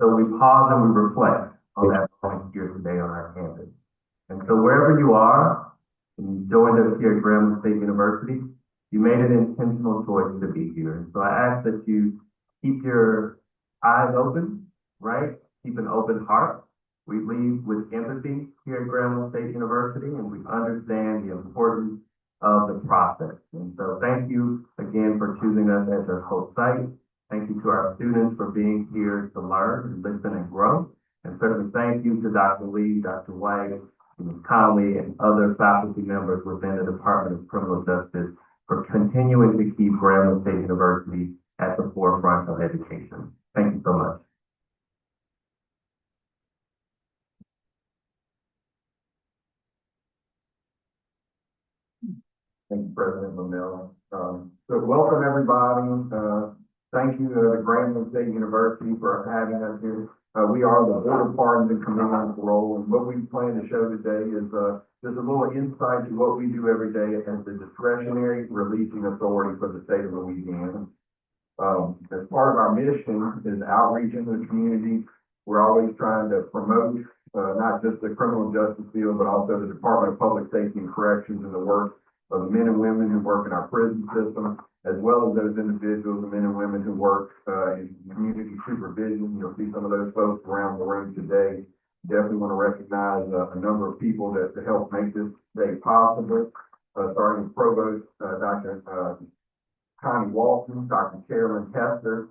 So we pause and we reflect on that moment here today on our campus. And so wherever you are, and you joined us here at Grambling State University, you made an intentional choice to be here. And so I ask that you keep your eyes open, right? Keep an open heart. We lead with empathy here at Grambling State University, and we understand the importance of the process. And so thank you again for choosing us as your host site. Thank you to our students for being here to learn, listen, and grow. And certainly thank you to Dr. Lee, Dr. White, Ms. Conley, and other faculty members within the Department of Criminal Justice for continuing to keep Grambling State University at the forefront of education. Thank you so much. Thank you, President Linnell. So welcome everybody. Thank you to Grambling State University for having us here. We are the Board of Pardons and Committee on Parole, and what we plan to show today is just a little insight to what we do every day as the discretionary releasing authority for the state of Louisiana. As part of our mission is outreach into the community. We're always trying to promote not just the criminal justice field, but also the Department of Public Safety and Corrections and the work of the men and women who work in our prison system, as well as those individuals, the men and women who work in community supervision. You'll see some of those folks around the room today. Definitely want to recognize a number of people that help make this day possible, starting with Provost Dr. Connie Walton, Dr. Carolyn Hester,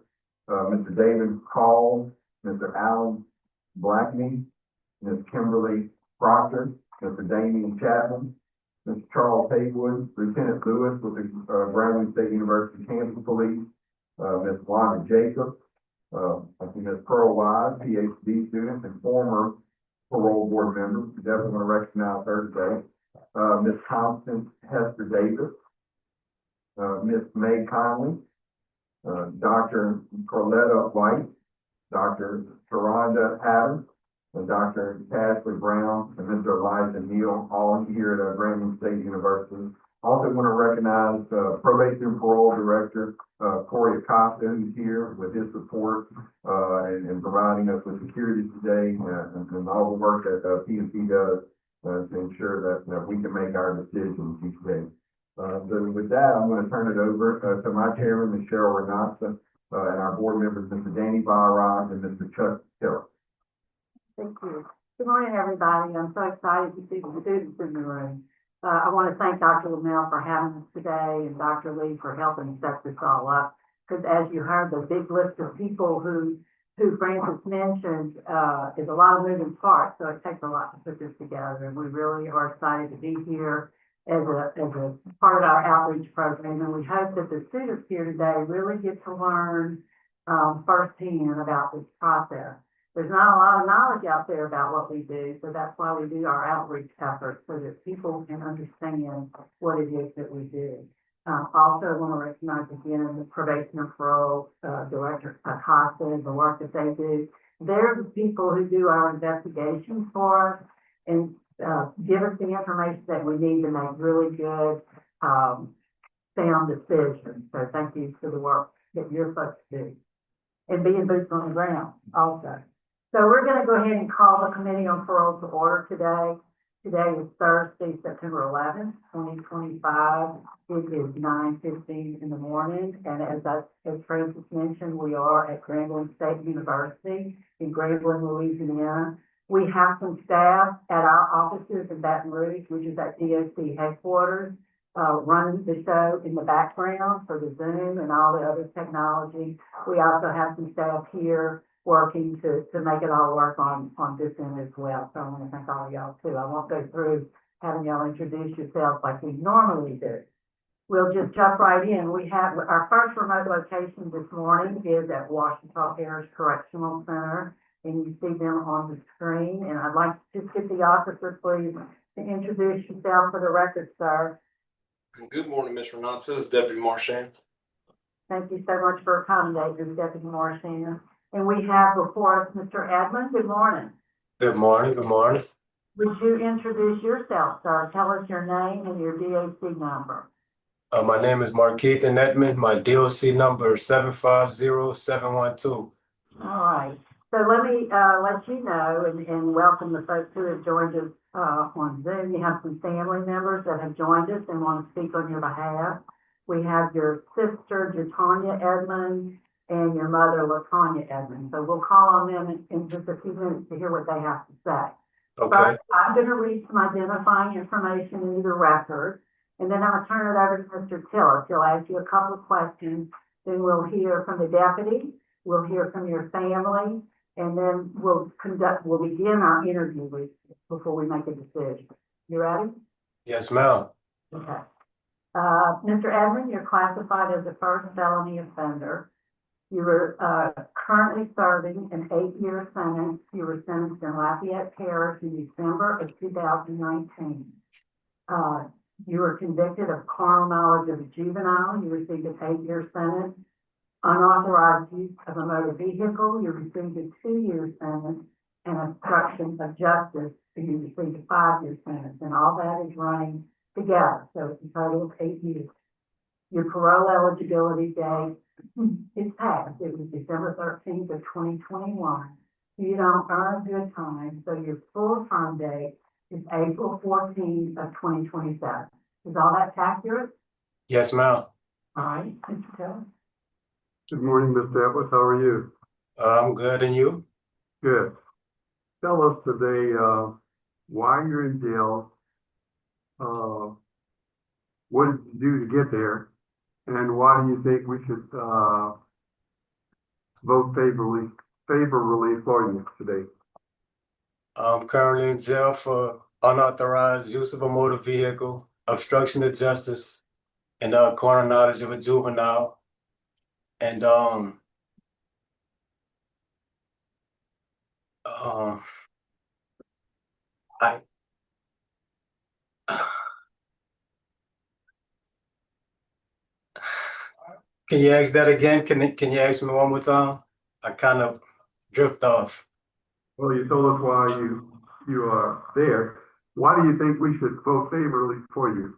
Mr. David Call, Mr. Alan Blackney, Ms. Kimberly Proctor, Mr. Damian Chapman, Mr. Charles Haywood, Lieutenant Lewis with the Grambling State University Campus Police, Ms. Wanda Jacob, I think Ms. Pearl Wise, PhD student and former parole board member. We definitely want to recognize her today. Ms. Constance Hester Davis, Ms. May Conley, Dr. Carletta White, Dr. Sharonda Adams, and Dr. Ashley Brown and Mr. Elijah Neal, all here at Grambling State University. Also want to recognize Probation and Parole Director Corey Acosta, who's here with his support and providing us with security today and all the work that PNC does to ensure that we can make our decisions each day. So with that, I'm going to turn it over to my chairman, Ms. Cheryl Renata, and our board members, Mr. Danny Barrod and Mr. Chuck Taylor. Thank you. Good morning, everybody. I'm so excited to see the students in the room. I want to thank Dr. Linnell for having us today and Dr. Lee for helping set this all up. Because as you heard, the big list of people who Francis mentioned is a lot of moving parts, so it takes a lot to put this together. And we really are excited to be here as a part of our outreach program. And we hope that the students here today really get to learn firsthand about this process. There's not a lot of knowledge out there about what we do, so that's why we do our outreach efforts, so that people can understand what it is that we do. Also, I want to recognize again the Probation and Parole Director Acosta and the work that they do. They're the people who do our investigations for us and give us the information that we need to make really good, sound decisions. So thank you for the work that you're supposed to do. And being boots on the ground also. So we're going to go ahead and call the Committee on Parole to order today. Today is Thursday, September 11th, 2025. It is 9:15 in the morning. And as Francis mentioned, we are at Grambling State University in Grambling, Louisiana. We have some staff at our offices in Baton Rouge, which is at DOC headquarters, running the show in the background for the Zoom and all the other technology. We also have some staff here working to make it all work on this end as well. So I want to thank all of y'all too. I won't go through having y'all introduce yourselves like we normally do. We'll just jump right in. We have our first remote location this morning is at OUACHITA Parish Correctional Center, and you see them on the screen. And I'd like to just get the officer, please, to introduce yourself for the record, sir. Good morning, Ms. Renata. This is Deputy Marchand. Thank you so much for accommodating Deputy Marchand. And we have before us Mr. Edmond. Good morning. Good morning. Good morning. Would you introduce yourself, sir? Tell us your name and your DOC number. My name is Markeithon Edmond. My DOC number is 750712. All right. So let me, let you know and welcome the folks who have joined us, on Zoom. You have some family members that have joined us and want to speak on your behalf. We have your sister, Jatanya Edmond, and your mother, LaTanya Edmond. So we'll call on them in just a few minutes to hear what they have to say. Okay. First, I'm going to read some identifying information into the record, and then I'll turn it over to Mr. Tiller. He'll ask you a couple of questions. Then we'll hear from the deputy, we'll hear from your family, and then we'll begin our interview with you before we make a decision. You ready? Yes, ma'am. Okay. Mr. Edmond, you're classified as a first felony offender. You were currently serving an 8-year sentence. You were sentenced in Lafayette Parish in December of 2019. You were convicted of carnal knowledge of a juvenile. You received an 8-year sentence. Unauthorized use of a motor vehicle. You received a 2-year sentence. And obstruction of justice. You received a 5-year sentence. And all that is running together. So it's a total of 8 years. Your parole eligibility date is passed. It was December 13th of 2021. You don't earn good time, so your full term date is April 14th of 2027. Is all that accurate? Yes, ma'am. All right, Mr. Taylor. Good morning, Mr. Edwards. How are you? I'm good, and you? Good. Tell us today why you're in jail, what did you do to get there, and why do you think we should vote favorably for you today? I'm currently in jail for unauthorized use of a motor vehicle, obstruction of justice, and carnal knowledge of a juvenile. And I can you ask that again? Can you ask me one more time? I kind of drift off. Well, you told us why you are there. Why do you think we should vote favorably for you?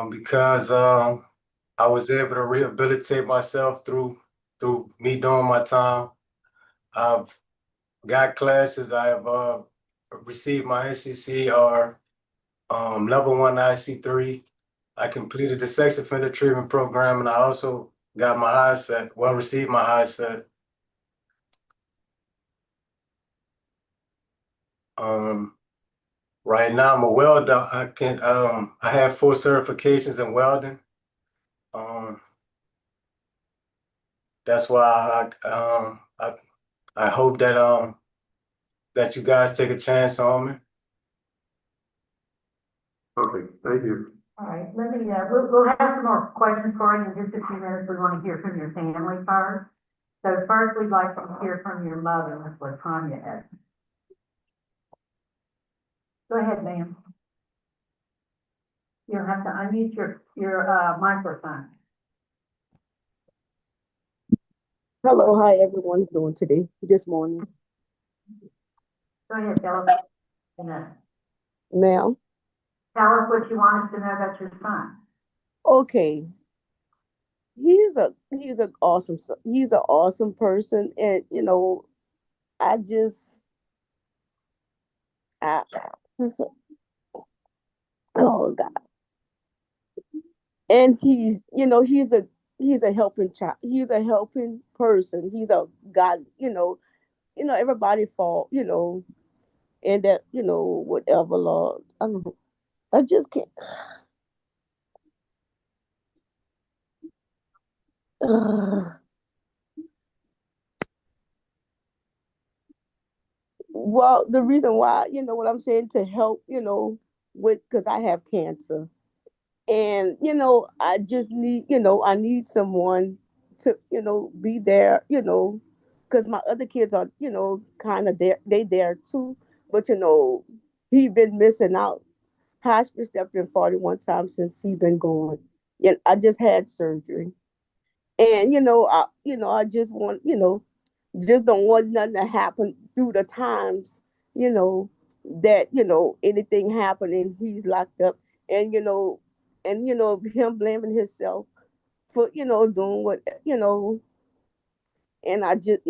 Because I was able to rehabilitate myself through me doing my time. I've got classes. I have received my NCCR level 1 IC3. I completed the sex offender treatment program, and I also got my eyes set. Well, received my eyes set. Right now I'm a welder. I have 4 certifications in welding. That's why I hope that that you guys take a chance on me. Okay, thank you. All right, let me, we'll have some more questions for you in just a few minutes. We want to hear from your family first. So first, we'd like to hear from your mother, Ms. LaTanya Edmond. Go ahead, ma'am. You'll have to unmute your microphone. Hello, how everyone's doing today, this morning. Go ahead, tell us. Ma'am, Tell us what you want us to know about your son. okay. He's an awesome person, and I just I oh God. And he's a helping child. He's a helping person. He's a God, everybody fall, and that, whatever, Lord. I don't know. I just can't. Well, the reason why, what I'm saying, to help, because I have cancer. And, I just need, I need someone to, be there, because my other kids are, kind of there, they there too. But, he been missing out. Hospice stepped in 41 times since he been gone. And I just had surgery. And, I just want, just don't want nothing to happen through the times, that, anything happened and he's locked up. And, him blaming himself for, doing what, and I just,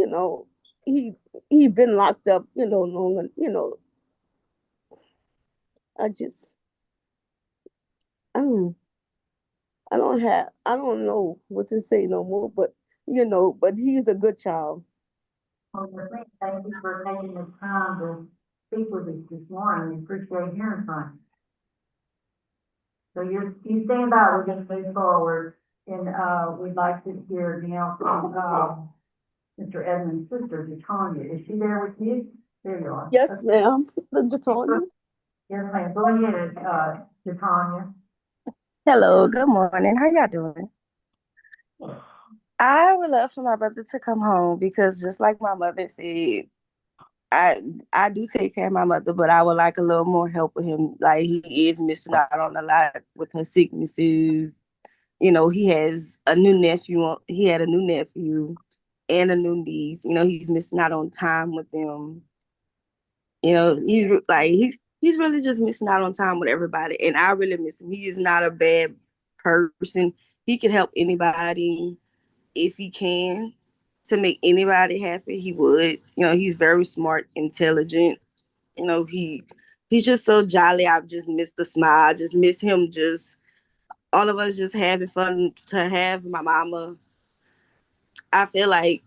he been locked up, longer, I just I don't I don't know what to say no more, but but he's a good child. Well, thank you for taking the time to speak with us this morning. We appreciate hearing from you. So you stand by, we're gonna move forward, and, we'd like to hear now from, Mr. Edmond's sister, Tanya. Is she there with you? There you are. Yes, ma'am. Latonya. Yes, ma'am. Go ahead, Tanya. Hello, good morning. How y'all doing? I would love for my brother to come home because just like my mother said, I do take care of my mother, but I would like a little more help with him. Like he is missing out on a lot with her sicknesses. He has a new nephew. He had a new nephew and a new niece. He's missing out on time with them. He's really just missing out on time with everybody, and I really miss him. He is not a bad person. He can help anybody if he can to make anybody happy. He would. He's very smart, intelligent. He's just so jolly. I've just missed the smile. I just miss him. Just all of us just having fun. To have my mama, I feel like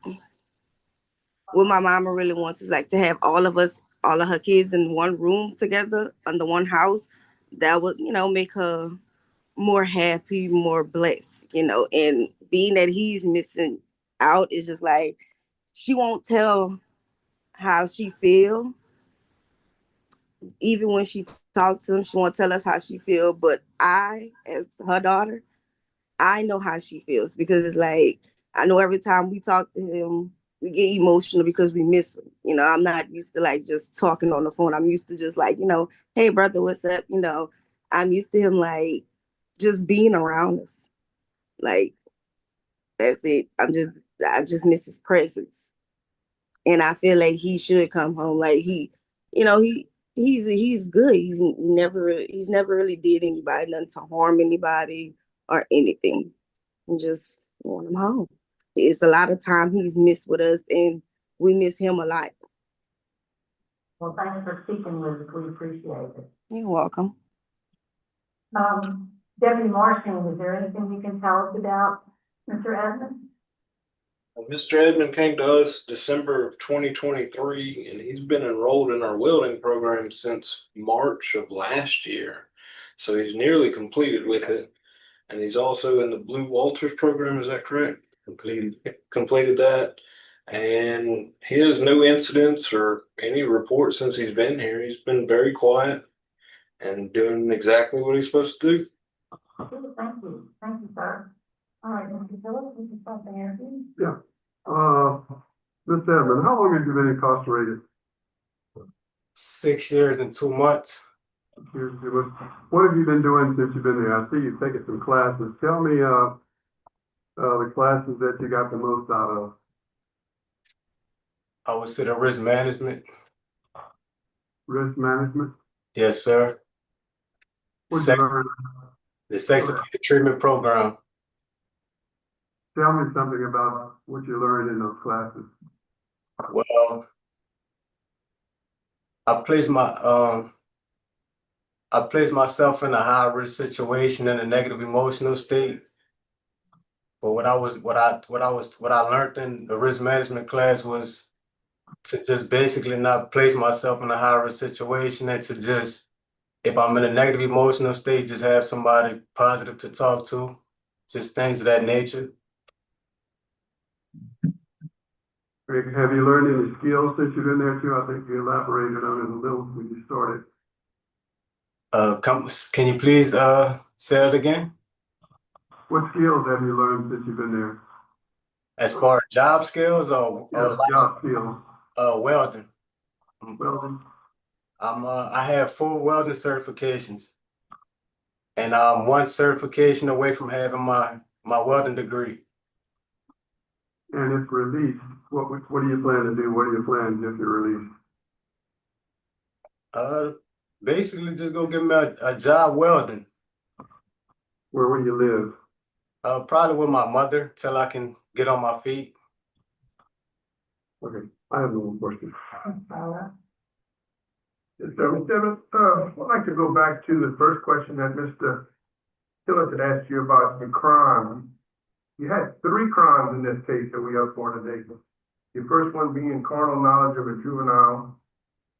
what my mama really wants is like to have all of us, all of her kids in one room together under one house. That would, make her more happy, more blessed, and being that he's missing out is just like she won't tell how she feel. Even when she talks to him, she won't tell us how she feel. But I, as her daughter, I know how she feels because it's like I know every time we talk to him, we get emotional because we miss him. I'm not used to like just talking on the phone. I'm used to just like, hey brother, what's up? I'm used to him like just being around us. Like that's it. I just miss his presence. And I feel like he should come home. Like he's good. He's never really did anybody nothing to harm anybody or anything. And just want him home. It's a lot of time he's missed with us, and we miss him a lot. Well, thanks for speaking with us. We appreciate it. You're welcome. Deputy Marshall, is there anything you can tell us about Mr. Edmond? Mr. Edmond came to us December of 2023, and he's been enrolled in our welding program since March of last year. So he's nearly completed with it. And he's also in the Blue Walters program, is that correct? Completed that. And he has no incidents or any reports since he's been here. He's been very quiet and doing exactly what he's supposed to do. Good, thank you. Thank you, sir. All right, Mr. Phillips, this is something interview. Yeah. Ms. Edmond, how long have you been incarcerated? 6 years and 2 months. What have you been doing since you've been there? I see you've taken some classes. Tell me the classes that you got the most out of. I would say the risk management. Risk management? Yes, sir. What did you learn? The sex offender treatment program. Tell me something about what you learned in those classes. Well, I placed myself in a high risk situation in a negative emotional state. But what I learned in the risk management class was to just basically not place myself in a high risk situation and to just, if I'm in a negative emotional state, just have somebody positive to talk to, just things of that nature. Have you learned any skills since you've been there too? I think you elaborated on it a little when you started. Can you please say it again? What skills have you learned since you've been there? As far as job skills or job skills? Welding. Welding. I have 4 welding certifications, and I'm 1 certification away from having my welding degree. And if released, what do you plan to do? What are your plans if you're released? Basically just go get me a job welding. Where will you live? Probably with my mother till I can get on my feet. Okay, I have no more questions. Yes, sir. Mr. Evans, I'd like to go back to the first question that Mr. Tillett had asked you about the crime. You had 3 crimes in this case that we up for today. The first one being carnal knowledge of a juvenile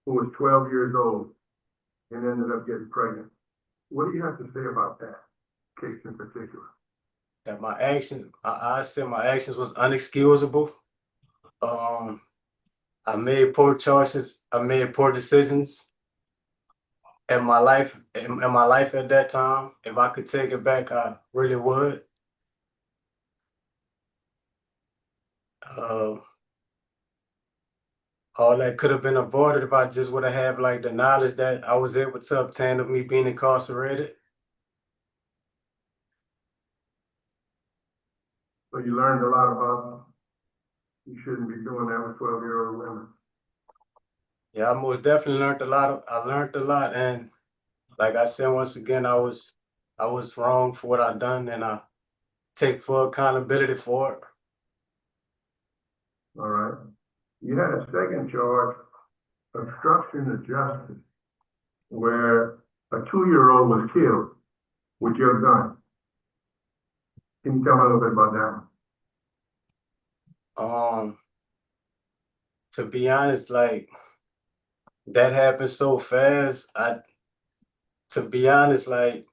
who was 12 years old and ended up getting pregnant. What do you have to say about that case in particular? That my actions, I said my actions was unexcusable. I made poor choices. I made poor decisions in my life. In my life at that time, if I could take it back, I really would. All that could have been avoided if I just would have had like the knowledge that I was able to obtain of me being incarcerated. So you learned a lot about you shouldn't be doing that with 12-year-old women. Yeah, I most definitely learned a lot. I learned a lot, and like I said once again, I was wrong for what I done, and I take full accountability for it. All right. You had a second charge, obstruction of justice, where a 2-year-old was killed with your gun. Can you tell me a little bit about that one? To be honest, like that happened so fast. To be honest, like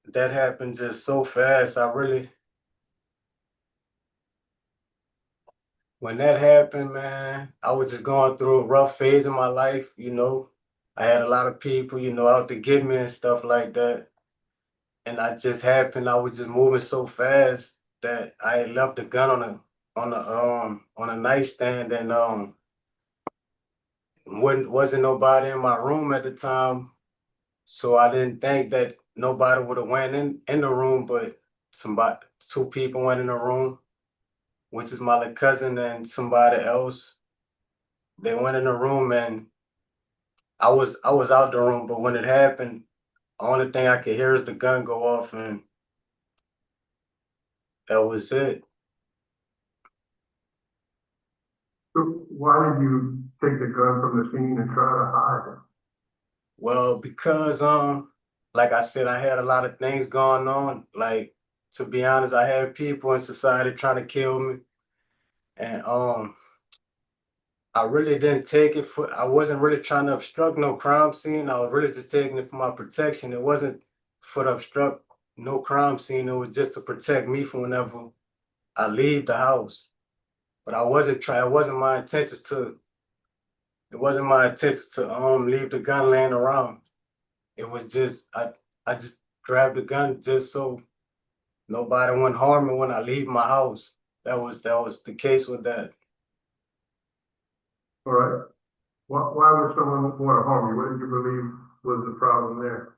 that happened just so fast. When that happened, man, I was just going through a rough phase in my life, you know. I had a lot of people, you know, out to get me and stuff like that. And I just happened, I was just moving so fast that I had left the gun on a nightstand, and wasn't nobody in my room at the time. So I didn't think that nobody would have went in the room, but 2 people went in the room, which is my little cousin and somebody else. They went in the room, and I was out the room, but when it happened, the only thing I could hear is the gun go off, and that was it. So why did you take the gun from the scene and try to hide it? Well, because like I said, I had a lot of things going on. Like, to be honest, I had people in society trying to kill me, and I really didn't take it for, I wasn't really trying to obstruct no crime scene. I was really just taking it for my protection. It wasn't for to obstruct no crime scene. It was just to protect me from whenever I leave the house. But it wasn't my intention to leave the gun laying around. It was just, I just grabbed the gun just so nobody wouldn't harm me when I leave my house. That was the case with that. All right. Why would someone want to harm you? What did you believe was the problem there?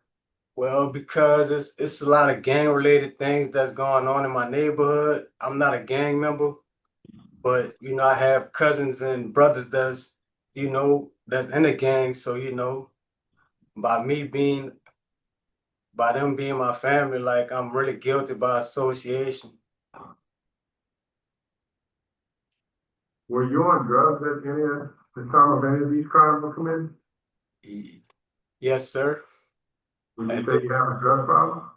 Well, because it's a lot of gang related things that's going on in my neighborhood. I'm not a gang member, but you know, I have cousins and brothers that's in the gang. So, you know, by them being my family, like I'm really guilty by association. Were you on drugs at any of the time of any of these crimes were committed? Yes, sir. Would you say you have a drug problem?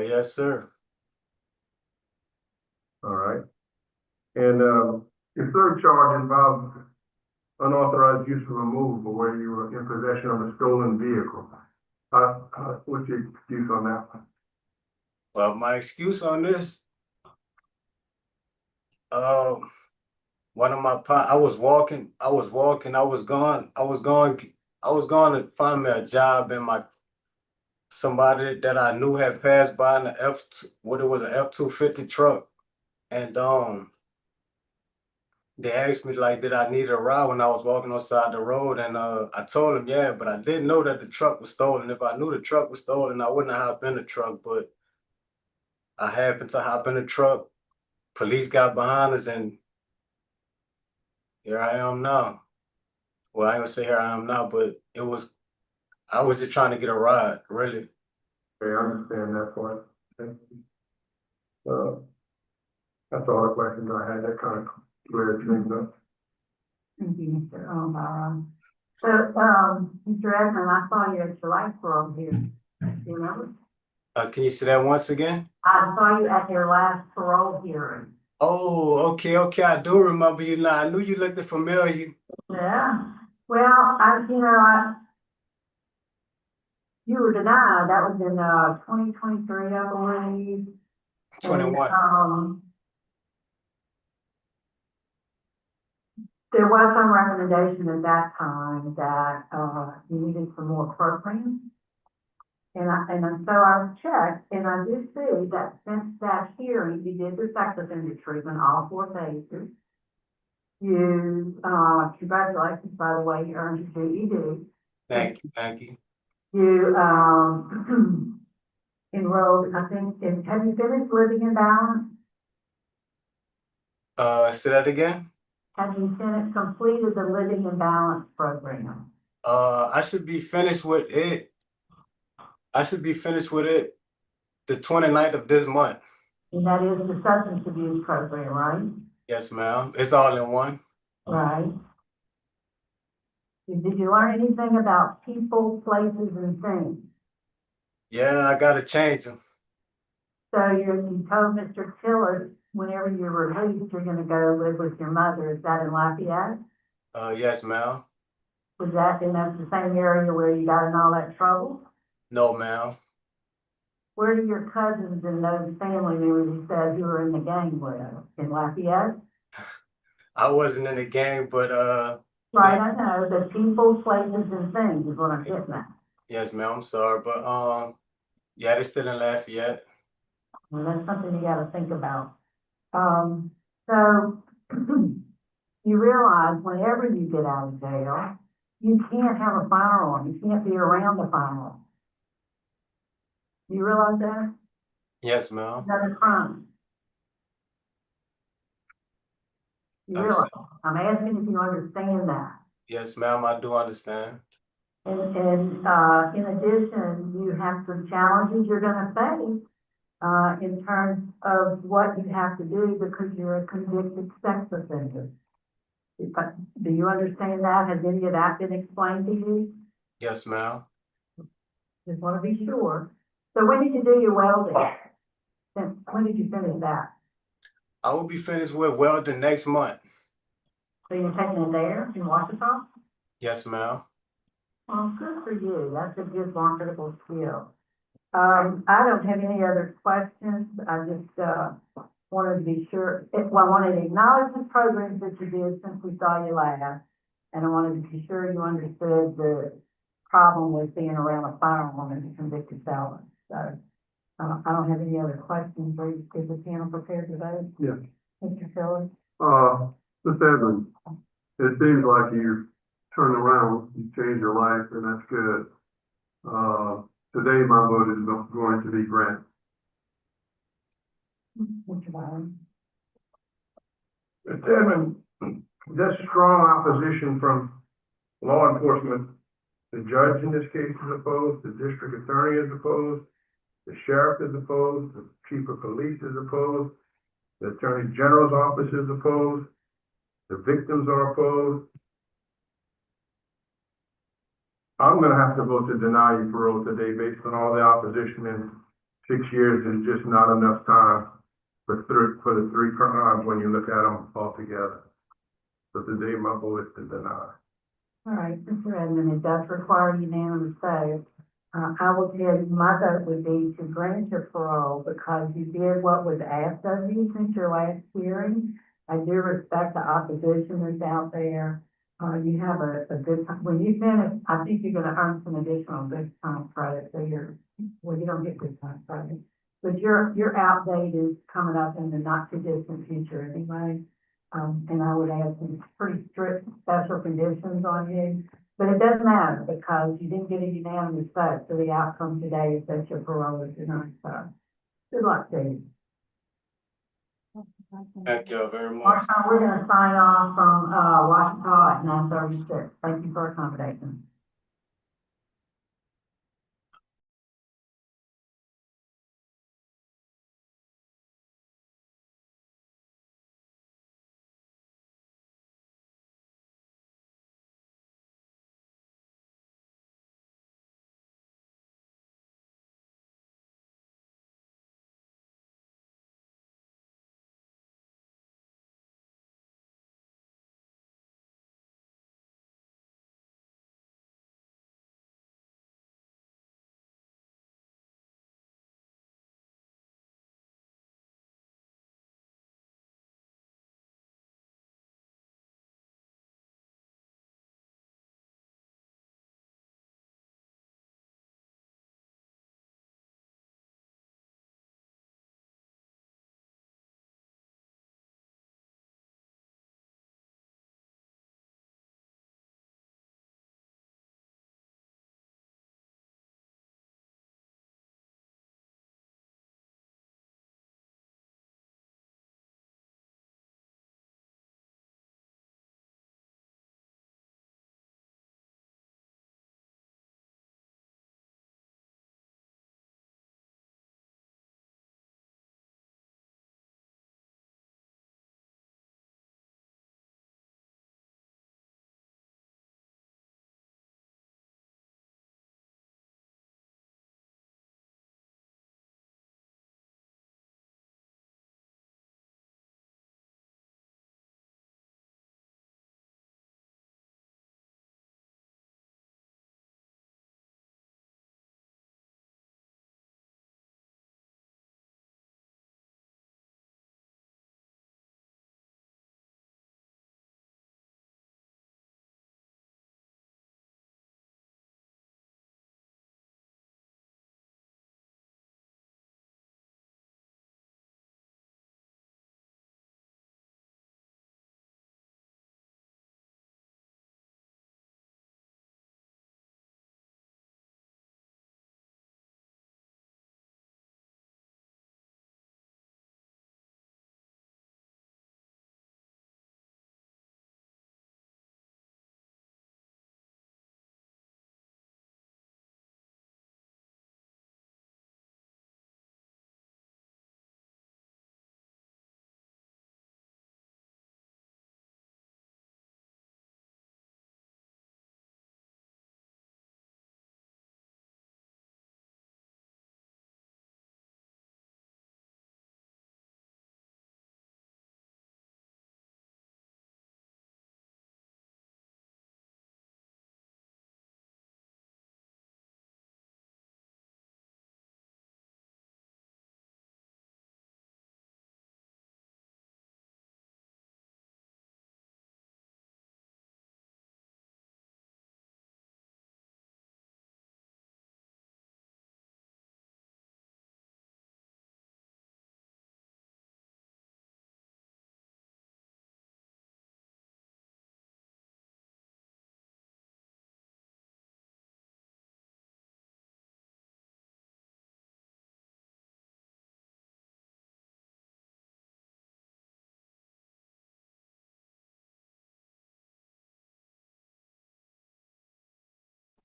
Yes, sir. All right. And your third charge involved unauthorized use of a removal where you were in possession of a stolen vehicle. What's your excuse on that one? Well, my excuse on this, one of my I was going to find me a job, and somebody that I knew had passed by in an F-250 truck, and they asked me like, did I need a ride when I was walking on the side of the road, and I told them yeah, but I didn't know that the truck was stolen. If I knew the truck was stolen, I wouldn't have hopped in the truck, but I happened to hop in the truck. Police got behind us, and here I am now. Well, I ain't gonna say here I am now, but I was just trying to get a ride, really. Okay, I understand that part. Thank you. That's all the questions I had. That kind of cleared things up. you, Mr. Byron. So, Mr. Edmond, I saw you at your life parole here. Do you remember? Can you say that once again? I saw you at your last parole hearing. Oh, okay, I do remember you now. I knew you looked familiar. Yeah. Well, you were denied. That was in 2023, I believe. 21. And, there was some recommendation at that time that you needed some more programs. So I checked, and I did see that since that hearing, you did the sex offender treatment, all 4 phases. You, congratulations, by the way, you earned your GED. Thank you. You, enrolled, I think, have you finished Living in Balance? Say that again? Have you completed the Living in Balance program? I should be finished with it. The 29th of this month. And that is the substance abuse program, right? Yes, ma'am. It's all in one. Right. Did you learn anything about people, places, and things? Yeah, I gotta change them. So you told Mr. Tiller whenever you're released, you're gonna go live with your mother. Is that in Lafayette? Yes, ma'am. Was that, and that's the same area where you got in all that trouble? No, ma'am. Where do your cousins and those family members you said you were in the gang live? In Lafayette? I wasn't in the gang, but Right, I know, the people, places, and things is what I'm getting at. yes, ma'am. I'm sorry, but yeah, they're still in Lafayette. Well, that's something you gotta think about. So you realize whenever you get out of jail, you can't have a firearm. You can't be around a firearm. You realize that? Yes, ma'am. Another crime. You realize? I'm asking if you understand that. Yes, ma'am, I do understand. And in addition, you have some challenges you're gonna face in terms of what you have to do because you're a convicted sex offender. Do you understand that? Has any of that been explained to you? Yes, ma'am. Just want to be sure. So when did you do your welding? When did you finish that? I will be finished with welding next month. So you're taking it there in Washington? Yes, ma'am. Well, good for you. That's a good marketable skill. I don't have any other questions. I just wanted to be sure. Well, I wanted to acknowledge the programs that you did since we saw you last, and I wanted to be sure you understood the problem with being around a firearm as a convicted felon. So I don't have any other questions. Is the panel prepared to vote? Yes. Mr. Phillips? Ms. Edmond, it seems like you turned around, you changed your life, and that's good. Today, my vote is going to be Grant. Mr. Byron? Mr. Edmond, there's strong opposition from law enforcement. The judge in this case is opposed, the district attorney is opposed, the sheriff is opposed, the chief of police is opposed, the attorney general's office is opposed, the victims are opposed. I'm gonna have to vote to deny you parole today based on all the opposition, and 6 years is just not enough time for the 3 crimes when you look at them all together. So today my vote is to deny. All right, Mr. Edmond, it does require unanimous vote. I will tell you, my vote would be to grant your parole because you did what was asked of you since your last hearing. I do respect the opposition that's out there. You have a good time. When you finish, I think you're gonna earn some additional good time credit, so you don't get good time credit. But your out date is coming up in the not too distant future anyway. And I would add some pretty strict special conditions on you. But it doesn't matter because you didn't get a unanimous vote, so the outcome today is that your parole is denied. So good luck to you. Thank you very much. Martha, we're gonna sign off from Washington at 9:36. Thank you for accommodating.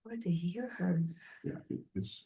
Good to hear her. Yeah, it's.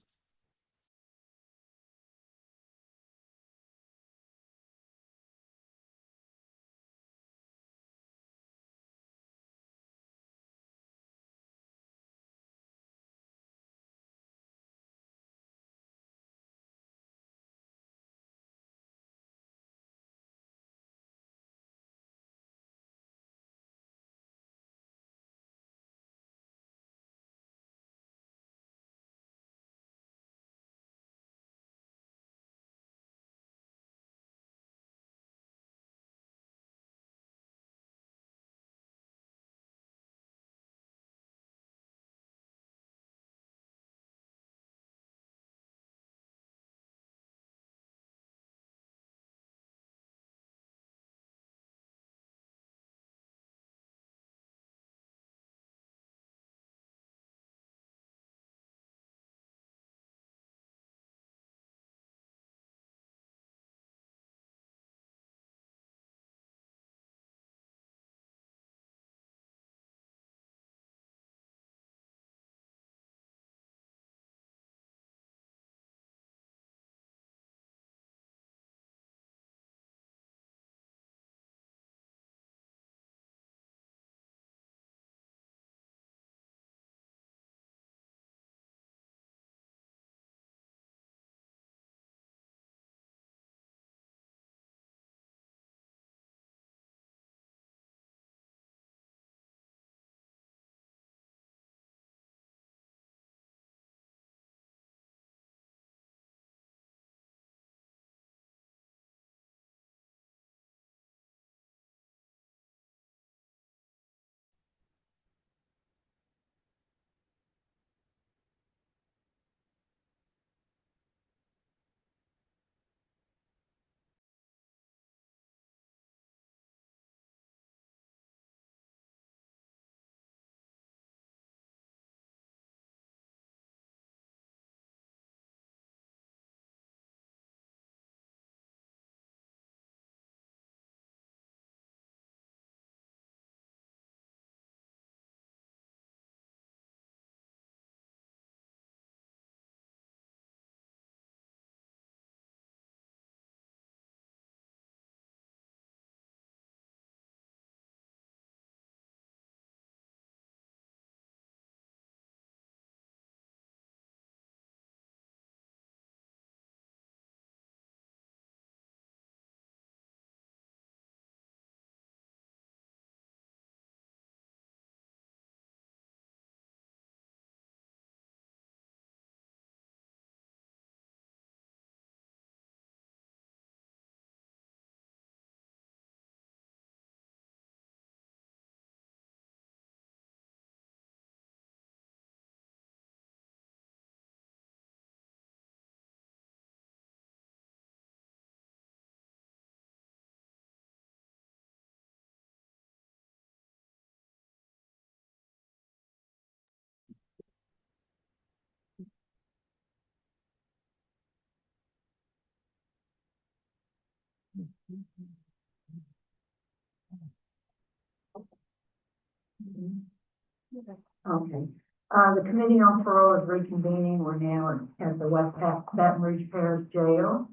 Okay. The Committee on Parole is reconvening. We're now at the West Baton Rouge Parish Jail.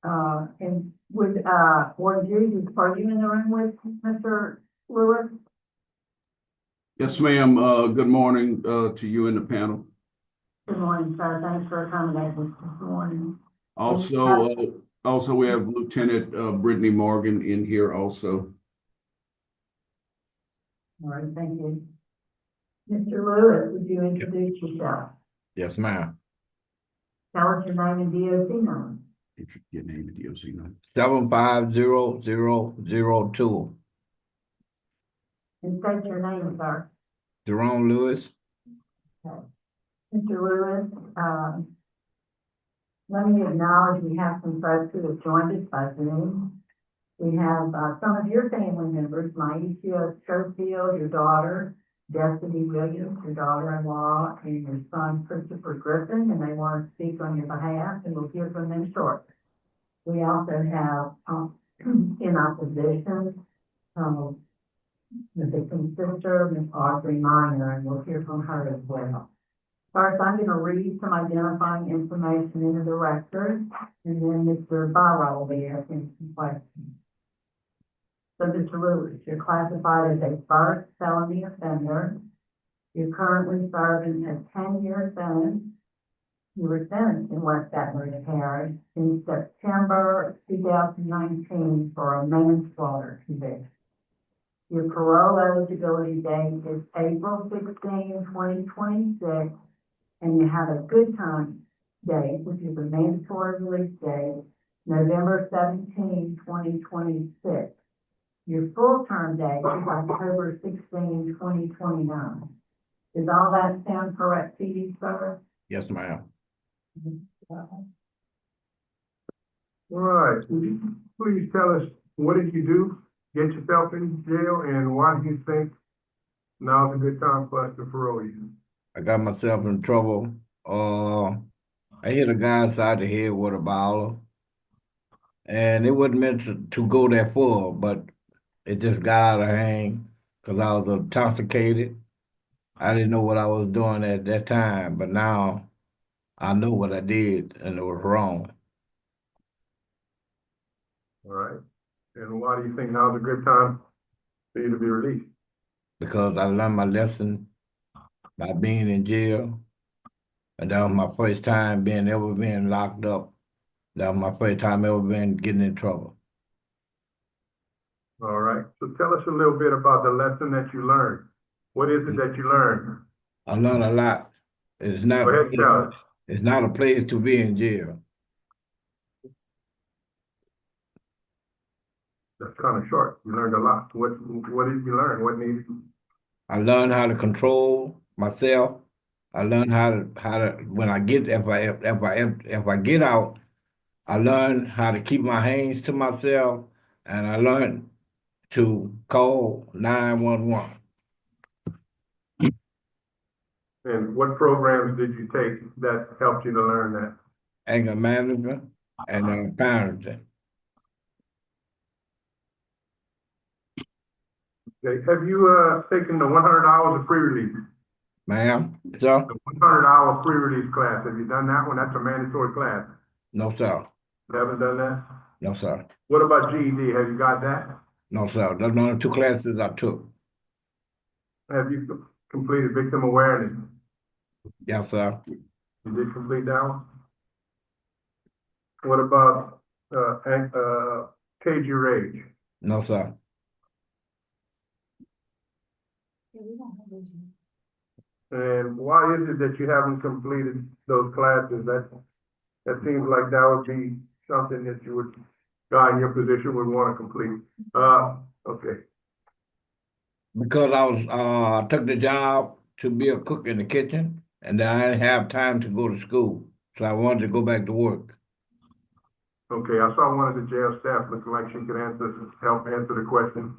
And with, Warden Hughes, are you in the room with Mr. Lewis? Yes, ma'am. Good morning, to you and the panel. Good morning, sir. Thanks for accommodating us this morning. Also, we have Lieutenant, Brittany Morgan in here also. All right, thank you. Mr. Lewis, would you introduce yourself? Yes, ma'am. Tell us your name and DOC number. Your name and DOC number. 7500002. And state your name, sir. Jerome Lewis. Okay. Mr. Lewis, let me acknowledge we have some folks who have joined us by Zoom. We have some of your family members, Maisha Schofield, your daughter, Destiny Williams, your daughter-in-law, and your son Christopher Griffin, and they want to speak on your behalf, and we'll hear from them shortly. We also have in opposition the victim's sister, Miss Audrey Minor, and we'll hear from her as well. First, I'm gonna read some identifying information into the record, and then Mr. Parole will be asking some questions. So, Mr. Lewis, you're classified as a first felony offender. You're currently serving a 10-year sentence. You were sentenced in West Baton Rouge Parish in September 2019 for a manslaughter conviction. Your parole eligibility date is April 16, 2026, and you have a good time date, which is a mandatory release date, November 17, 2026. Your full-term date is October 16, 2029. Does all that sound correct to you, sir? Yes, ma'am. All right, would you please tell us, what did you do, get yourself in jail, and why do you think now's a good time for us to parole you? I got myself in trouble. I hit a guy inside the head with a bottle. And it wasn't meant to go that far, but it just got out of hand because I was intoxicated. I didn't know what I was doing at that time, but now I know what I did and it was wrong. All right, and why do you think now's a good time for you to be released? Because I learned my lesson by being in jail. And that was my first time ever being locked up. That was my first time ever been getting in trouble. All right, so tell us a little bit about the lesson that you learned. What is it that you learned? I learned a lot. It's not, Go ahead, tell us. it's not a place to be in jail. That's kind of short. You learned a lot. What did you learn? What needed? I learned how to control myself. I learned how to when I get if I get out, I learned how to keep my hands to myself, and I learned to call 911. And what programs did you take that helped you to learn that? Anger management and parenting. Okay. Have you taken the 100 hours of pre-release? Ma'am, sir? The 100-hour pre-release class. Have you done that one? That's a mandatory class. No, sir. You haven't done that? No, sir. What about GED? Have you got that? No, sir. Those are the two classes I took. Have you completed victim awareness? Yes, sir. You did complete that one? What about Cage Your Age? No, sir. And why is it that you haven't completed those classes? That seems like that would be something that you would, guy in your position would want to complete. Okay. Because I took the job to be a cook in the kitchen, and then I didn't have time to go to school, so I wanted to go back to work. Okay, I saw one of the jail staff looking like she could help answer the question.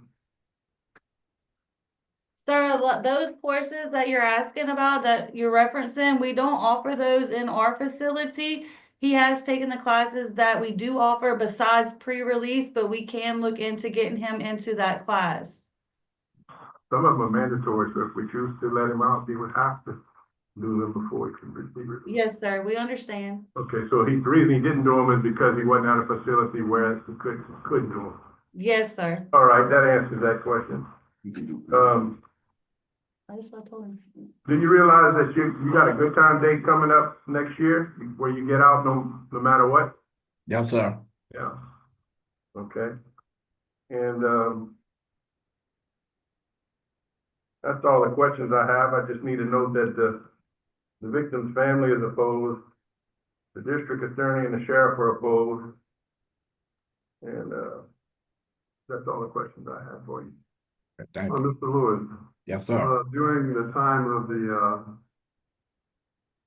Sir, those courses that you're asking about, that you're referencing, we don't offer those in our facility. He has taken the classes that we do offer besides pre-release, but we can look into getting him into that class. Some of them are mandatory, so if we choose to let him out, he would have to do them before he can be released. Yes, sir, we understand. Okay, so the reason he didn't do them is because he wasn't at a facility where he couldn't do them. Yes, sir. All right, that answers that question. That's what I told him. Do you realize that you got a good time date coming up next year where you get out no matter what? Yes, sir. Yeah. Okay. And that's all the questions I have. I just need to note that the victim's family is opposed. The district attorney and the sheriff are opposed. And that's all the questions I have for you. Thank you. Mr. Lewis, Yes, sir. during the time of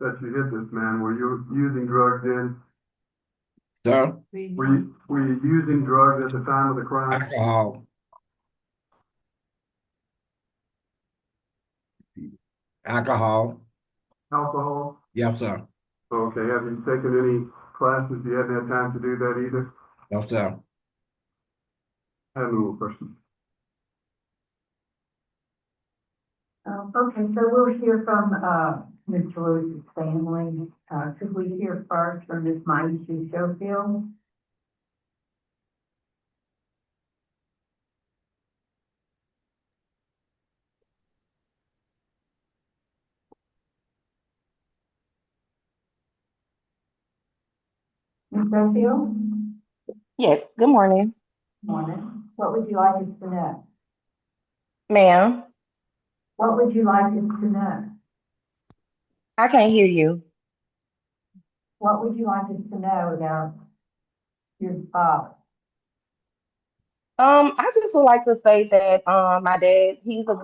that you hit this man, were you using drugs then? Sir? Were you using drugs at the time of the crime? Alcohol. Alcohol. Alcohol? Yes, sir. Okay, have you taken any classes? You hadn't had time to do that either? No, sir. I have a little question. Okay, so we'll hear from Mr. Lewis's family. Could we hear first from Ms. Maisha Schofield? Ms. Schofield? Yes, good morning, Morning. What would you like us to know? ma'am. What would you like us to know? I can't hear you. What would you like us to know about your father? I just would like to say that my dad, he's a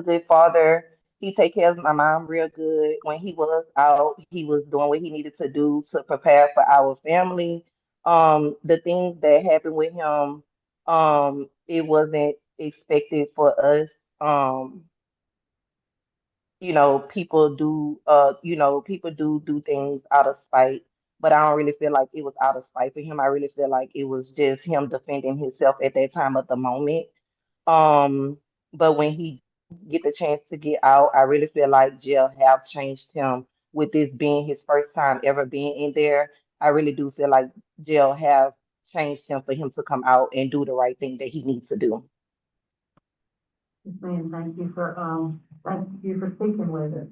good father. He take care of my mom real good. When he was out, he was doing what he needed to do to prepare for our family. The things that happened with him, it wasn't expected for us. Um, people do things out of spite, but I don't really feel like it was out of spite for him. I really feel like it was just him defending himself at that time of the moment. Um, but when he get the chance to get out, I really feel like jail have changed him. With this being his first time ever being in there, I really do feel like jail have changed him for him to come out and do the right thing that he needs to do. Yes, ma'am, thank you for speaking with us.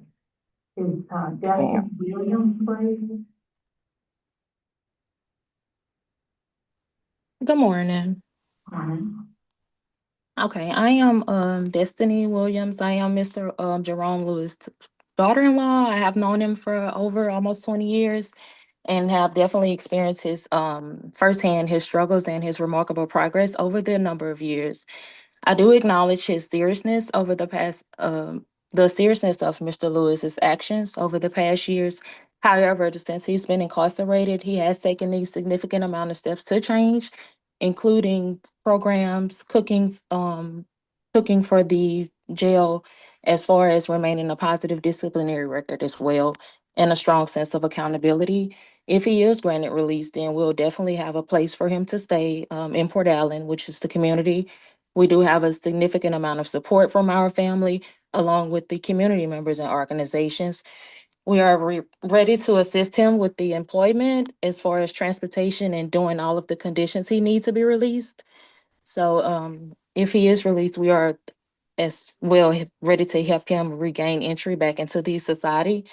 Is, Ma'am. Daphne Williams, please? Good morning. Morning. Okay, I am Destiny Williams. I am Mr. Jerome Lewis' daughter-in-law. I have known him for over almost 20 years and have definitely experienced his firsthand his struggles and his remarkable progress over the number of years. I do acknowledge his seriousness over the seriousness of Mr. Lewis's actions over the past years. However, since he's been incarcerated, he has taken a significant amount of steps to change, including programs, cooking for the jail, as far as remaining a positive disciplinary record as well, and a strong sense of accountability. If he is granted release, then we'll definitely have a place for him to stay in Port Allen, which is the community. We do have a significant amount of support from our family, along with the community members and organizations. We are ready to assist him with the employment as far as transportation and doing all of the conditions he needs to be released. So if he is released, we are as well ready to help him regain entry back into the society.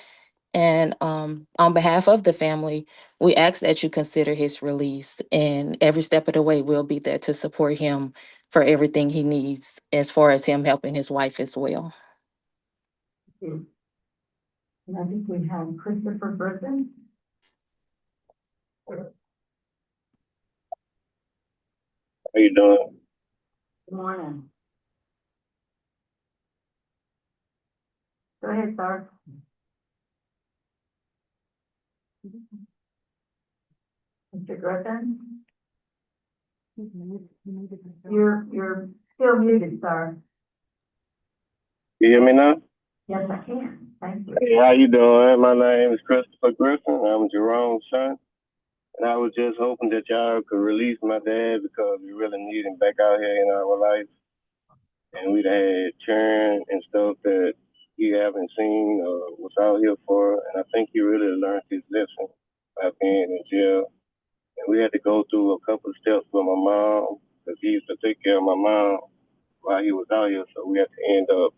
And on behalf of the family, we ask that you consider his release, and every step of the way, we'll be there to support him for everything he needs, as far as him helping his wife as well. And I think we have Christopher Griffin. How you doing? Good morning. Go ahead, sir. Mr. Griffin? You're still muted, sir. You hear me now? Yes, I can. Thank you. Hey, how you doing? My name is Christopher Griffin. I'm Jerome's son. And I was just hoping that y'all could release my dad because we really need him back out here in our life. And we'd had churn and stuff that he haven't seen or was out here for. And I think he really learned his lesson by being in jail. And we had to go through a couple of steps with my mom because he used to take care of my mom while he was out here. So we had to end up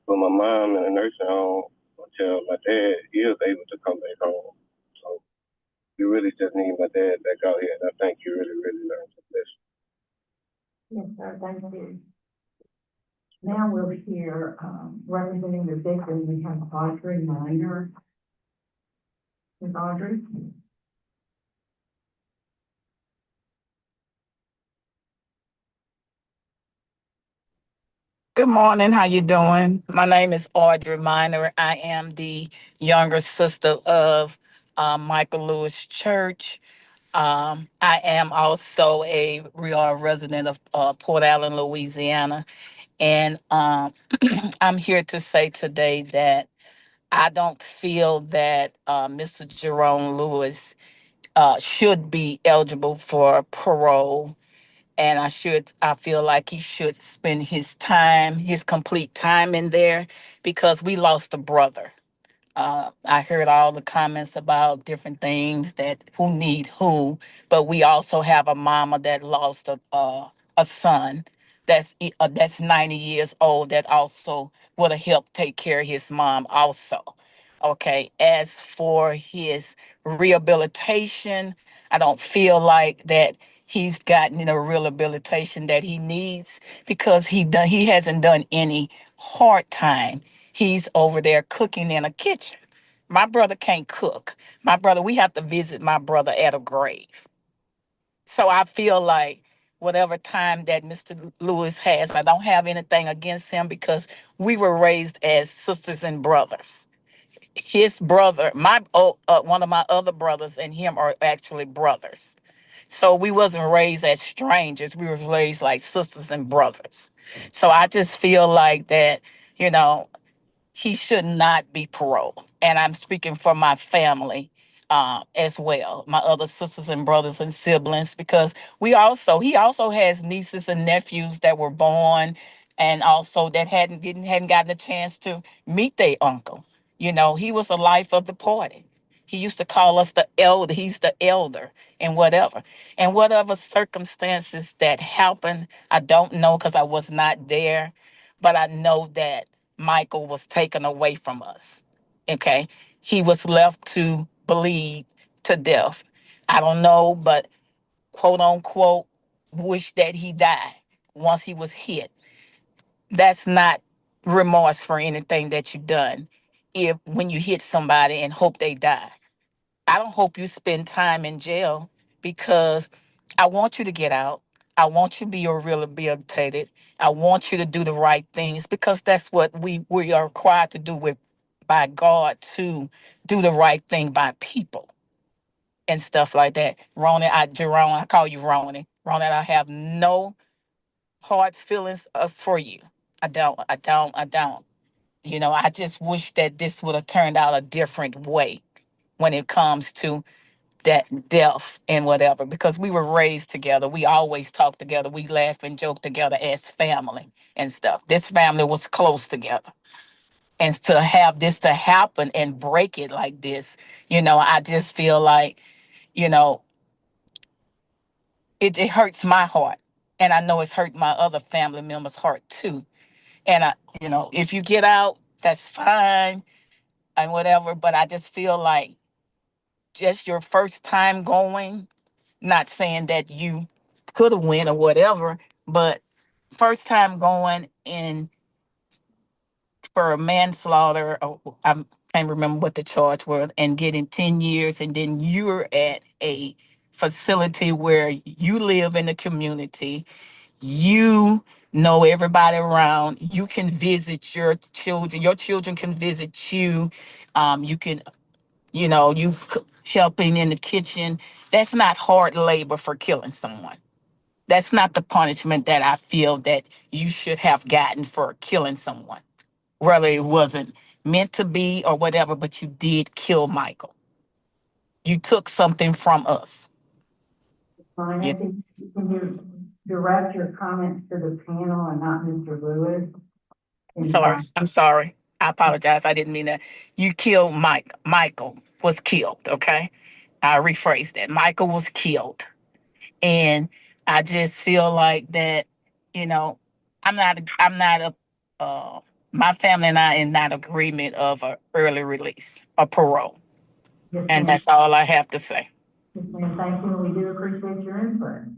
with my mom in a nursing home until my dad, he was able to come back home. So we really just need my dad back out here. And I think he really, really learned his lesson. Yes, sir. Thank you. Now we'll hear, representing the victim, we have Audrey Minor. Ms. Audrey? Good morning. How you doing? My name is Audrey Minor. I am the younger sister of Michael Lewis Church. I am also a real resident of Port Allen, Louisiana. And I'm here to say today that I don't feel that Mr. Jerome Lewis should be eligible for parole. And I feel like he should spend his complete time in there because we lost a brother. I heard all the comments about different things that who need who, but we also have a mama that lost a son that's 90 years old that also would have helped take care of his mom also. Okay, as for his rehabilitation, I don't feel like that he's gotten the rehabilitation that he needs because he hasn't done any hard time. He's over there cooking in a kitchen. My brother can't cook. My brother, we have to visit my brother at a grave. So I feel like whatever time that Mr. Lewis has, I don't have anything against him because we were raised as sisters and brothers. His brother, one of my other brothers and him are actually brothers. So we wasn't raised as strangers. We were raised like sisters and brothers. So I just feel like that, you know, he should not be paroled. And I'm speaking for my family as well, my other sisters and brothers and siblings, because he also has nieces and nephews that were born and also that hadn't gotten a chance to meet their uncle. You know, he was the life of the party. He used to call us the elder. He's the elder and whatever. And whatever circumstances that happened, I don't know because I was not there. But I know that Michael was taken away from us. Okay. He was left to bleed to death. I don't know, but quote unquote, wish that he died once he was hit. That's not remorse for anything that you done. If when you hit somebody and hope they die, I don't hope you spend time in jail because I want you to get out. I want you to be rehabilitated. I want you to do the right things because that's what we are required to do with by God to do the right thing by people and stuff like that. Jerome, I call you Ronnie. Ronnie, I have no hard feelings for you. I don't. You know, I just wish that this would have turned out a different way when it comes to that death and whatever because we were raised together. We always talk together. We laugh and joke together as family and stuff. This family was close together. And to have this to happen and break it like this, you know, I just feel like, you know, it hurts my heart. And I know it's hurt my other family members' heart too. And you know, if you get out, that's fine and whatever. But I just feel like just your first time going. Not saying that you could have win or whatever, but first time going in for a manslaughter, I can't remember what the charge was, and getting 10 years, and then you're at a facility where you live in the community, you know everybody around, you can visit your children can visit you, you can, you know, helping in the kitchen. That's not hard labor for killing someone. That's not the punishment that I feel that you should have gotten for killing someone. Whether it wasn't meant to be or whatever, but you did kill Michael. You took something from us. Fine, I You- think, can you direct your comments to the panel and not Mr. Lewis? And, I'm sorry. I apologize. I didn't mean that. You killed Mike. Michael was killed. Okay. I rephrased that. Michael was killed. And I just feel like that, you know, I'm not a, my family and I in not agreement of a early release, a parole. yes, And ma'am. that's all I have to say. Yes, ma'am, thank you, and we do appreciate your input.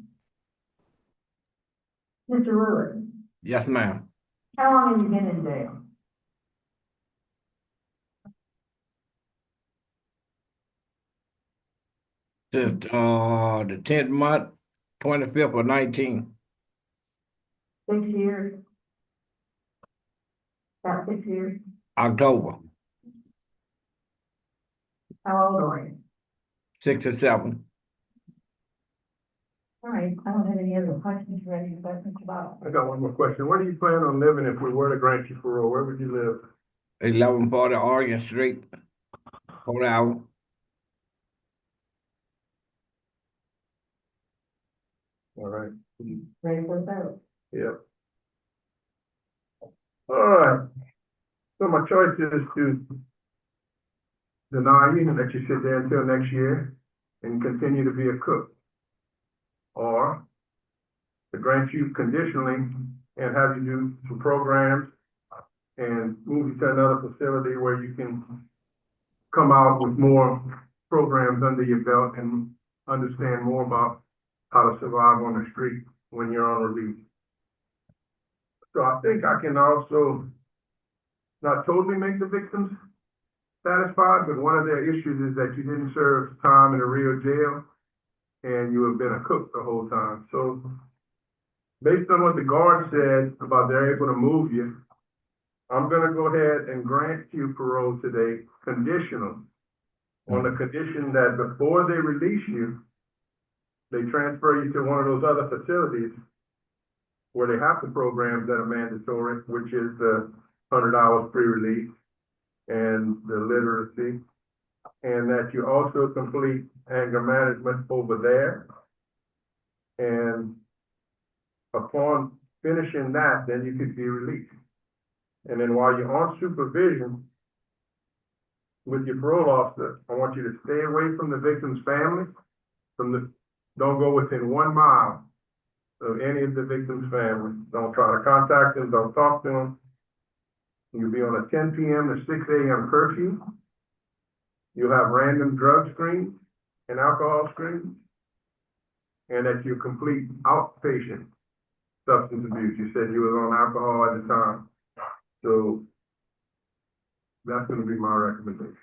Mr. Lewis, Yes, ma'am. how long have you been in jail? Since the 10th month, 25th or 19th, 6 years? About 6 years? October, How old are you? 6 or 7. All right, I don't have any other questions for any questions about. I got one more question. Where do you plan on living if we were to grant you parole? Where would you live? 1140 Oregon Street, Port Allen. All right. Ready for the vote? Yep. All right. So my choice is to deny you and let you sit there until next year and continue to be a cook. Or to grant you conditionally and have you do some programs and move you to another facility where you can come out with more programs under your belt and understand more about how to survive on the street when you're on release. So I think I can also not totally make the victims satisfied, but one of their issues is that you didn't serve time in a real jail and you have been a cook the whole time. So based on what the guard said about they're able to move you, I'm gonna go ahead and grant you parole today, conditional, on the condition that before they release you, they transfer you to one of those other facilities where they have the programs that are mandatory, which is the 100 hours pre-release and the literacy, and that you also complete anger management over there. And upon finishing that, then you could be released. And then while you're on supervision with your parole officer, I want you to stay away from the victim's family, don't go within 1 mile of any of the victim's family. Don't try to contact them, don't talk to them. You'll be on a 10 p.m. to 6 a.m. curfew. You'll have random drug screens and alcohol screens, and that you complete outpatient substance abuse. You said you was on alcohol at the time. So that's gonna be my recommendation.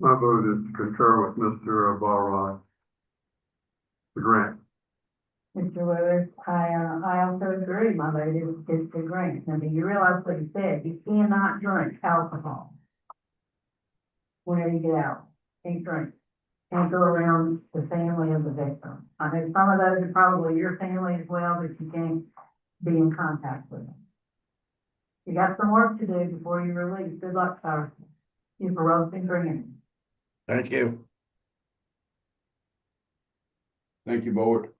My vote is to concur with Mr. Barra. The grant. Mr. Lewis, I also agree, my vote is to grant. Now, do you realize what he said? You cannot drink alcohol whenever you get out. Can't drink. Can't go around the family of the victim. I know some of those are probably your family as well, but you can't be in contact with them. You got some work to do before you release. Good luck, sir. Your parole's been granted. Thank you. Thank you, board.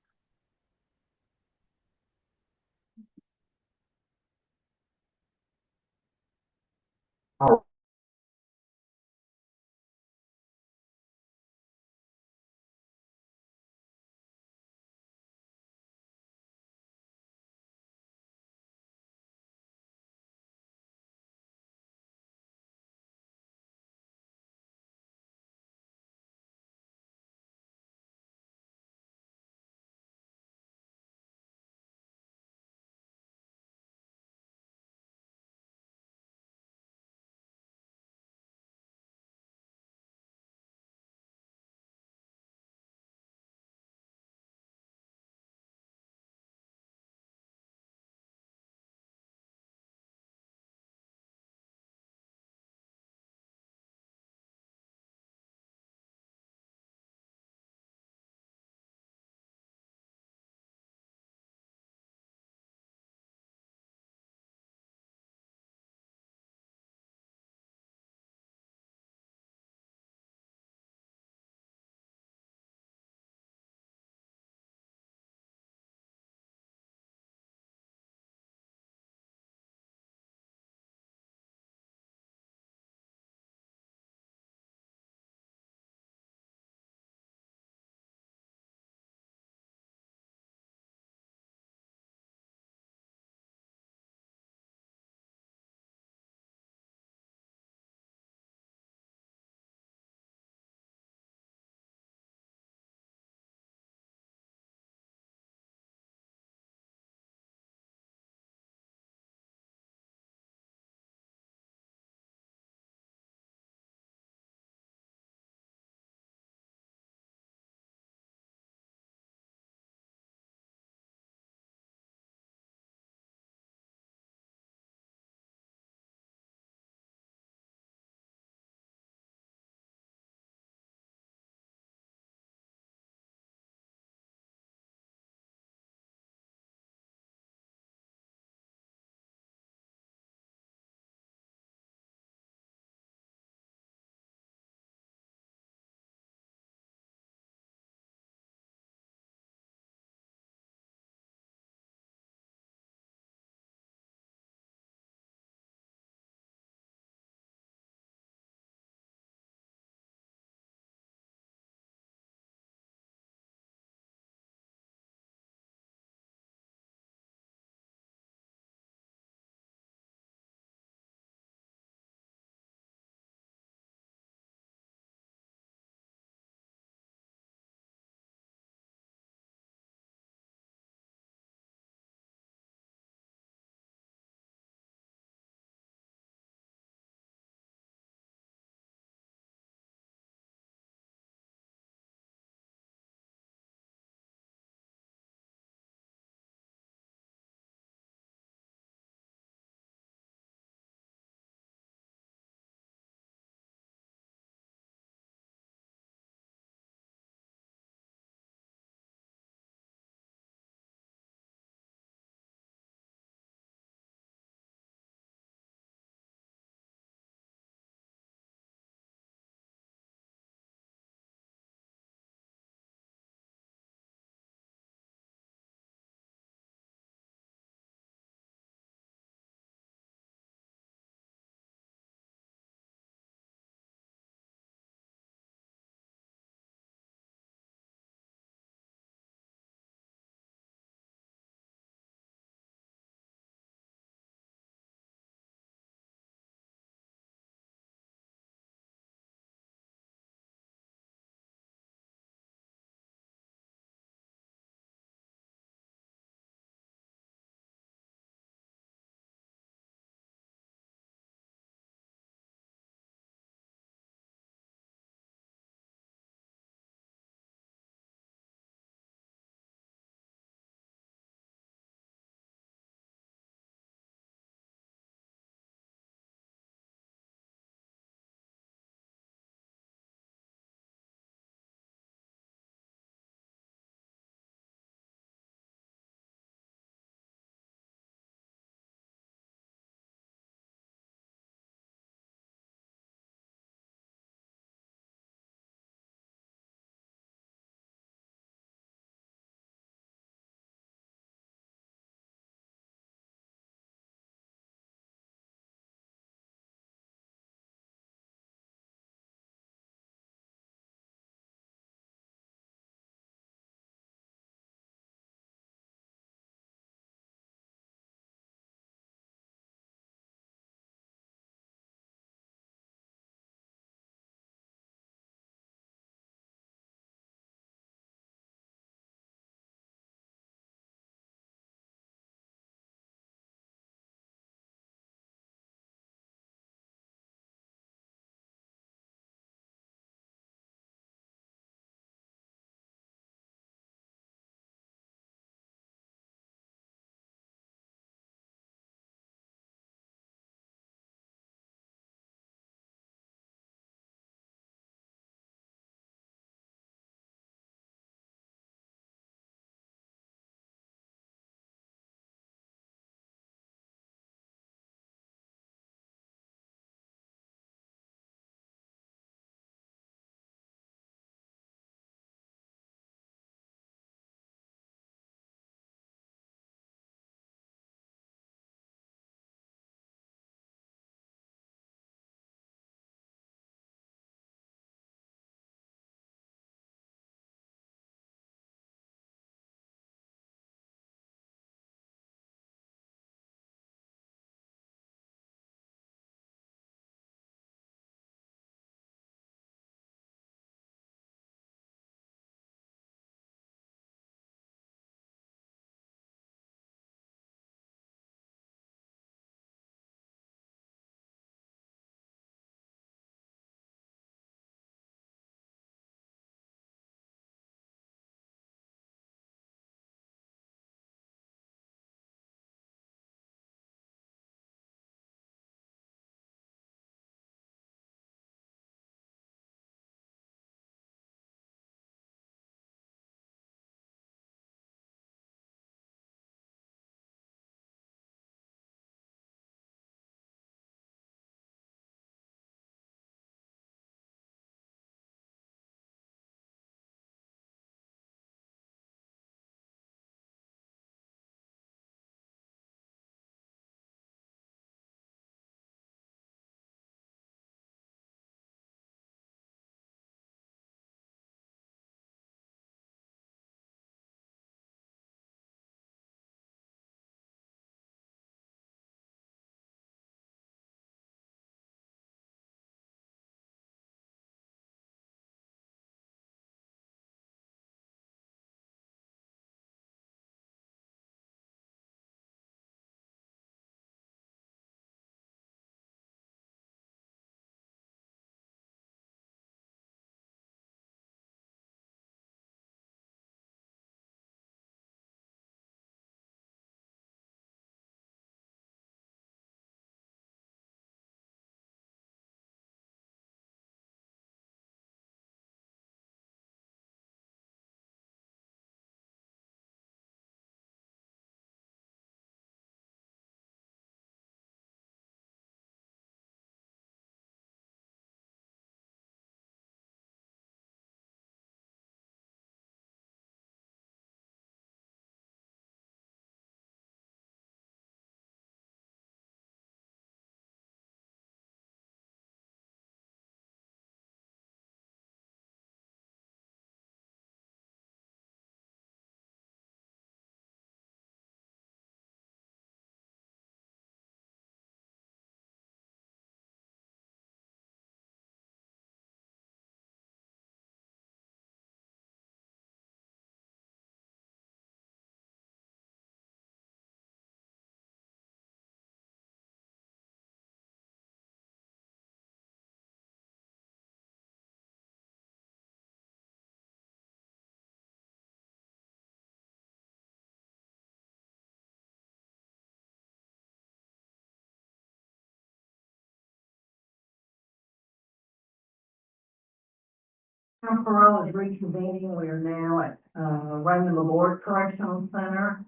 Our parole is reconvening. We are now at, Raymond Lord Correctional Center.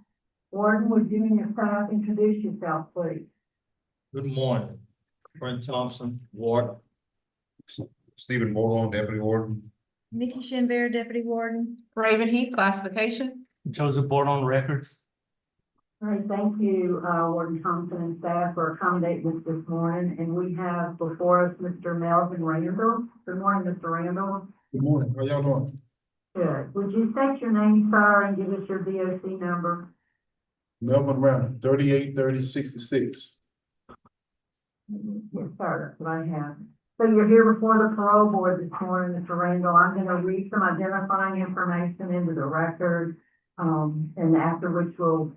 Warden, would you and your staff introduce yourself, please? Good morning. Brent Thompson, Ward. Stephen Morgan, Deputy Warden. Nikki Shinbear, Deputy Warden. Raven Heath, classification. Joseph Board on records. All right, thank you, Warden Thompson and staff for accommodating us this morning. And we have before us Mr. Melvin Randall. Good morning, Mr. Randall. Good morning. How y'all doing? Good. Would you state your name, sir, and give us your DOC number? Melvin Randall, 383066. Yes, sir, that's what I have. So you're here before the parole board this morning, Mr. Randall. I'm going to read some identifying information into the record, and after which we'll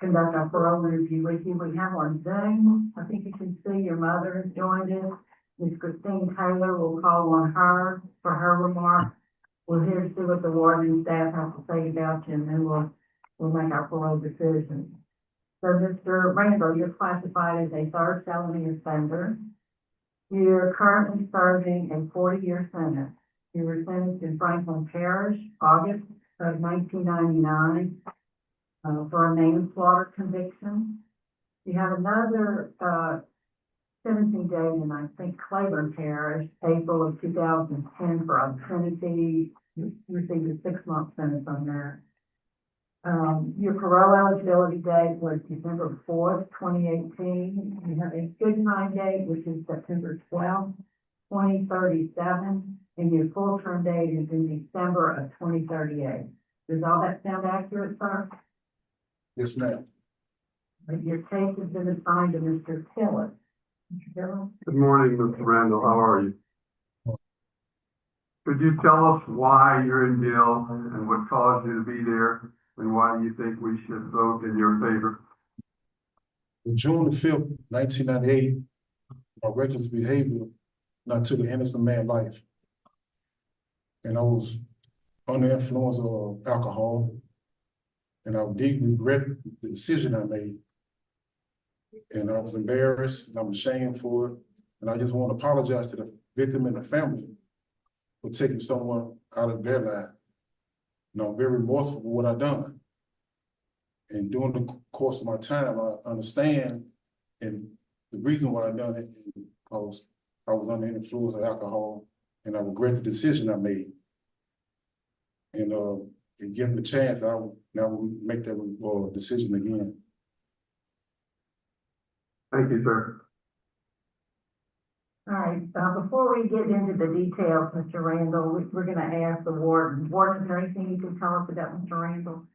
conduct our parole interview with you. We have on Zoom. I think you can see your mother has joined us. Ms. Christine Taylor, will call on her for her remarks. We'll hear to see what the warden and staff have to say about you, and then we'll make our parole decision. So, Mr. Randall, you're classified as a third felony offender. You're currently serving a 40-year sentence. You were sentenced in Franklin Parish, August of 1999, for a manslaughter conviction. You have another sentencing date in, I think, Claiborne Parish, April of 2010 for obscenity. You received a 6-month sentence on that. Your parole eligibility date was December 4th, 2018. You have a good time date, which is September 12th, 2037, and your full term date is in December of 2038. Does all that sound accurate, sir? Yes, ma'am. Your case has been assigned to Mr. Tillett. Mr. Tillett? Good morning, Mr. Randall. How are you? Could you tell us why you're in jail and what caused you to be there, and why do you think we should vote in your favor? On June the 5th, 1998, my reckless behavior, and I took an innocent man's life. And I was under the influence of alcohol, and I deeply regret the decision I made. And I was embarrassed, and I'm ashamed for it. And I just want to apologize to the victim and the family for taking someone out of their life. And I'm very remorseful for what I've done. And during the course of my time, I understand, and the reason why I done it is because I was under the influence of alcohol, and I regret the decision I made. And given the chance, I will make that decision again. Thank you, sir. All right, before we get into the details, Mr. Randall, we're going to ask the warden. Warden, is there anything you can tell us about Mr. Randall?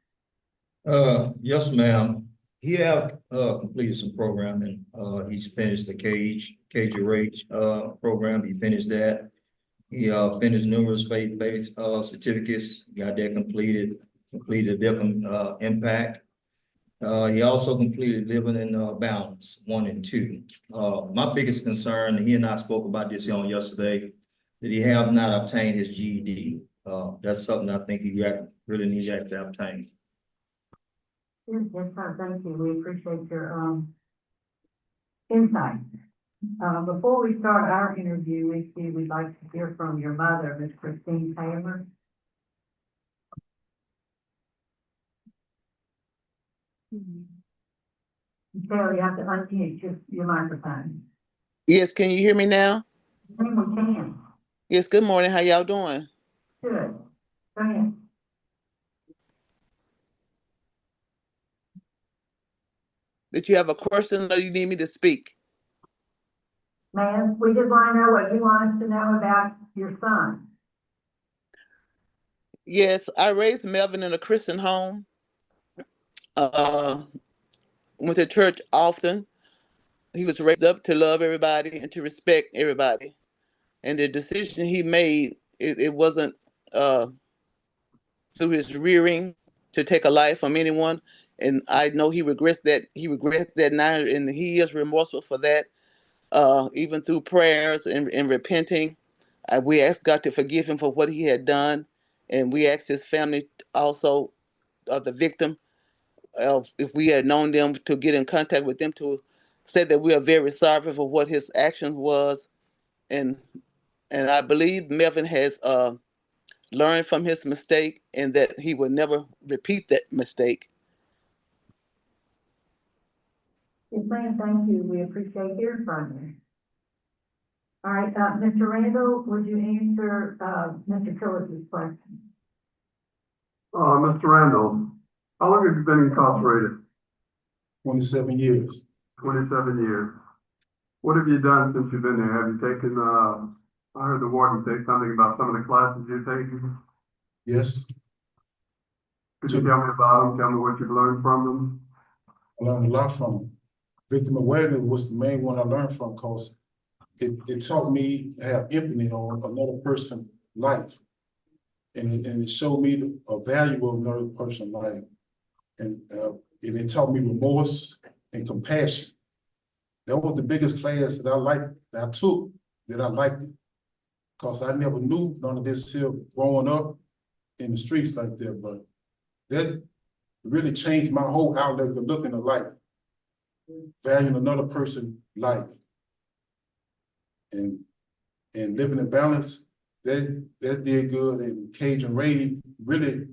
Yes, ma'am. He have completed some programming. He's finished the KJRH program. He finished that. He finished numerous faith-based certificates. Got that completed. Completed Victim Impact. He also completed Living in Balance 1 and 2. My biggest concern, and he and I spoke about this on yesterday, that he have not obtained his GED. That's something I think he really needs to obtain. Yes, sir, thank you. We appreciate your insight. Before we start our interview with you, we'd like to hear from your mother, Ms. Christine Taylor. Taylor, you have to unmute your microphone. Yes, can you hear me now? We can. Yes, good morning. How y'all doing? Good. Go ahead. Did you have a question or you need me to speak? Ma'am, we just want to know what you want us to know about your son. Yes, I raised Melvin in a Christian home. Went to church often. He was raised up to love everybody and to respect everybody. And the decision he made, it wasn't through his rearing to take a life from anyone. And I know he regrets that. He regrets that now, and he is remorseful for that. Even through prayers and repenting, we asked God to forgive him for what he had done, and we asked his family also of the victim, if we had known them, to get in contact with them to say that we are very sorry for what his actions was, and I believe Melvin has learn from his mistake, and that he would never repeat that mistake. Yes, ma'am, thank you. We appreciate hearing from you. All right, Mr. Randall, would you answer, Mr. Tillis' question? Mr. Randall, how long have you been incarcerated? 27 years. 27 years. What have you done since you've been there? Have you taken, I heard the warden say something about some of the classes you've taken. Yes, Could you tell me about them? Tell me what you've learned from them? I learned a lot from them. Victim awareness was the main one I learned from, because it taught me to have empathy on another person's life. And it showed me a value of another person's life. And it taught me remorse and compassion. That was the biggest class that I liked, that I took, that I liked it. Because I never knew none of this here growing up in the streets like that. But that really changed my whole outlook of looking at life. Valuing another person's life. And living in balance, that did good. And Cajun Raid, really,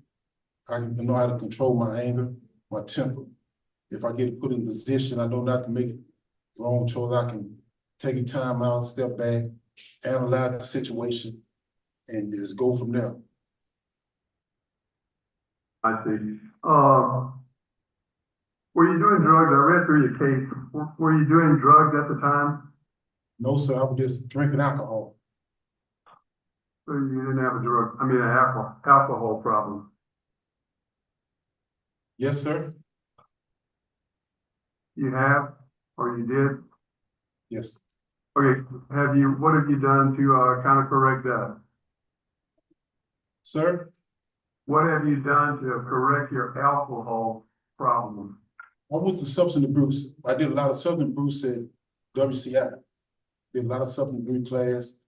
I know how to control my anger, my temper. If I get put in a position, I know not to make wrong choice. I can take a time out, step back, analyze the situation, and just go from there. I see. Were you doing drugs? I read through your case. Were you doing drugs at the time? No, sir, I was just drinking alcohol. So you didn't have an alcohol problem? Yes, sir. You have, or you did? Yes. Okay, what have you done to kind of correct that? Sir? What have you done to correct your alcohol problem? I went to substance abuse. I did a lot of substance abuse at WCI. Did a lot of substance abuse class,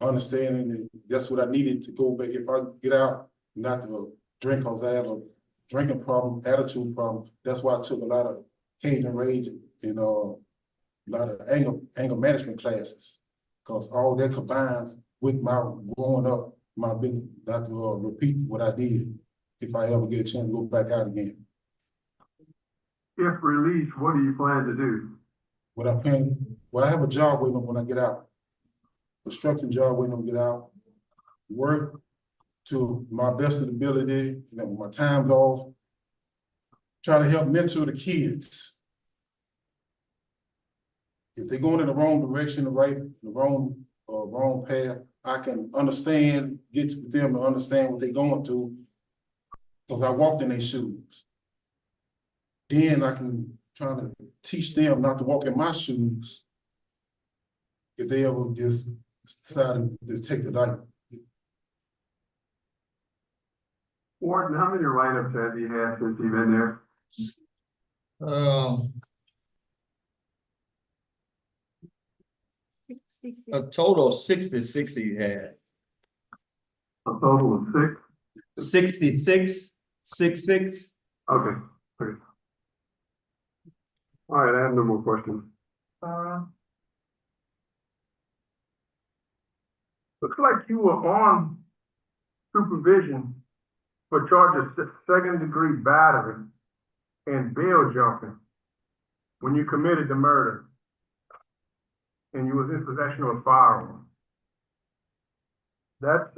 understanding that that's what I needed to go back. If I get out, not to drink, because I have a drinking problem, attitude problem. That's why I took a lot of Cajun Rage and a lot of anger management classes, because all that combines with my growing up, my ability not to repeat what I did if I ever get a chance to go back out again. If released, what do you plan to do? What I plan, well, I have a job waiting when I get out, construction job waiting when I get out, work to my best of the ability, when my time's off, try to help mentor the kids. If they're going in the wrong direction, the wrong path, I can understand, get with them to understand what they're going through, because I walked in their shoes. Then I can try to teach them not to walk in my shoes if they ever just decide to take the life. Warden, how many write-ups have you had since you've been there? A total of 66 he had. A total of 6? 66, 66. Okay, great. All right, I have no more questions. Looks like you were on supervision for charges of second-degree battery and bail jumping when you committed the murder and you was in possession of a firearm. That's,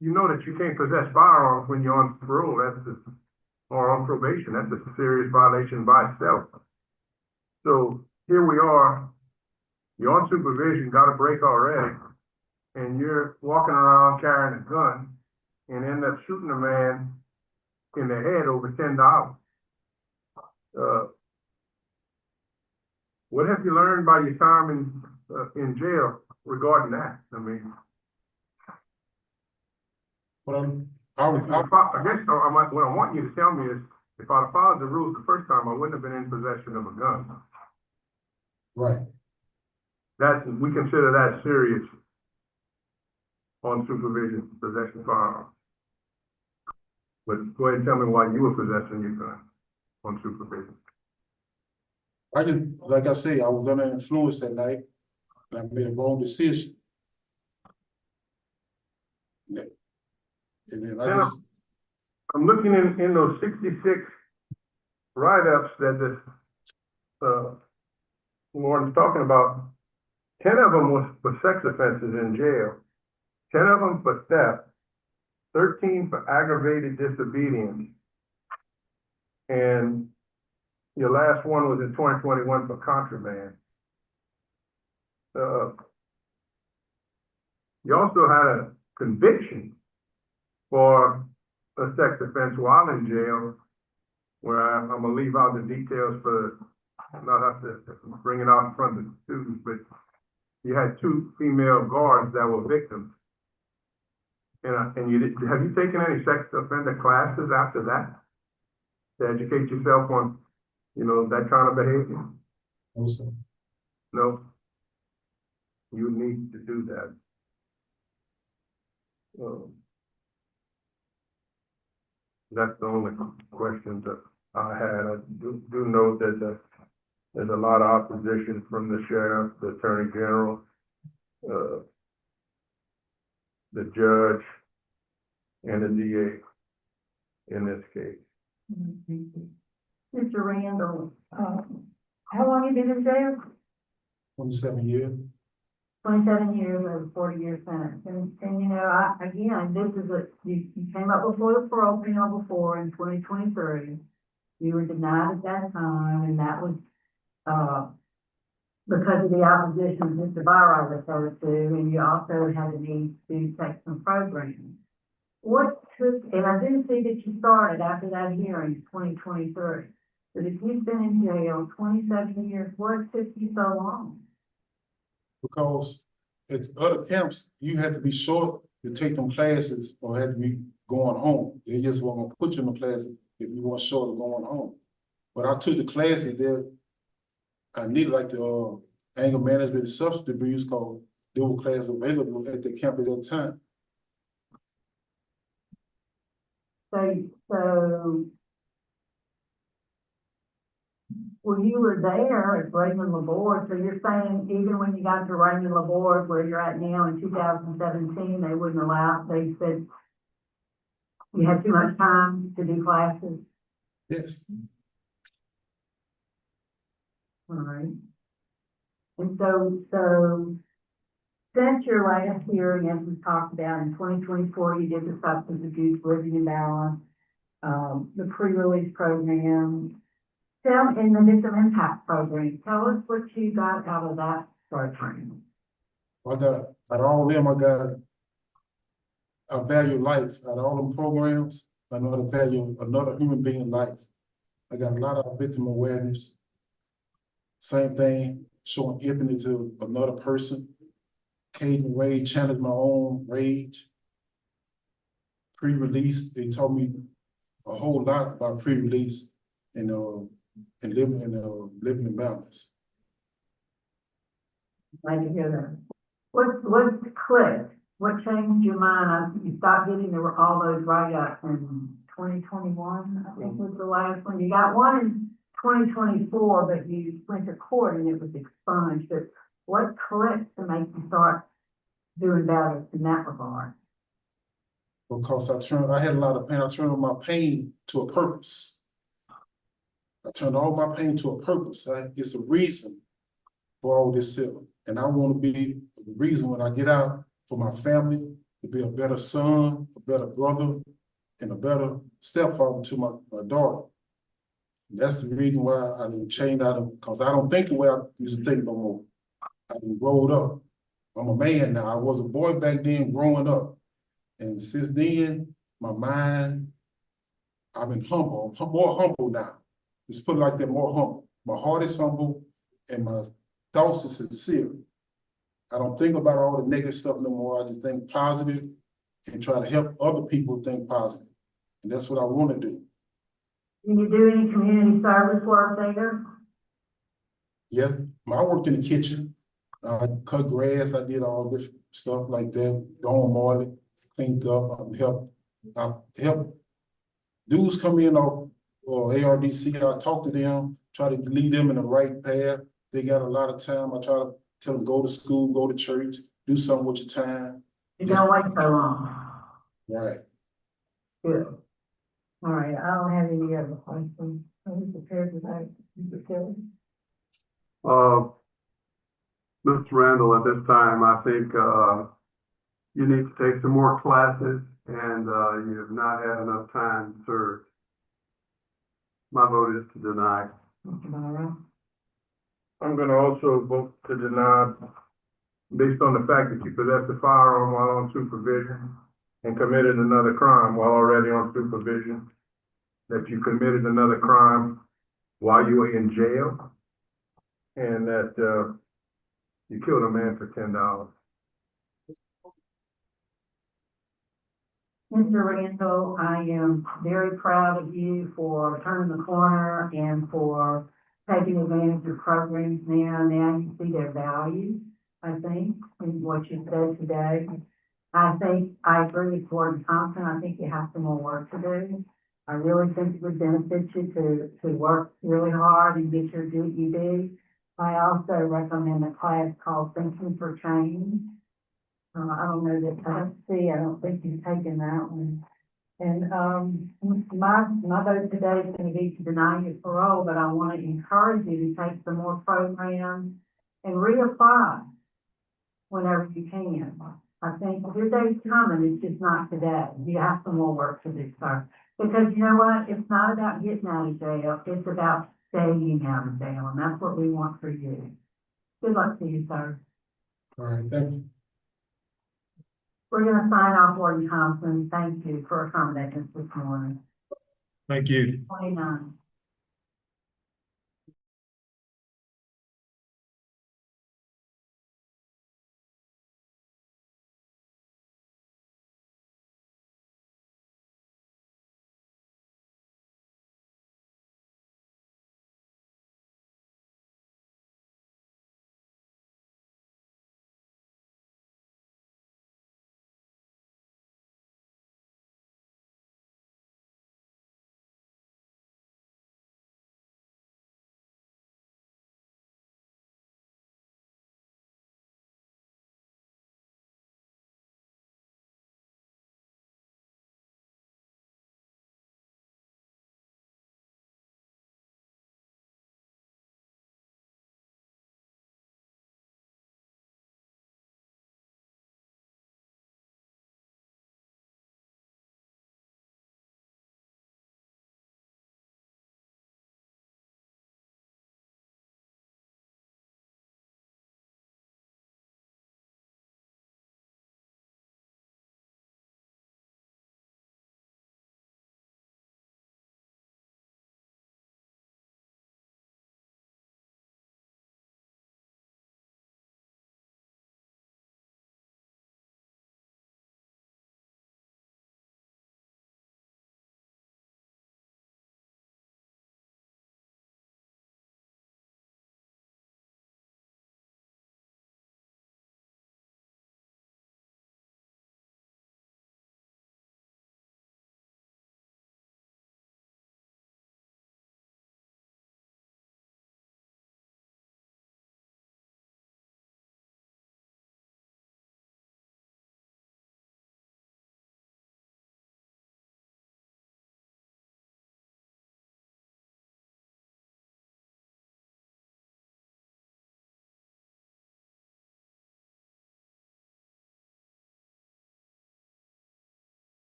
you know that you can't possess firearms when you're on parole, or on probation. That's a serious violation by itself. So here we are, you're on supervision, got a break already, and you're walking around carrying a gun and end up shooting a man in the head over $10. What have you learned by your time in jail regarding that? I mean, Well, I guess what I want you to tell me is, if I'd followed the rules the first time, I wouldn't have been in possession of a gun. right. We consider that serious on supervision, possession of firearms. But go ahead and tell me why you were possessing your gun on supervision. I just, like I say, I was under influence that night, and I made a wrong decision. And then I Yeah. just, I'm looking in those 66 write-ups that this, Warren's talking about. 10 of them was for sex offenses in jail, 10 of them for theft, 13 for aggravated disobedience. And your last one was in 2021 for contraband. You also had a conviction for a sex offense while in jail, where I'm gonna leave out the details for not have to bring it out in front of the students, but you had 2 female guards that were victims. And you have you taken any sex offender classes after that to educate yourself on, that kind of behavior? also, No. You need to do that. That's the only question that I had. I do know that there's a lot of opposition from the sheriff, the attorney general, the judge, and the DA in this case. Mr. Randall, how long have you been in jail? 27 years. 27 years or 40-year sentence. And again, this is you came up before the parole panel before in 2023. You were denied at that time, and that was because of the opposition Mr. Byron referred to, and you also had a need to take some programs. What took, and I didn't see that you started after that hearing in 2023, but if you've been in jail 27 years, what took you so long? Because at other camps, you had to be short to take them classes or had to be going home. They just weren't gonna put you in the classes if you weren't short of going home. But I took the classes there. I needed like the anger management and substance abuse because there were classes available at the camp at that time. So well, you were there at Raymond LaBorde, so you're saying even when you got to Raymond LaBorde, where you're at now in 2017, they wouldn't allow, they said you had too much time to do classes? Yes. All right. And so since your last hearing, as we talked about in 2024, you did the substance abuse living in balance, the pre-release program, and the victim impact program. Tell us what you got out of that program. I got, out of all of them, I value life. Out of all them programs, I know how to value another human being life. I got a lot of victim awareness. Same thing, showing empathy to another person. Cage and rage, challenge my own rage. Pre-release, they taught me a whole lot about pre-release and living in balance. Glad to hear that. What clicked? What changed your mind? You stopped getting all those write-ups in 2021, I think was the last one. You got one in 2024, but you went to court and it was expunged. But what clicked to make you start doing better in that regard? Because I had a lot of pain. I turned my pain to a purpose. I turned all my pain to a purpose. It's a reason for all this stuff. And I want to be the reason when I get out for my family, to be a better son, a better brother, and a better stepfather to my daughter. And that's the reason why I didn't change out of, because I don't think the way I used to think no more. I done growed up. I'm a man now. I was a boy back then growing up. And since then, my mind, I've been humble. I'm more humble now. Let's put it like that, more humble. My heart is humble and my thoughts are sincere. I don't think about all the negative stuff no more. I just think positive and try to help other people think positive. And that's what I want to do. Can you do any community service work there? Yes, I worked in the kitchen. I cut grass. I did all this stuff like that. Gone morning, cleaned up. I help dudes come in or ARDC. I talk to them, try to lead them in the right path. They got a lot of time. I try to tell them go to school, go to church, do something with your time. You don't wait so long. Right. Good. All right, I don't have any other questions. Are you prepared tonight, Mr. Kelly? Mr. Randall, at this time, I think, you need to take some more classes and, you have not had enough time served. My vote is to deny. Mr. Morrow? I'm gonna also vote to deny based on the fact that you possessed a firearm while on supervision and committed another crime while already on supervision, that you committed another crime while you were in jail, and that, you killed a man for $10. Mr. Randall, I am very proud of you for turning the corner and for taking advantage of programs now. Now you see their value, I think, in what you said today. I think I agree with Gordon Thompson. I think you have some more work to do. I really think it would benefit you to work really hard and get your GED. I also recommend a class called Thinking for Change. I don't know that, I don't think you've taken that one. And, my vote today is gonna be to deny you parole, but I want to encourage you to take some more programs and reapply whenever you can. I think your day's coming, it's just not today. You have some more work to do, sir. Because you know what? It's not about getting out of jail, it's about staying out of jail, and that's what we want for you. Good luck to you, sir. All right, thank you. We're gonna sign off, Warden Thompson. Thank you for accommodating us this morning. Thank you. 29.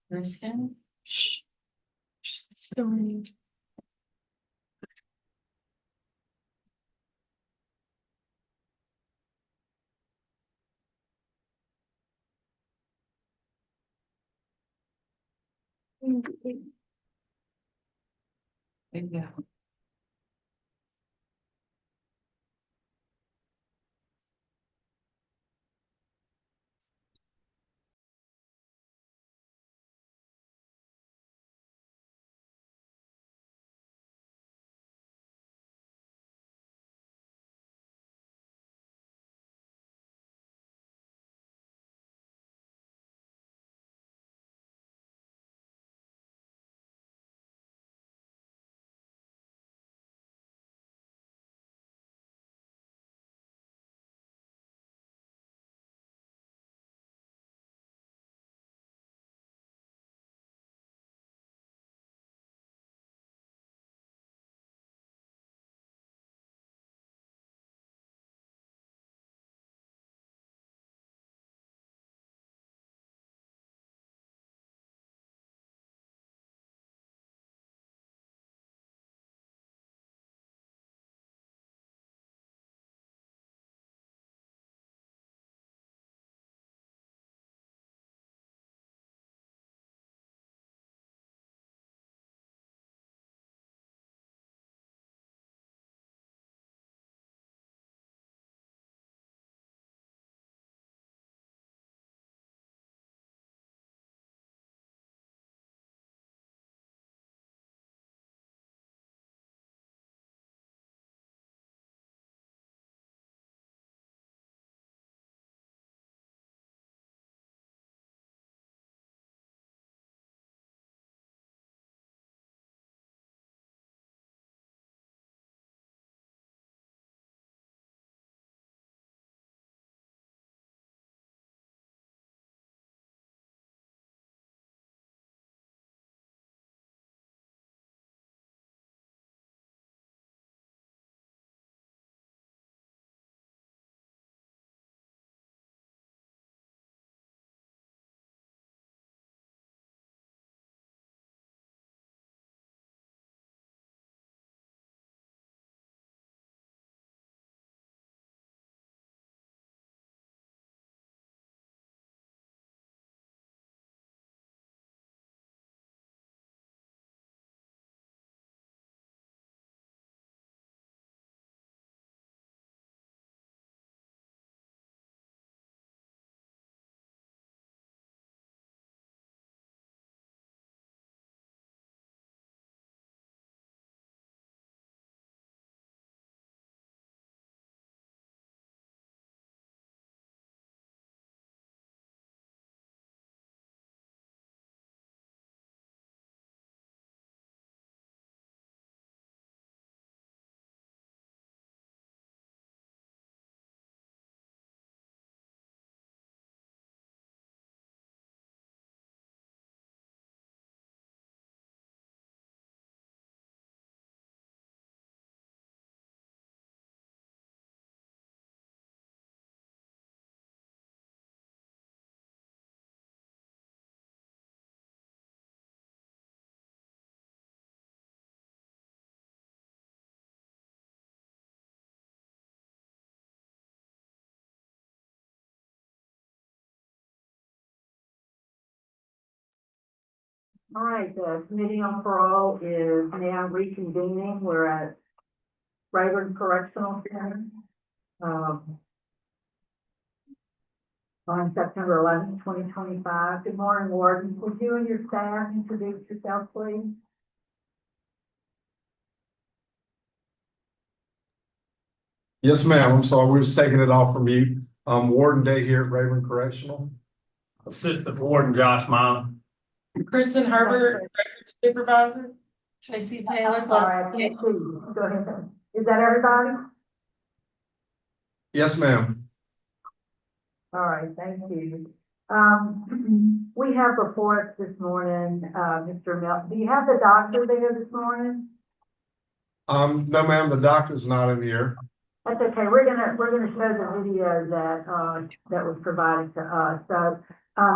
Person. Shh. Sorry. Yeah. All right, the Committee on Parole is now reconvening. We're at Rayburn Correctional Center. On September 11th, 2025. Good morning, Warden. Would you and your staff introduce yourself, please? Yes, ma'am. I'm sorry, we was taking it off from you. Warden Day here at Rayburn Correctional. Assistant Warden Josh Mine. Kristen Herbert, Records Supervisor. Tracy Taylor, All Class right, thank you. Go ahead. Is that everybody? Yes, ma'am. All right, thank you. We have before us this morning, Mr. Mel, do you have the doctor there this morning? No, ma'am, the doctor's not in here. That's okay. We're gonna show the video that was provided to us. So,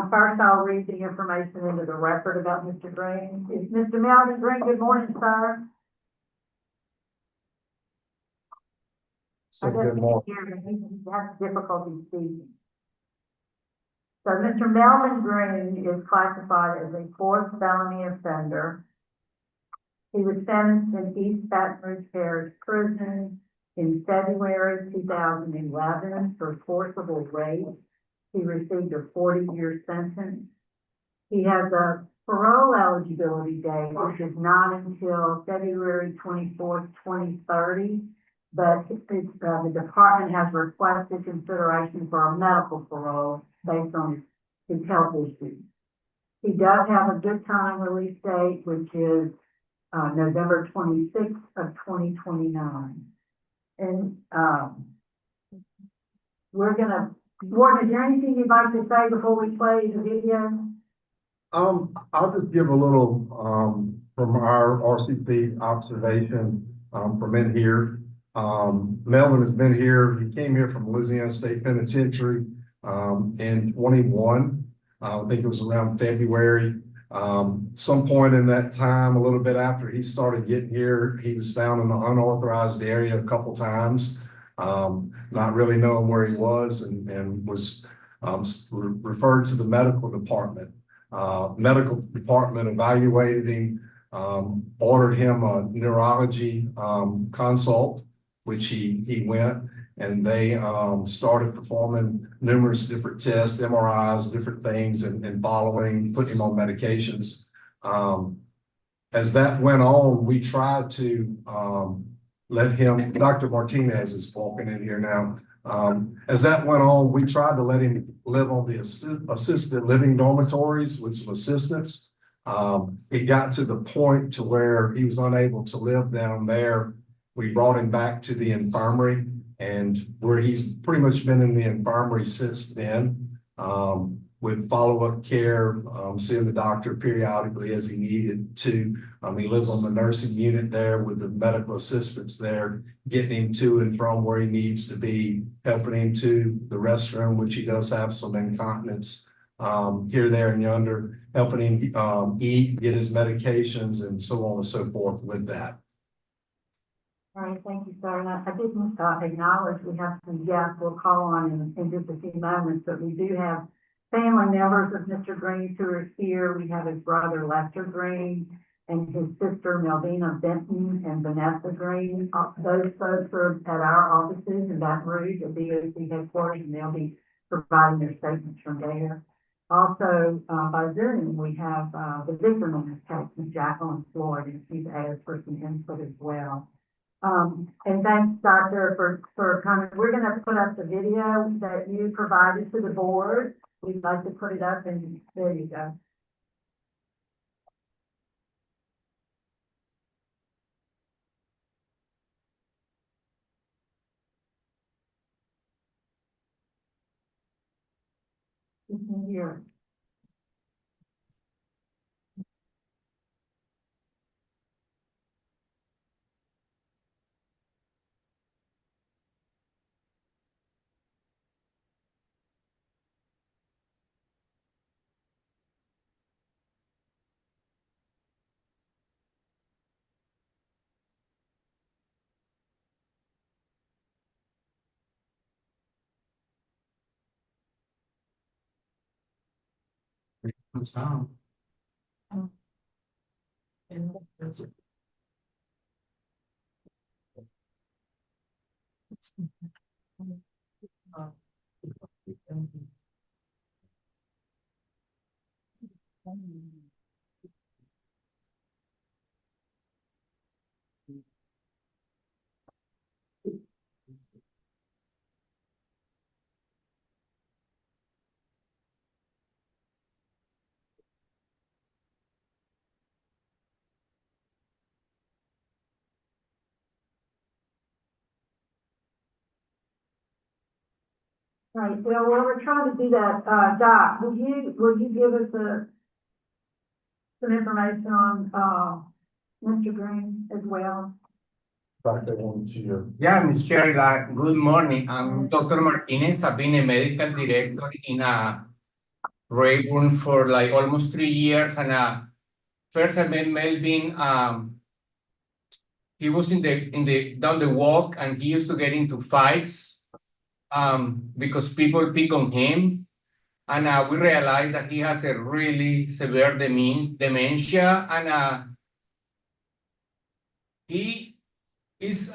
first I'll read the information into the record about Mr. Green. Is Mr. Melvin Green? Good morning, sir. So good morning. He has difficulty speaking. So Mr. Melvin Green is classified as a fourth felony offender. He was sentenced in East Baton Rouge Parish Prison in February 2011 for forcible rape. He received a 40-year sentence. He has a parole eligibility date, which is not until February 24th, 2030. But the department has requested consideration for a medical parole based on his health issues. He does have a good time release date, which is November 26th of 2029. And Warden, is there anything you'd like to say before we play the video? I'll just give a little from our RCC observation from in here. Melvin has been here. He came here from Louisiana State Penitentiary in 21. I think it was around February. Some point in that time, a little bit after he started getting here, he was found in an unauthorized area a couple times, not really knowing where he was, and was referred to the medical department. Medical department evaluated him, ordered him a neurology consult, which he went, and they started performing numerous different tests, MRIs, different things, and following, putting him on medications. As that went on, we tried to let him, Dr. Martinez is walking in here now. As that went on, we tried to let him live on the assisted living dormitories with some assistance. It got to the point to where he was unable to live down there. We brought him back to the infirmary, and where he's pretty much been in the infirmary since then, with follow-up care, seeing the doctor periodically as he needed to. He lives on the nursing unit there with the medical assistants there, getting him to and from where he needs to be, helping him to the restroom, which he does have some incontinence here, there, and yonder, helping him eat, get his medications, and so on and so forth with that. All right, thank you, sir. And I didn't acknowledge we have some guests we'll call on in just a few moments, but we do have family members of Mr. Green who are here. We have his brother Lester Green and his sister Melvina Benton and Vanessa Green. Those folks are at our offices in Baton Rouge at DOC headquarters, and they'll be providing their statements from there. Also, by Zoom, we have the victim in this case, Ms. Jacqueline Floyd, and she's asked for some input as well. And thanks, Doctor, for coming. We're going to put up the video that you provided to the board. We'd like to put it up, and there you go. You can hear it. Right, well, while we're trying to do that, Doc, will you give us some information on, Mr. Green as well? Dr. Wonchia. Yeah, Ms. Sherry, good morning. I'm Dr. Martinez. I've been a medical director in Rayburn for like almost 3 years. And first I met Melvin. He was in the down the walk, and he used to get into fights because people pick on him. And we realized that he has a really severe dementia, and he is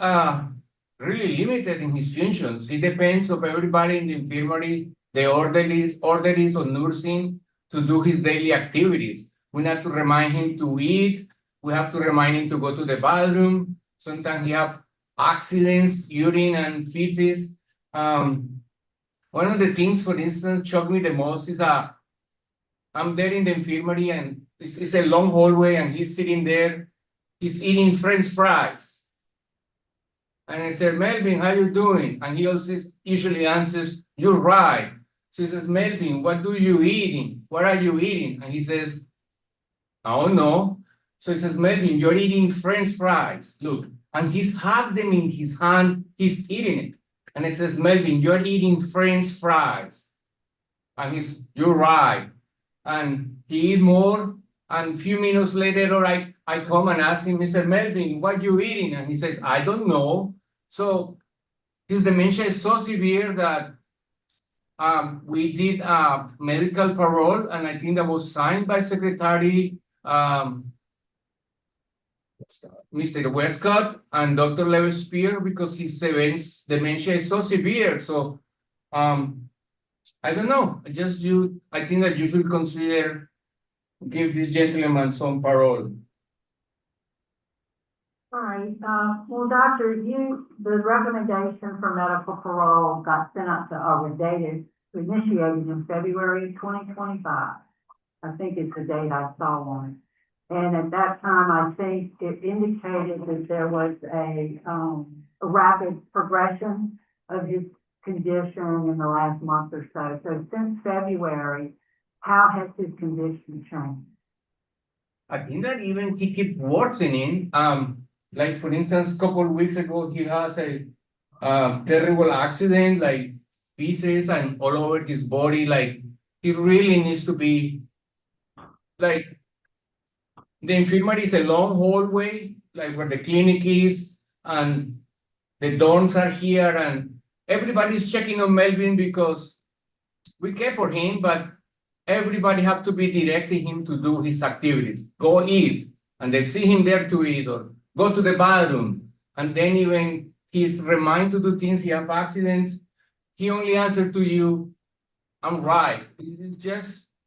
really limited in his functions. He depends on everybody in the infirmary, the orderlies or nursing, to do his daily activities. We have to remind him to eat. We have to remind him to go to the bathroom. Sometimes he have accidents, urine and feces. One of the things, for instance, shocked me the most is I'm there in the infirmary, and it's a long hallway, and he's sitting there. He's eating French fries. And I said, Melvin, how you doing? And he also usually answers, you're right. So he says, Melvin, what do you eating? What are you eating? And he says, I don't know. So he says, Melvin, you're eating French fries. Look, and he's had them in his hand. He's eating it. And he says, Melvin, you're eating French fries. And you're right. And he eat more. And a few minutes later, I come and ask him, Mr. Melvin, what you eating? And he says, I don't know. So his dementia is so severe that we did a medical parole, and I think that was signed by Secretary Mr. Westcott and Dr. Lewis because his dementia is so severe. So I don't know. I think that you should consider give this gentleman some parole. All right, well, Doctor, the recommendation for medical parole got sent out to, initiated in February 2025. I think it's the date I saw on it. And at that time, I think it indicated that there was a rapid progression of his condition in the last month or so. So since February, how has his condition changed? I think that even he keeps worsening. Like for instance, a couple of weeks ago, he has a terrible accident, like pieces and all over his body. Like he really needs to be like, the infirmary is a long hallway, like where the clinic is, and the dorms are here, and everybody's checking on Melvin because we care for him, but everybody have to be directing him to do his activities. Go eat, and they see him there to eat, or go to the bathroom. And then even he's reminded to do things, he have accidents, he only answers to you, I'm right.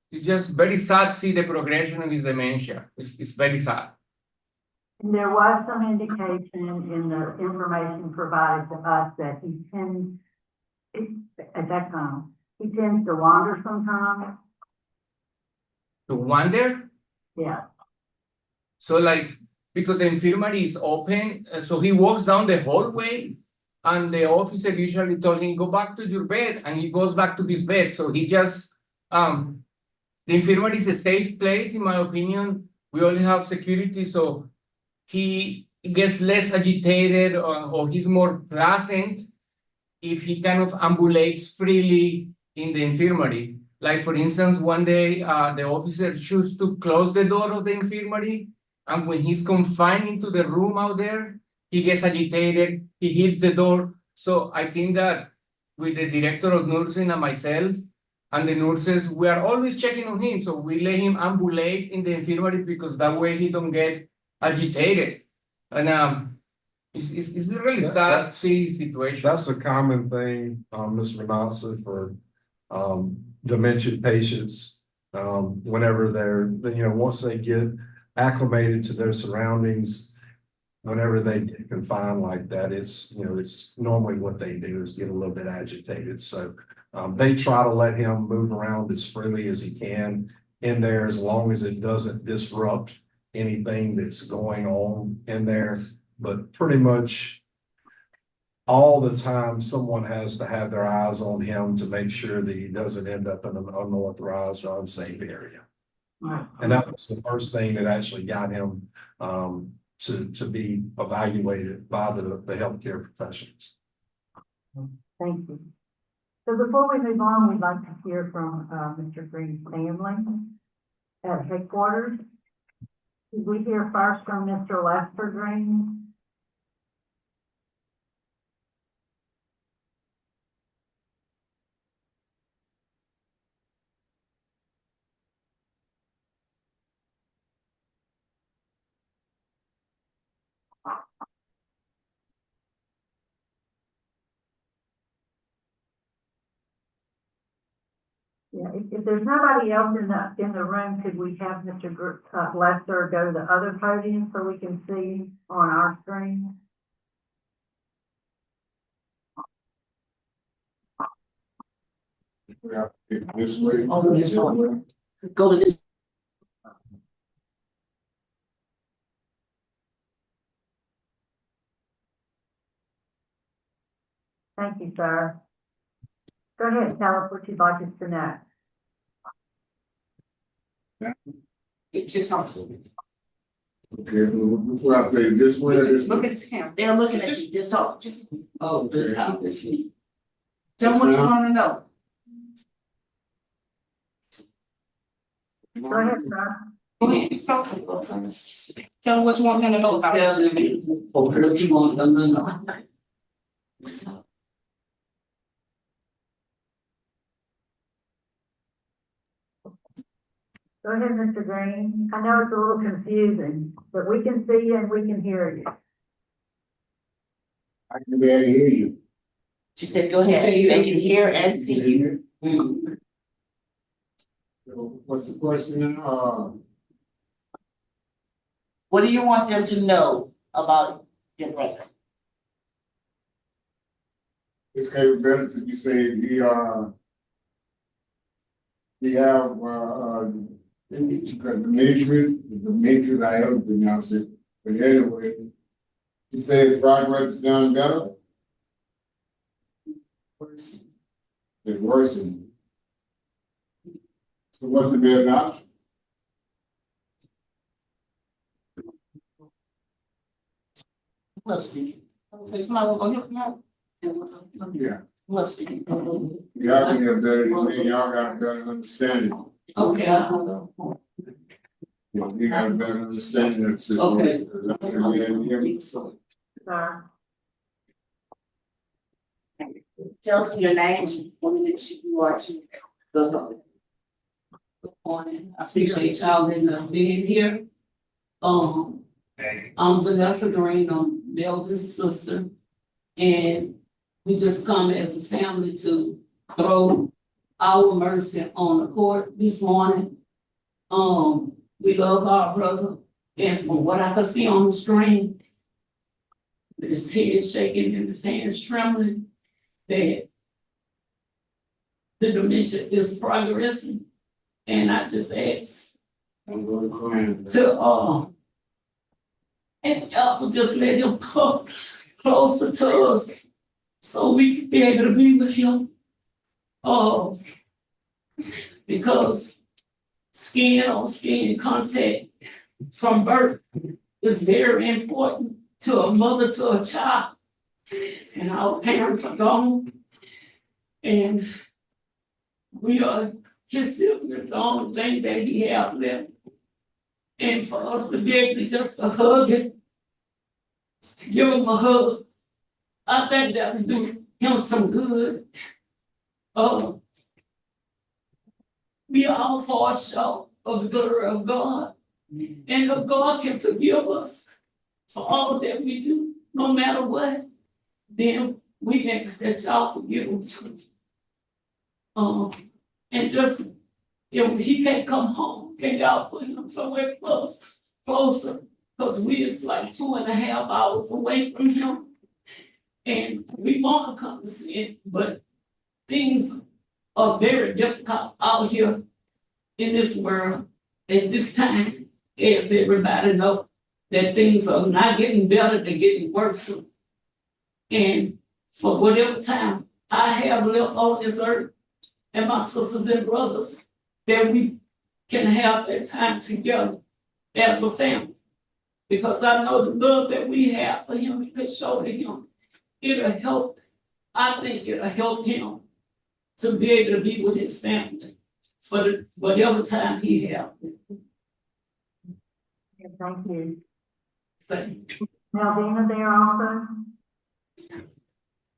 It's just very sad to see the progression of his dementia. It's very sad. And there was some indication in the information provided to us that at that time, he tends to wander sometimes. To wander? Yeah. So like, because the infirmary is open, so he walks down the hallway, and the officer usually told him, go back to your bed, and he goes back to his bed. So he just, the infirmary is a safe place, in my opinion. We only have security, so he gets less agitated, or he's more pleasant if he kind of ambulates freely in the infirmary. Like for instance, one day the officer chose to close the door of the infirmary, and when he's confined into the room out there, he gets agitated, he hits the door. So I think that with the director of nursing and myself, and the nurses, we are always checking on him. So we let him ambulate in the infirmary because that way he don't get agitated. And it's a really sad to see situation. That's a common thing, Mr. Manasa, for dementia patients. Whenever they're, once they get acclimated to their surroundings, whenever they get confined like that, it's normally what they do is get a little bit agitated. So they try to let him move around as freely as he can in there, as long as it doesn't disrupt anything that's going on in there. But pretty much all the time, someone has to have their eyes on him to make sure that he doesn't end up in an unauthorized or unsafe area. And that was the first thing that actually got him to be evaluated by the healthcare professionals. Thank you. So before we move on, we'd like to hear from Mr. Green's family at headquarters. Did we hear first from Mr. Lester Green? Yeah, if there's nobody else in the room, could we have Mr. Lester go to the other podium so we can see on our screen? This way. Go to this. Thank you, sir. Go ahead, tell us what you'd like us to know. It just talks to me. Okay, well, I say this way. Just look at this camera. They're looking at you. Just talk. Just. Oh, just talk. Tell them what you want to know. Go ahead, sir. Go ahead. Talk to them. Tell them what you want them to know about this. Okay, what you want them to know. Go ahead, Mr. Green. I know it's a little confusing, but we can see you and we can hear you. I can barely hear you. She said, go ahead. They can hear and see you. So what's the question? What do you want them to know about your brother? His capability, you say he have Demetrius, I haven't pronounced it, but anyway, you say his progress is done better? It's worsened. So what's the better option? Who else speaking? Okay, somebody will go help me out. Yeah. Who else speaking? Y'all can have better than me, y'all got a better understanding. Okay. You got a better understanding of the situation. Okay. Sir. Tell them your names, what minute you are to the vote. Good morning. I appreciate y'all letting us be in here. I'm Vanessa Green, I'm Melvin's sister. And we just come as a family to throw our mercy on the court this morning. We love our brother. And from what I could see on the screen, his head is shaking and his hands trembling, that the dementia is progressing. And I just ask to if y'all would just let him come closer to us so we can be able to be with him. Because skin on skin contact from birth is very important to a mother, to a child. And our parents are gone. And we are his siblings, the only thing that he has left. And for us to be able to just to hug him, to give him a hug, I think that would do him some good. We all fall short of the glory of God. And that God can forgive us for all that we do, no matter what, then we can expect y'all forgive him too. And just, if he can't come home, can y'all put him somewhere closer? Because we is like 2.5 hours away from him. And we want to come to see it, but things are very difficult out here in this world at this time, as everybody knows, that things are not getting better, they're getting worse. And for whatever time I have left on this earth, and my sisters and brothers, that we can have that time together as a family. Because I know the love that we have for him, we could show to him, it'll help, I think it'll help him to be able to be with his family for whatever time he has. Yeah, thank you. Thank you. Melvina there also?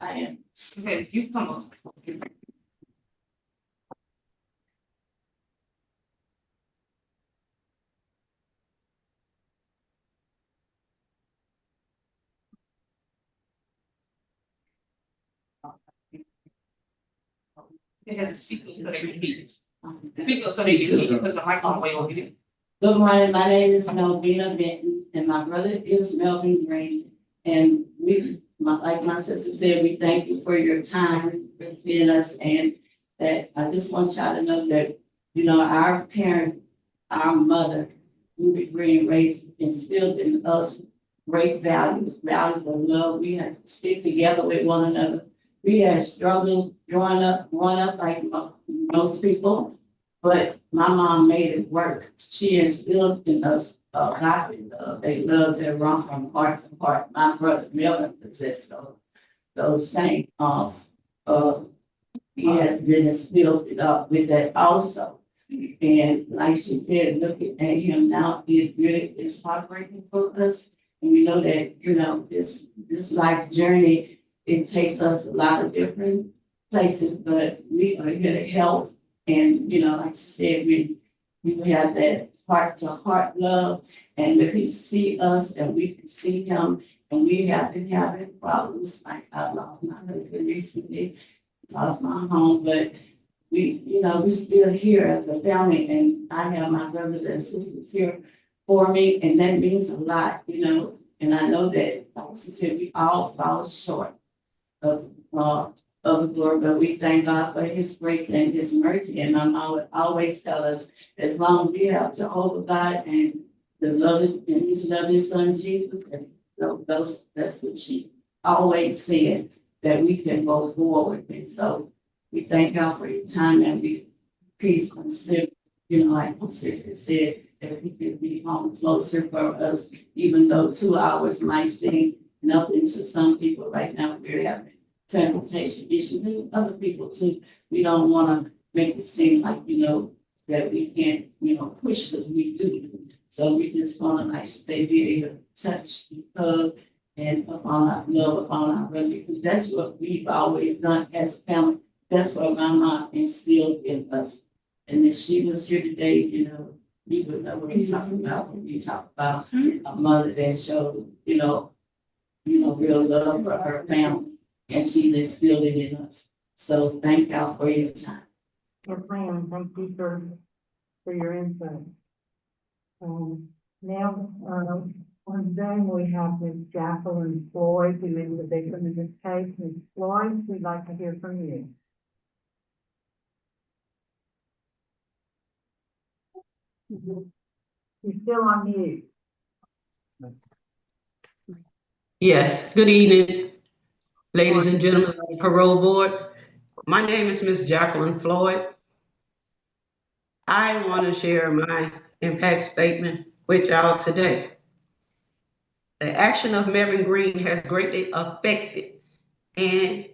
I am. Okay, you come on. They have to speak so they can hear. Speak up so they can hear, because the microphone way over here. Good morning, my name is Melvina Benton, and my brother is Melvin Green. And like my sister said, we thank you for your time in us, and that I just want y'all to know that, you know, our parents, our mother, Ruby Green, raised, instilled in us great values of love. We had to stick together with one another. We had struggles growing up like most people, but my mom made it work. She instilled in us godly love. They love their wrong from heart to heart. My brother Melvin possessed those same he has been instilled with that also. And like she said, looking at him now, it really is heartbreaking for us. And we know that, you know, this life journey, it takes us a lot of different places, but we are here to help. And, you know, like she said, we have that heart to heart love. And if he see us and we can see him, and we have been having problems, like I lost my husband recently, lost my home, but we, you know, we still here as a family, and I have my brothers and sisters here for me, and that means a lot, you know. And I know that, like she said, we all fall short of the glory, but we thank God for his grace and his mercy. And my mom would always tell us, as long as we have Jehovah God and the love and his loving son Jesus, that's what she always said, that we can go forward. And so we thank God for your time, and we please consider, you know, like my sister said, that we could be home closer for us, even though 2 hours might seem nothing to some people. Right now, we're having transportation issues, and other people too. We don't want to make it seem like, you know, that we can't, you know, push, because we do. So we just want to, like she say, be able to touch, hug, and upon our love, upon our brother, because that's what we've always done as a family. That's what my mom instilled in us. And if she was here today, you know, we would know what we're talking about when we talk about a mother that showed, you know, real love for her family, and she instilled it in us. So thank y'all for your time. Yes, ma'am. Thank you for your input. Now, on Zoom, we have Ms. Jacqueline Floyd, who is the victim in this case. Ms. Floyd, we'd like to hear from you. You're still on mute. Yes, good evening, ladies and gentlemen of the Parole Board. My name is Ms. Jacqueline Floyd. I want to share my impact statement with y'all today. The action of Melvin Green has greatly affected and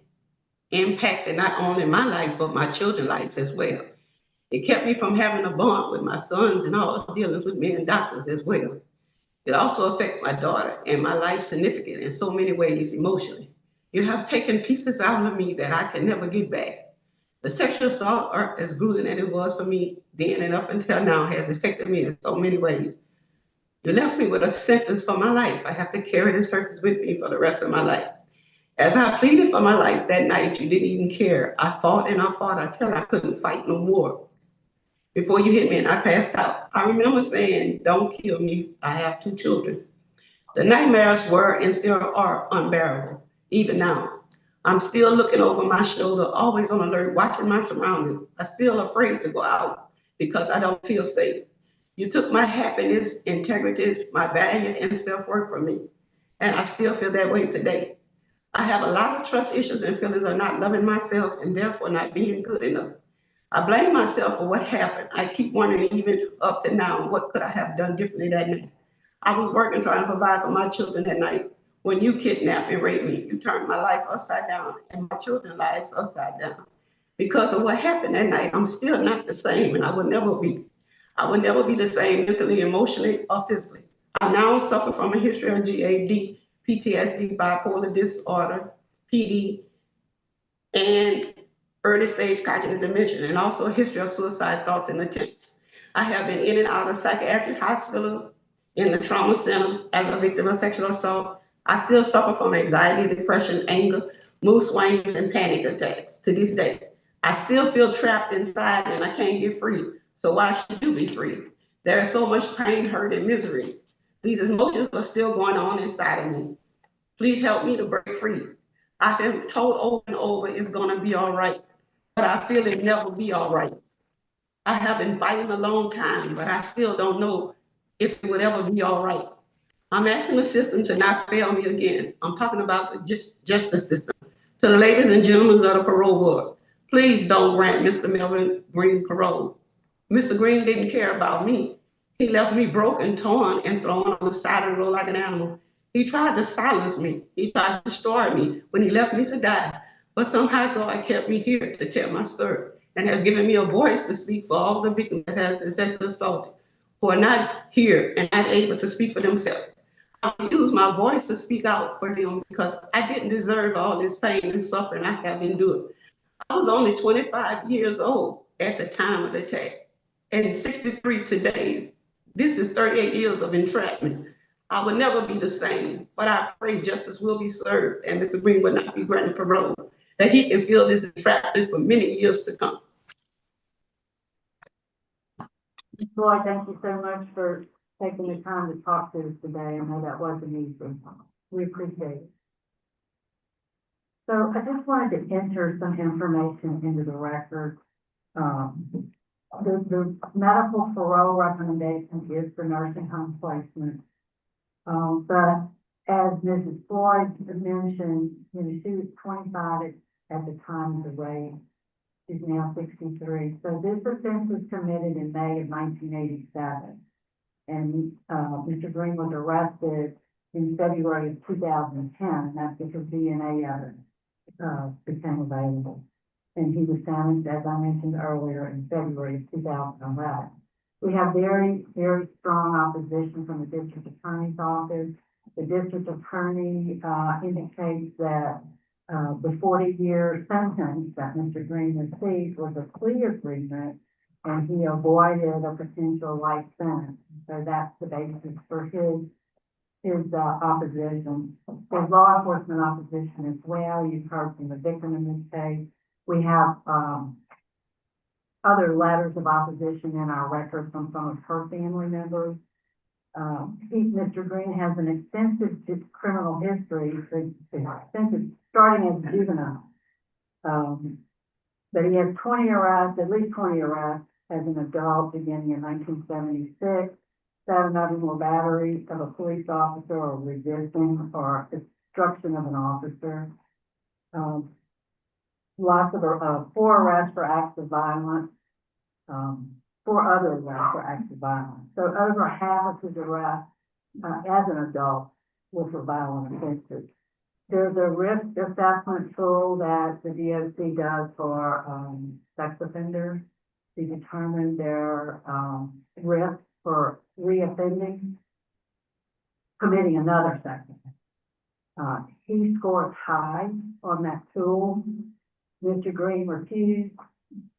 impacted not only my life, but my children's lives as well. It kept me from having a bond with my sons and all dealings with men and doctors as well. It also affected my daughter and my life significantly in so many ways emotionally. You have taken pieces out of me that I can never get back. The sexual assault, as grueling as it was for me then and up until now, has affected me in so many ways. You left me with a sentence for my life. I have to carry this sentence with me for the rest of my life. As I pleaded for my life that night, you didn't even care. I fought and I fought until I couldn't fight no more. Before you hit me and I passed out, I remember saying, don't kill me. I have 2 children. The nightmares were and still are unbearable, even now. I'm still looking over my shoulder, always on alert, watching my surroundings. I'm still afraid to go out because I don't feel safe. You took my happiness, integrity, my value, and self-worth from me. And I still feel that way today. I have a lot of trust issues and feelings of not loving myself and therefore not being good enough. I blame myself for what happened. I keep wondering even up to now, what could I have done differently that night? I was working trying to provide for my children that night. When you kidnapped and raped me, you turned my life upside down and my children's lives upside down. Because of what happened that night, I'm still not the same and I will never be. I will never be the same mentally, emotionally, or physically. I now suffer from a history of GAD, PTSD, bipolar disorder, PD, and early stage cognitive dementia, and also a history of suicide thoughts and attempts. I have been in and out of psychiatric hospital, in the trauma center as a victim of sexual assault. I still suffer from anxiety, depression, anger, mood swings, and panic attacks to this day. I still feel trapped inside and I can't get free. So why should you be free? There is so much pain, hurt, and misery. These emotions are still going on inside of me. Please help me to break free. I've been told over and over it's gonna be all right, but I feel it never be all right. I have been fighting a long time, but I still don't know if it would ever be all right. I'm asking the system to not fail me again. I'm talking about the justice system. To the ladies and gentlemen of the parole board, please don't grant Mr. Melvin Green parole. Mr. Green didn't care about me. He left me broken, torn, and thrown on the side of the road like an animal. He tried to silence me. He tried to destroy me when he left me to die. But somehow God kept me here to tell my story and has given me a voice to speak for all the victims that have been sexually assaulted who are not here and not able to speak for themselves. I use my voice to speak out for them because I didn't deserve all this pain and suffering I have endured. I was only 25 years old at the time of the attack and 63 today. This is 38 years of entrapment. I will never be the same, but I pray justice will be served and Mr. Green will not be granted parole, that he can feel this entrapment for many years to come. Floyd, thank you so much for taking the time to talk to us today. I know that wasn't easy. We appreciate it. So I just wanted to enter some information into the record. The medical parole recommendation is for nursing home placement. But as Mrs. Floyd mentioned, you know, she was 25 at the time of the rape. She's now 63. So this offense was committed in May of 1987. And Mr. Green was arrested in February of 2010. And that's because DNA evidence became available. And he was found, as I mentioned earlier, in February of 2011. We have very, very strong opposition from the district attorney's office. The district attorney indicates that the 40-year sentence that Mr. Green received was a plea agreement, and he avoided a potential life sentence. So that's the basis for his opposition. There's law enforcement opposition as well. You've heard from the victim in this case. We have other letters of opposition in our record from some of her family members. Mr. Green has an extensive criminal history, starting as a juvenile. But he has 20 arrests, at least 20 arrests as an adult beginning in 1976. 7 of them were battery of a police officer or resisting or obstruction of an officer. Lots of 4 arrests for acts of violence. 4 other arrests for acts of violence. So over half of his arrests as an adult were for violent offenses. There's a risk assessment tool that the DOC does for sex offenders to determine their risk for reoffending, committing another sex offense. He scored high on that tool. Mr. Green refused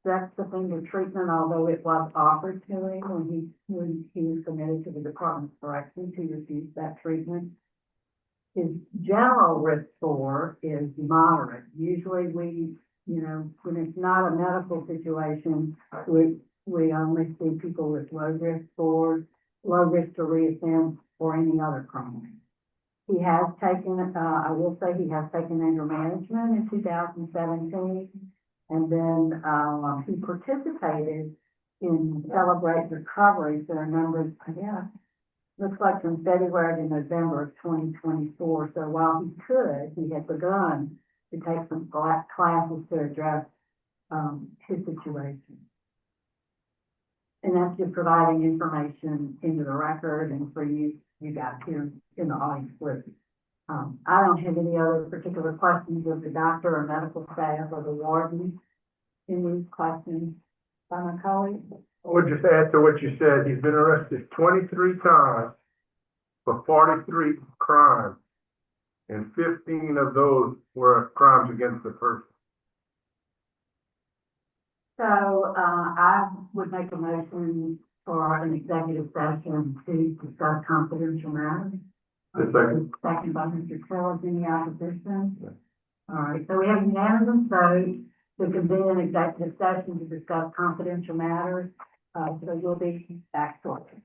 sex offender treatment, although it was offered to him when he was committed to the Department of Corrections, he refused that treatment. His general risk score is moderate. Usually when it's not a medical situation, we only see people with low risk scores, low risk to reoffend or any other crime. He has taken, I will say he has taken anger management in 2017. And then, he participated in Celebrate Recovery for a number of, looks like from February to November of 2024. So while he had begun to take some classes to address, his situation. And that's just providing information into the record and for you guys here in the audience with. I don't have any other particular questions of the doctor or medical staff or the warden. Any questions by my colleagues? I would just add to what you said, he's been arrested 23 times for 43 crimes, and 15 of those were crimes against the person. So, I would make a motion for an executive session to discuss confidential matters. Second. Second by Mr. Tillers, any opposition? All right, so we have unanimous vote to convene an executive session to discuss confidential matters. So we'll be back shortly.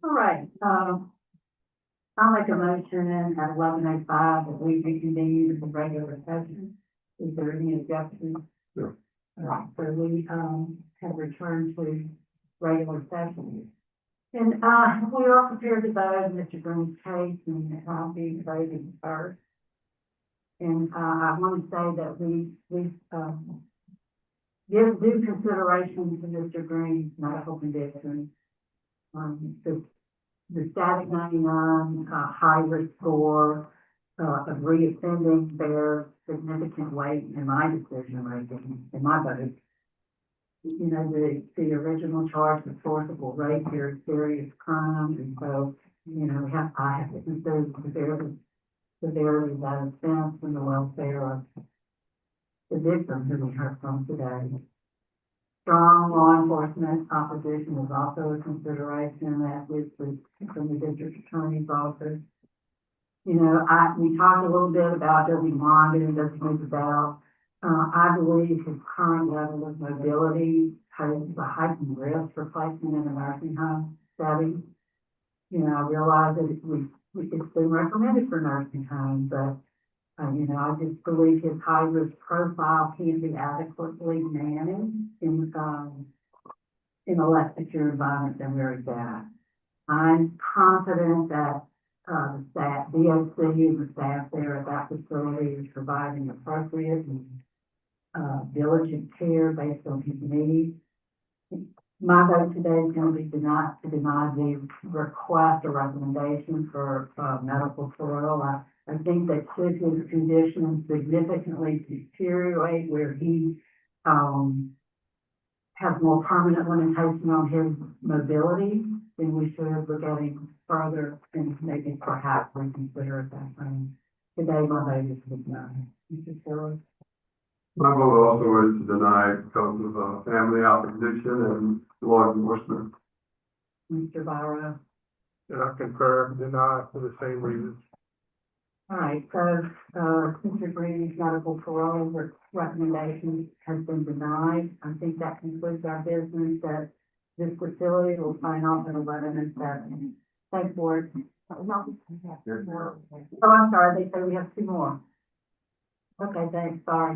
All right, I'll make a motion at 11:05 that we reconvene the regular session. Is there any objections? No. All right, so we, have returned to regular session. And, we are prepared to vote Mr. Green's case, and I'll be voting first. And, I want to say that we give due consideration to Mr. Green's medical condition. The static 99, high risk score, of reoffending bears significant weight in my decision making, in my vote. you know, the original charge was forcible rape, here serious crime, and so, you know, I have to consider the severity of that offense and the welfare of the victim who we heard from today. Strong law enforcement opposition is also a consideration, that is from the district attorney's office. You know, we talked a little bit about does he mind it, does he move about. I believe his current level of mobility poses a heightened risk for placement in a nursing home setting. You know, I realize that it's been recommended for nursing homes, but you know, I just believe his high-risk profile can't be adequately managed in a less secure environment than where he's at. I'm confident that the staff, DOC and the staff there at that facility is providing appropriate and diligent care based on his needs. My vote today is going to be to deny the request or recommendation for medical parole. I think that should his condition significantly deteriorate where he has more permanent limitation on his mobility, then we should look at him further and maybe perhaps reconsider at that time. Today, my vote is to deny. Mr. Taylor? My vote also is to deny because of family opposition and law enforcement. Mr. Byra? And I concur, deny for the same reasons. All right, so, Mr. Green's medical parole recommendation has been denied. I think that concludes our business, that this facility will sign off at 11 and 7. Thanks, board. Oh, I'm sorry, they say we have 2 more. Okay, thanks, sorry.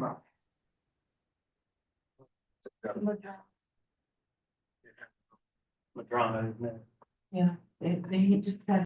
Medrano, isn't it? Yeah, they just had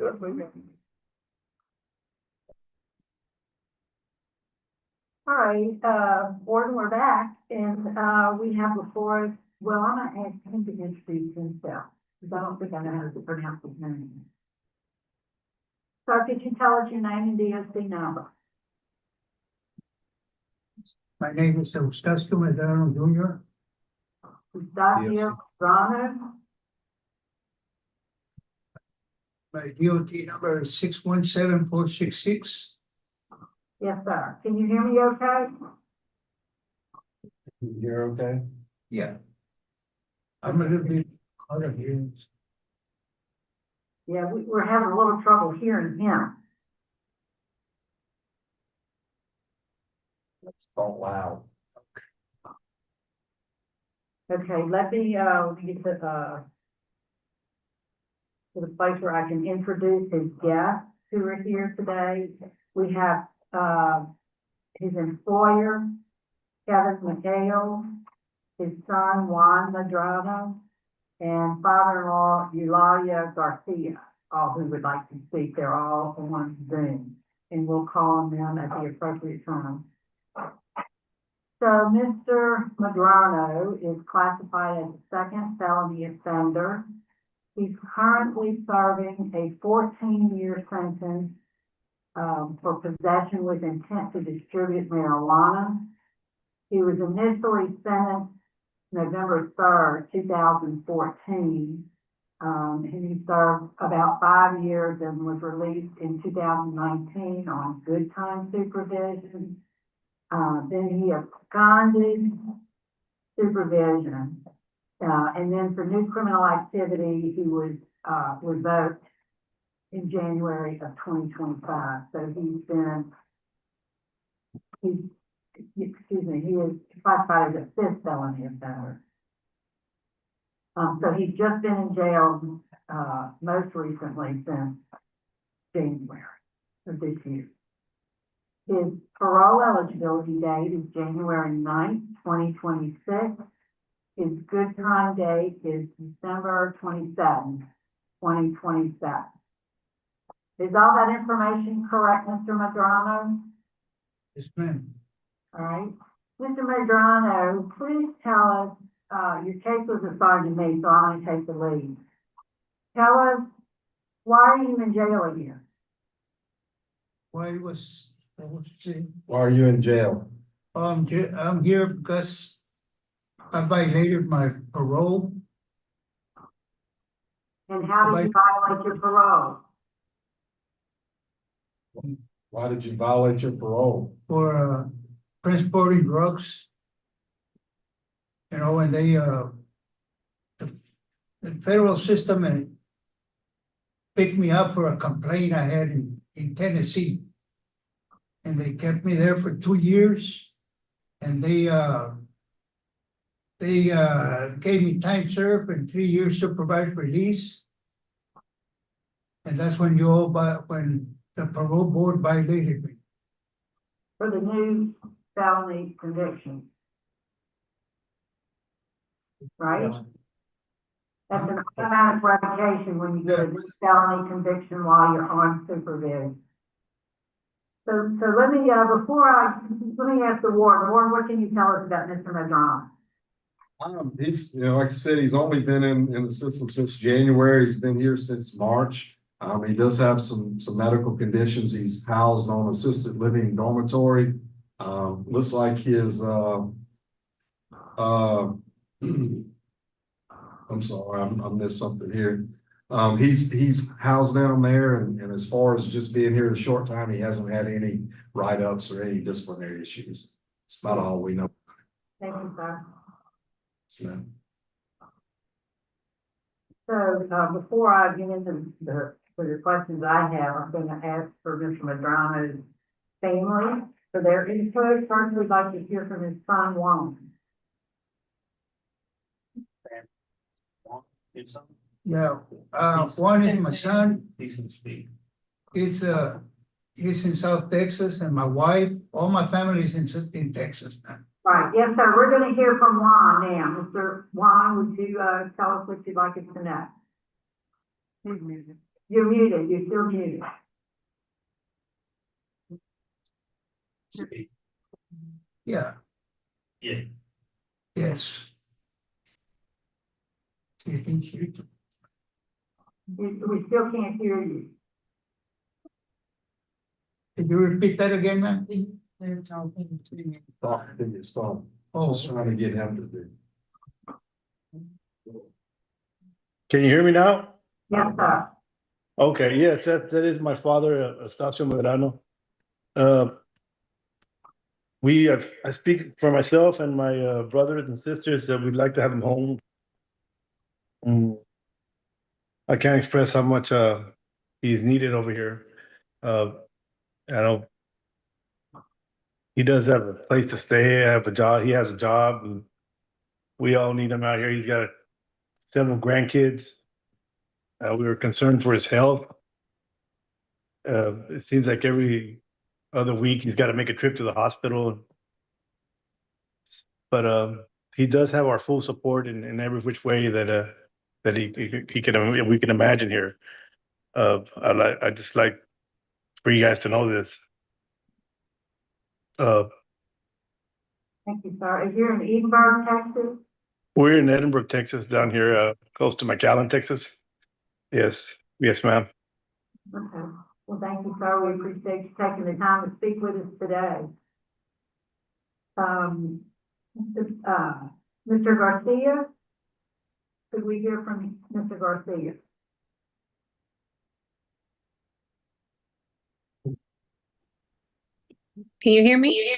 All right, Warden, we're back, and, we have before us, well, I'm gonna ask him to introduce himself, because I don't think I know how to pronounce his name. Sir, could you tell us your name and DSC number? My name is Eustachio Medrano Jr. Eustachio Medrano. My DOT number is 617466. Yes, sir. Can you hear me okay? You're okay? Yeah. I'm a little bit hard of hearing. Yeah, we're having a little trouble hearing him. It's all loud. Okay, let me get to the place where I can introduce his guests who are here today. We have, his employer, Kevin McHale, his son, Juan Medrano, and father-in-law, Eulalia Garcia, all who would like to speak. They're all on Zoom, and we'll call on them at the appropriate time. So Mr. Medrano is classified as a second felony offender. He's currently serving a 14-year sentence for possession with intent to distribute marijuana. He was initially sentenced November 3rd, 2014. And he served about 5 years and was released in 2019 on good time supervision. Then he absconded supervision. And then for new criminal activity, he was revoked in January of 2025. So he is classified as a fifth felony offender. So he's just been in jail, most recently since January of this year. His parole eligibility date is January 9th, 2026. His good time date is December 27th, 2027. Is all that information correct, Mr. Medrano? Yes, ma'am. All right. Mr. Medrano, please tell us, your case was assigned to me, so I'm going to take the lead. Tell us, why are you in jail again? Why was, Why are you in jail? I'm here because I violated my parole. And how did you violate your parole? Why did you violate your parole? For transporting drugs. You know, and they the federal system picked me up for a complaint I had in Tennessee. And they kept me there for 2 years. And they gave me time served and 3 years supervised release. And that's when when the parole board violated me. For the new felony conviction. Right? That's an automatic revocation when you get a new felony conviction while you're on supervision. So let me ask the warden. Warden, what can you tell us about Mr. Medrano? He's, like I said, he's only been in the system since January. He's been here since March. He does have some medical conditions. He's housed on assisted living dormitory. Looks like his, I'm sorry, I missed something here. He's housed down there, and as far as just being here a short time, he hasn't had any write-ups or any disciplinary issues. It's about all we know. Thank you, sir. So, So before I get into the questions I have, I'm going to ask for Mr. Medrano's family for their input. First, we'd like to hear from his son, Juan. Yeah, one is my son. He's gonna speak. He's in South Texas, and my wife, all my family is in Texas now. Right, yes, sir. We're going to hear from Juan now. Mr. Juan, would you tell us what you'd like us to know? You're muted, you're still muted. Yeah, Yeah. yes. You can hear it. We still can't hear you. Can you repeat that again, ma'am? Talking to your son. Oh, Just trying to get him to do. Can you hear me now? Yes, sir. Okay, yes, that is my father, Eustachio Medrano. I speak for myself and my brothers and sisters that we'd like to have him home. I can't express how much he's needed over here. I know he does have a place to stay, have a job. He has a job, and we all need him out here. He's got several grandkids. We were concerned for his health. It seems like every other week he's got to make a trip to the hospital. But he does have our full support in every which way that we can imagine here. I just like for you guys to know this. Thank you, sir. If you're in Edinburgh, Texas, We're in Edinburgh, Texas, down here close to McAllen, Texas. Yes, ma'am. okay. Well, thank you, sir. We appreciate you taking the time to speak with us today. Mr. Garcia, could we hear from Mr. Garcia? Can you hear me?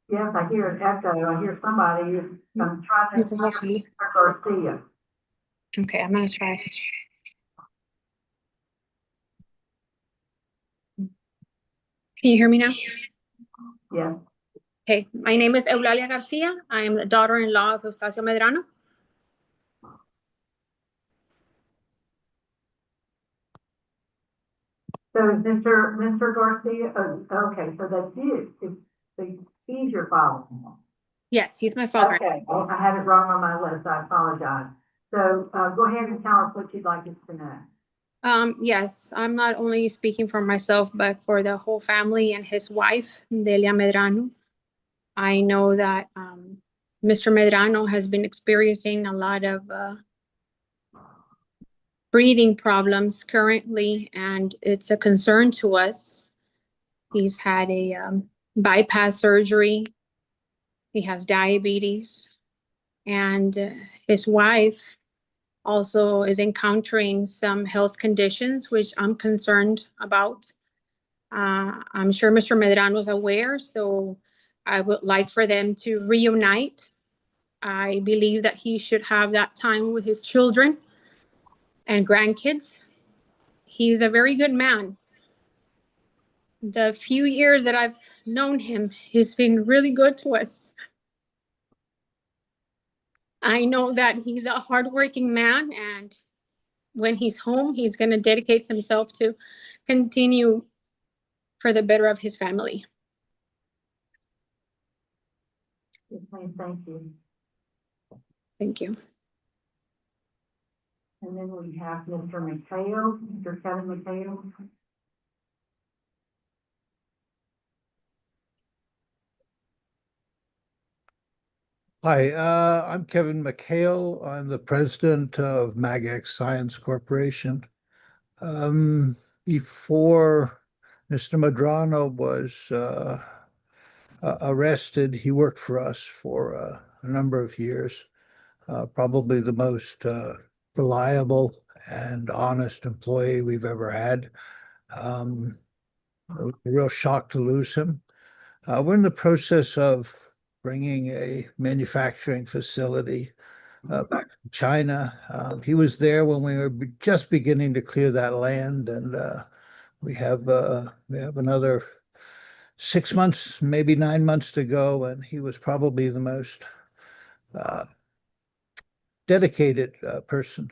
Yes, I hear an echo. I hear somebody. I'm trying to hear Mr. Garcia. Okay, I'm gonna try. Can you hear me now? Yes. Okay, my name is Eulalia Garcia. I am the daughter-in-law of Eustachio Medrano. So Mr. Garcia, okay, so that's you. He's your father. Yes, he's my father. Okay, I had it wrong on my list. I apologize. So go ahead and tell us what you'd like us to know. Yes, I'm not only speaking for myself, but for the whole family and his wife, Delia Medrano. I know that Mr. Medrano has been experiencing a lot of breathing problems currently, and it's a concern to us. He's had a bypass surgery. He has diabetes, and his wife also is encountering some health conditions, which I'm concerned about. I'm sure Mr. Medrano is aware, so I would like for them to reunite. I believe that he should have that time with his children and grandkids. He's a very good man. The few years that I've known him, he's been really good to us. I know that he's a hardworking man, and when he's home, he's going to dedicate himself to continue for the better of his family. Thank you. Thank you. And then we have Mr. Mateo, Mr. Kevin Mateo. Hi, I'm Kevin McHale. I'm the president of MagX Science Corporation. Before Mr. Medrano was arrested, he worked for us for a number of years. Probably the most reliable and honest employee we've ever had. It was a real shock to lose him. We're in the process of bringing a manufacturing facility back from China. He was there when we were just beginning to clear that land, and we have another 6 months, maybe 9 months to go, and he was probably the most dedicated person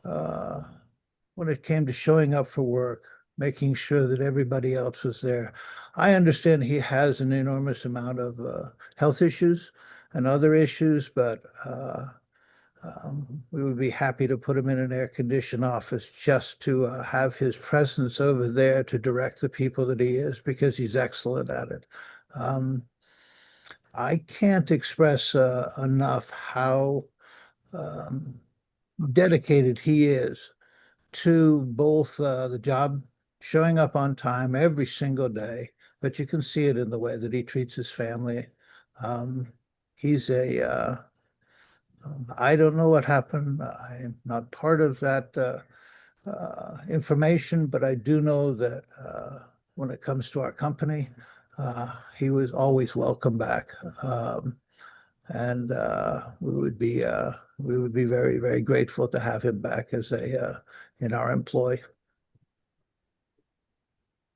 when it came to showing up for work, making sure that everybody else was there. I understand he has an enormous amount of health issues and other issues, but We would be happy to put him in an air-conditioned office just to have his presence over there to direct the people that he is, because he's excellent at it. I can't express enough how dedicated he is to both the job, showing up on time every single day, but you can see it in the way that he treats his family. He's I don't know what happened. I'm not part of that information, but I do know that when it comes to our company, he was always welcome back. And we would be very, very grateful to have him back as in our employ.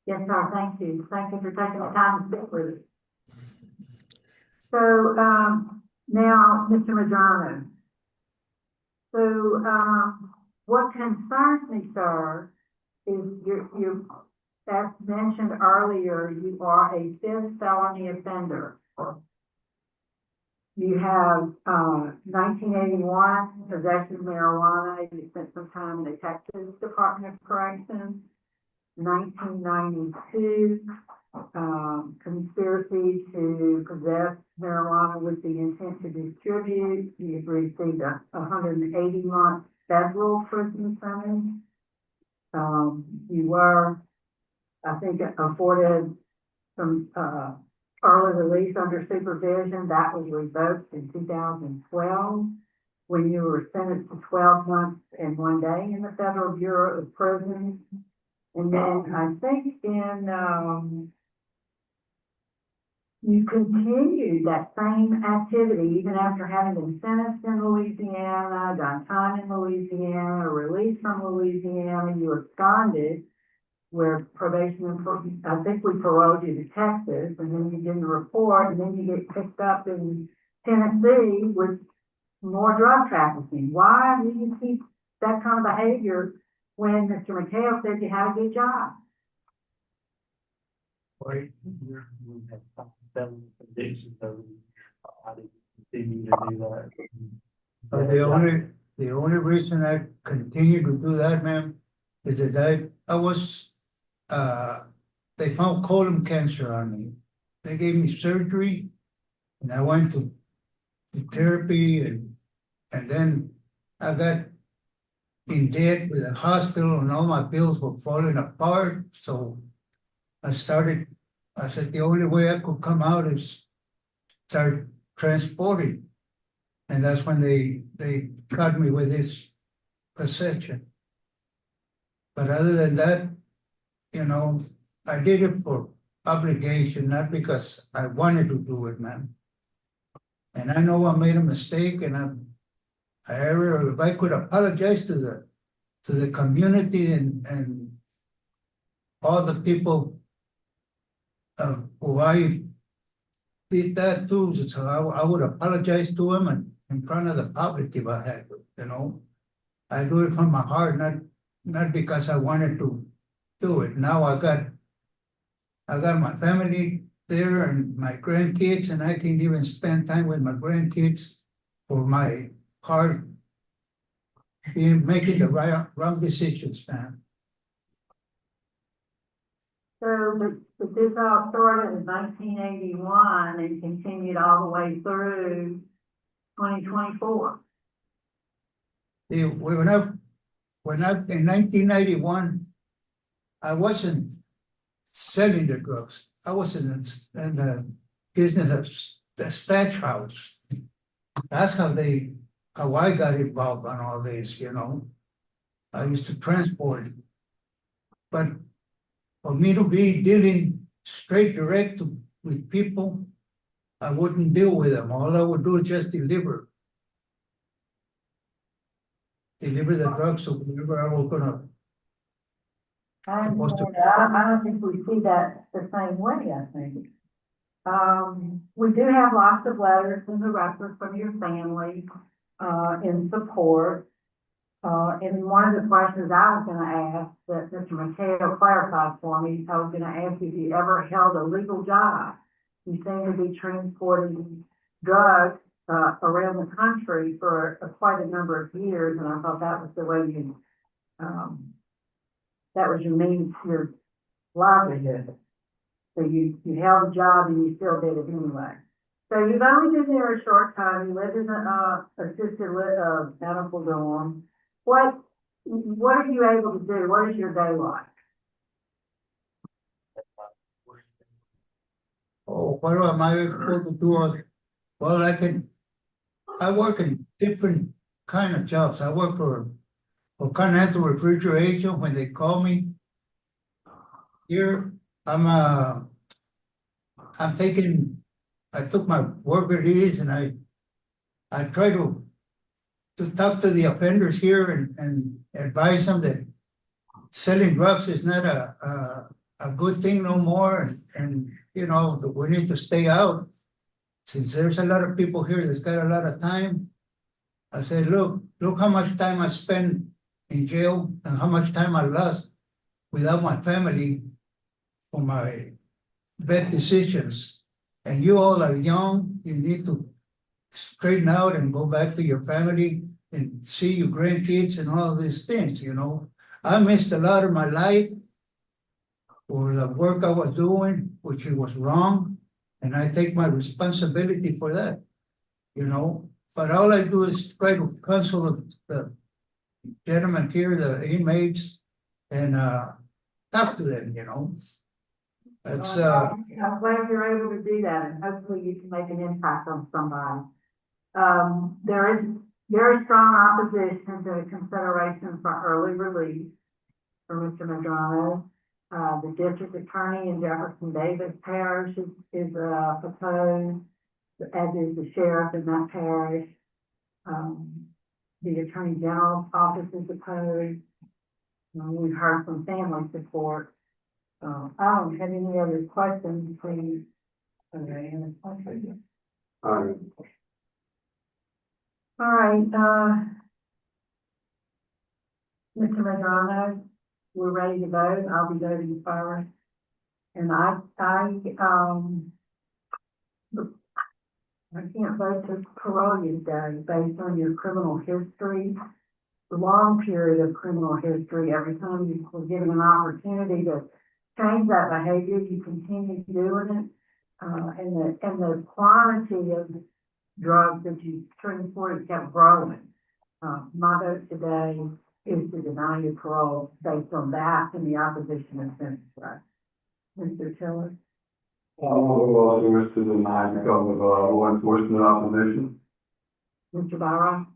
Yes, sir, thank you. Thank you for taking the time to speak with us. So, now, Mr. Medrano. So, what concerns me, sir, is you, as mentioned earlier, you are a fifth felony offender. You have 1981 possession of marijuana. You spent some time in the Texas Department of Corrections. 1992 conspiracy to possess marijuana with the intent to distribute. You've received a 180-month federal prison sentence. You were, I think, afforded some early release under supervision. That was revoked in 2012 when you were sentenced to 12 months and 1 day in the Federal Bureau of Prisons. And then I think you continued that same activity even after having been sentenced in Louisiana, done time in Louisiana, released from Louisiana. You absconded where probation and I think we paroled you to Texas, and then you didn't report, and then you get picked up in Tennessee with more drug trafficking. Why do you keep that kind of behavior when Mr. McHale said you had a good job? Right. Continue to do that. The only reason I continue to do that, ma'am, is that I was, they found colon cancer on me. They gave me surgery, and I went to therapy, and then I got in debt with the hospital, and all my bills were falling apart. So I said the only way I could come out is start transporting. And that's when they got me with this possession. But other than that, you know, I did it for obligation, not because I wanted to do it, man. And I know I made a mistake, and if I could apologize to the community and all the people who I did that to, so I would apologize to them and in front of the public if I had to, you know. I do it from my heart, not because I wanted to do it. Now I got my family there and my grandkids, and I can even spend time with my grandkids for my heart in making the wrong decisions, man. So, but this all started in 1981 and continued all the way through 2024. When I in 1991, I wasn't selling the drugs. I was in the business of the stash house. That's how I got involved on all this, you know. I used to transport it. But for me to be dealing straight direct with people, I wouldn't deal with them. All I would do is just deliver the drugs or whatever I was gonna. I don't think we see that the same way, I think. We do have lots of letters in the record from your family in support. And one of the questions I was going to ask that Mr. McHale clarified for me, I was going to ask if you ever held a legal job. You seem to be transporting drugs around the country for quite a number of years, and I thought that was the way you, that was your means, your livelihood. So you held a job and you still did it anyway. So you've only been there a short time. You live in a assisted medical dorm. What are you able to do? What is your day like? Oh, what am I able to do? Well, I work in different kind of jobs. I work for Continental Refrigeration when they call me. Here, I took my work release and I try to talk to the offenders here and advise them that selling drugs is not a good thing no more, and you know, that we need to stay out. Since there's a lot of people here that's got a lot of time, I said, look how much time I spend in jail and how much time I lost without my family for my bad decisions. And you all are young, you need to straighten out and go back to your family and see your grandkids and all these things, you know. I missed a lot of my life for the work I was doing, which was wrong, and I take my responsibility for that, you know. But all I do is try to counsel the gentlemen here, the inmates, and talk to them, you know. That's I'm glad you're able to do that, and hopefully you can make an impact on somebody. There is very strong opposition to consideration for early release for Mr. Medrano. The district attorney in Jefferson Davis Parish is proposed, as is the sheriff in that parish. The attorney general's office is opposed. We've heard from family support. I don't have any other questions, please. Okay, any questions? All right, Mr. Medrano, we're ready to vote. I'll be voting first. And I can't vote to parole you today based on your criminal history, the long period of criminal history. Every time you were given an opportunity to change that behavior, you continue doing it. And the quantity of drugs that you transported kept growing. My vote today is to deny your parole based on that and the opposition of sentence. Mr. Tiller? I'm also wish to deny because of law enforcement opposition. Mr. Byron?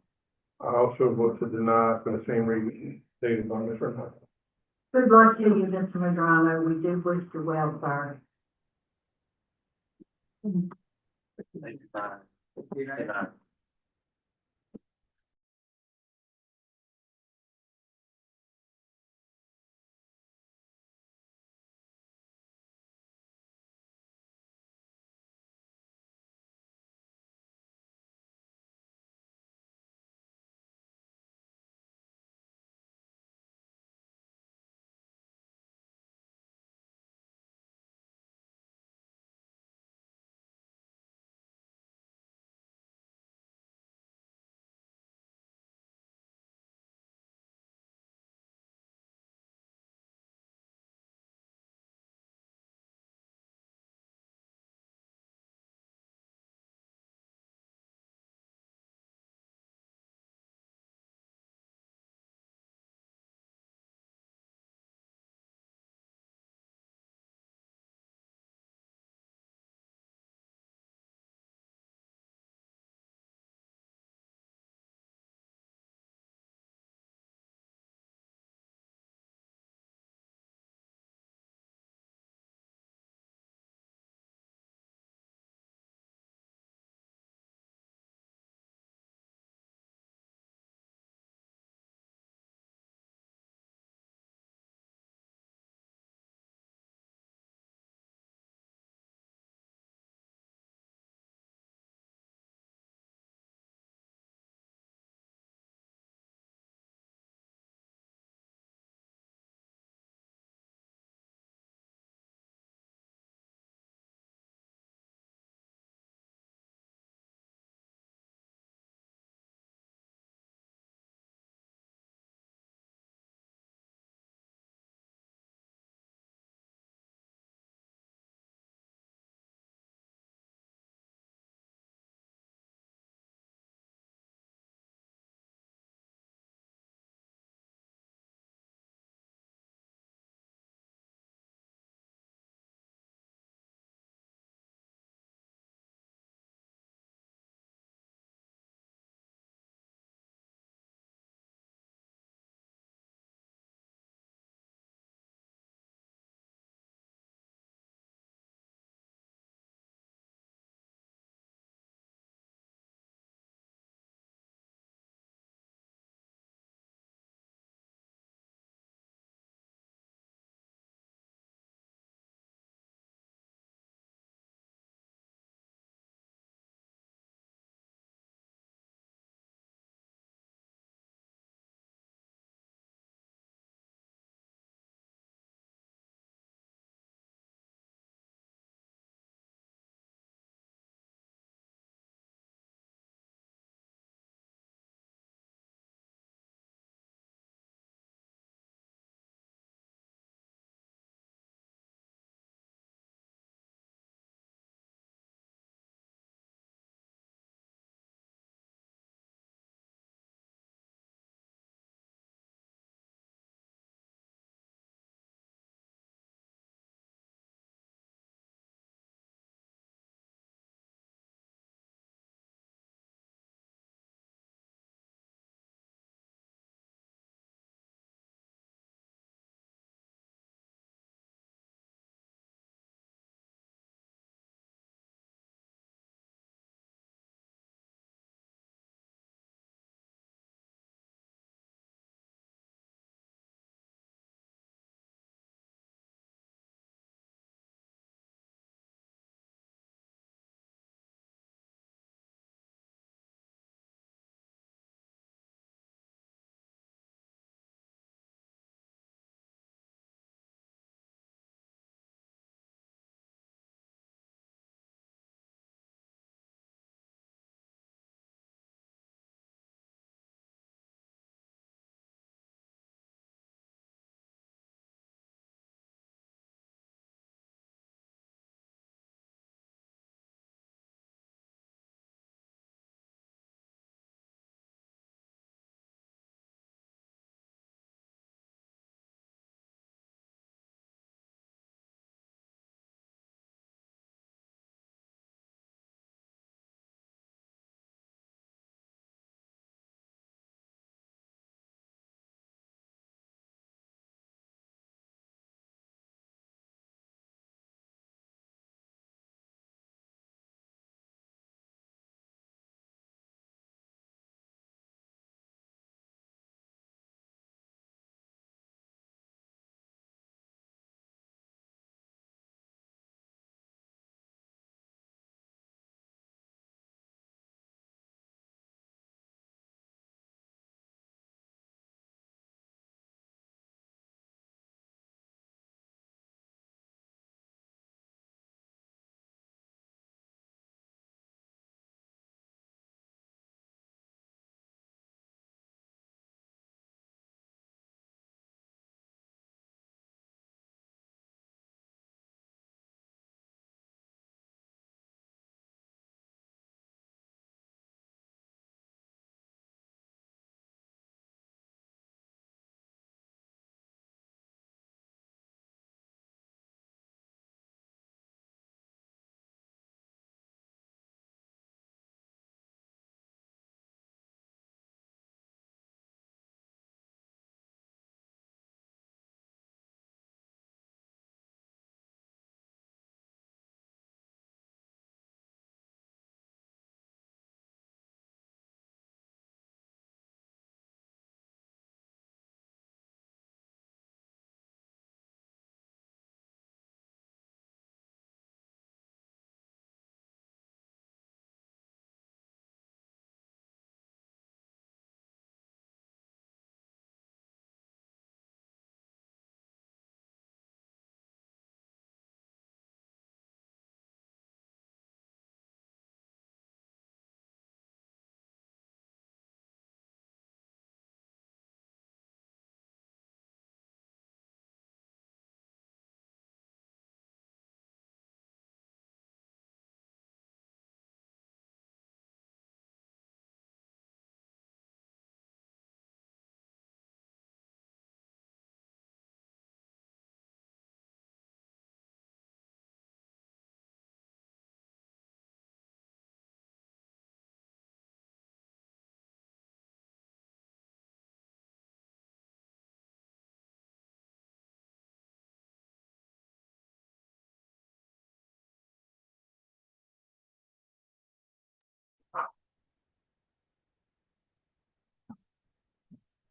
I also vote to deny for the same reason stated by Ms. Randall. Good luck to you, Mr. Medrano. We do wish you well, sir.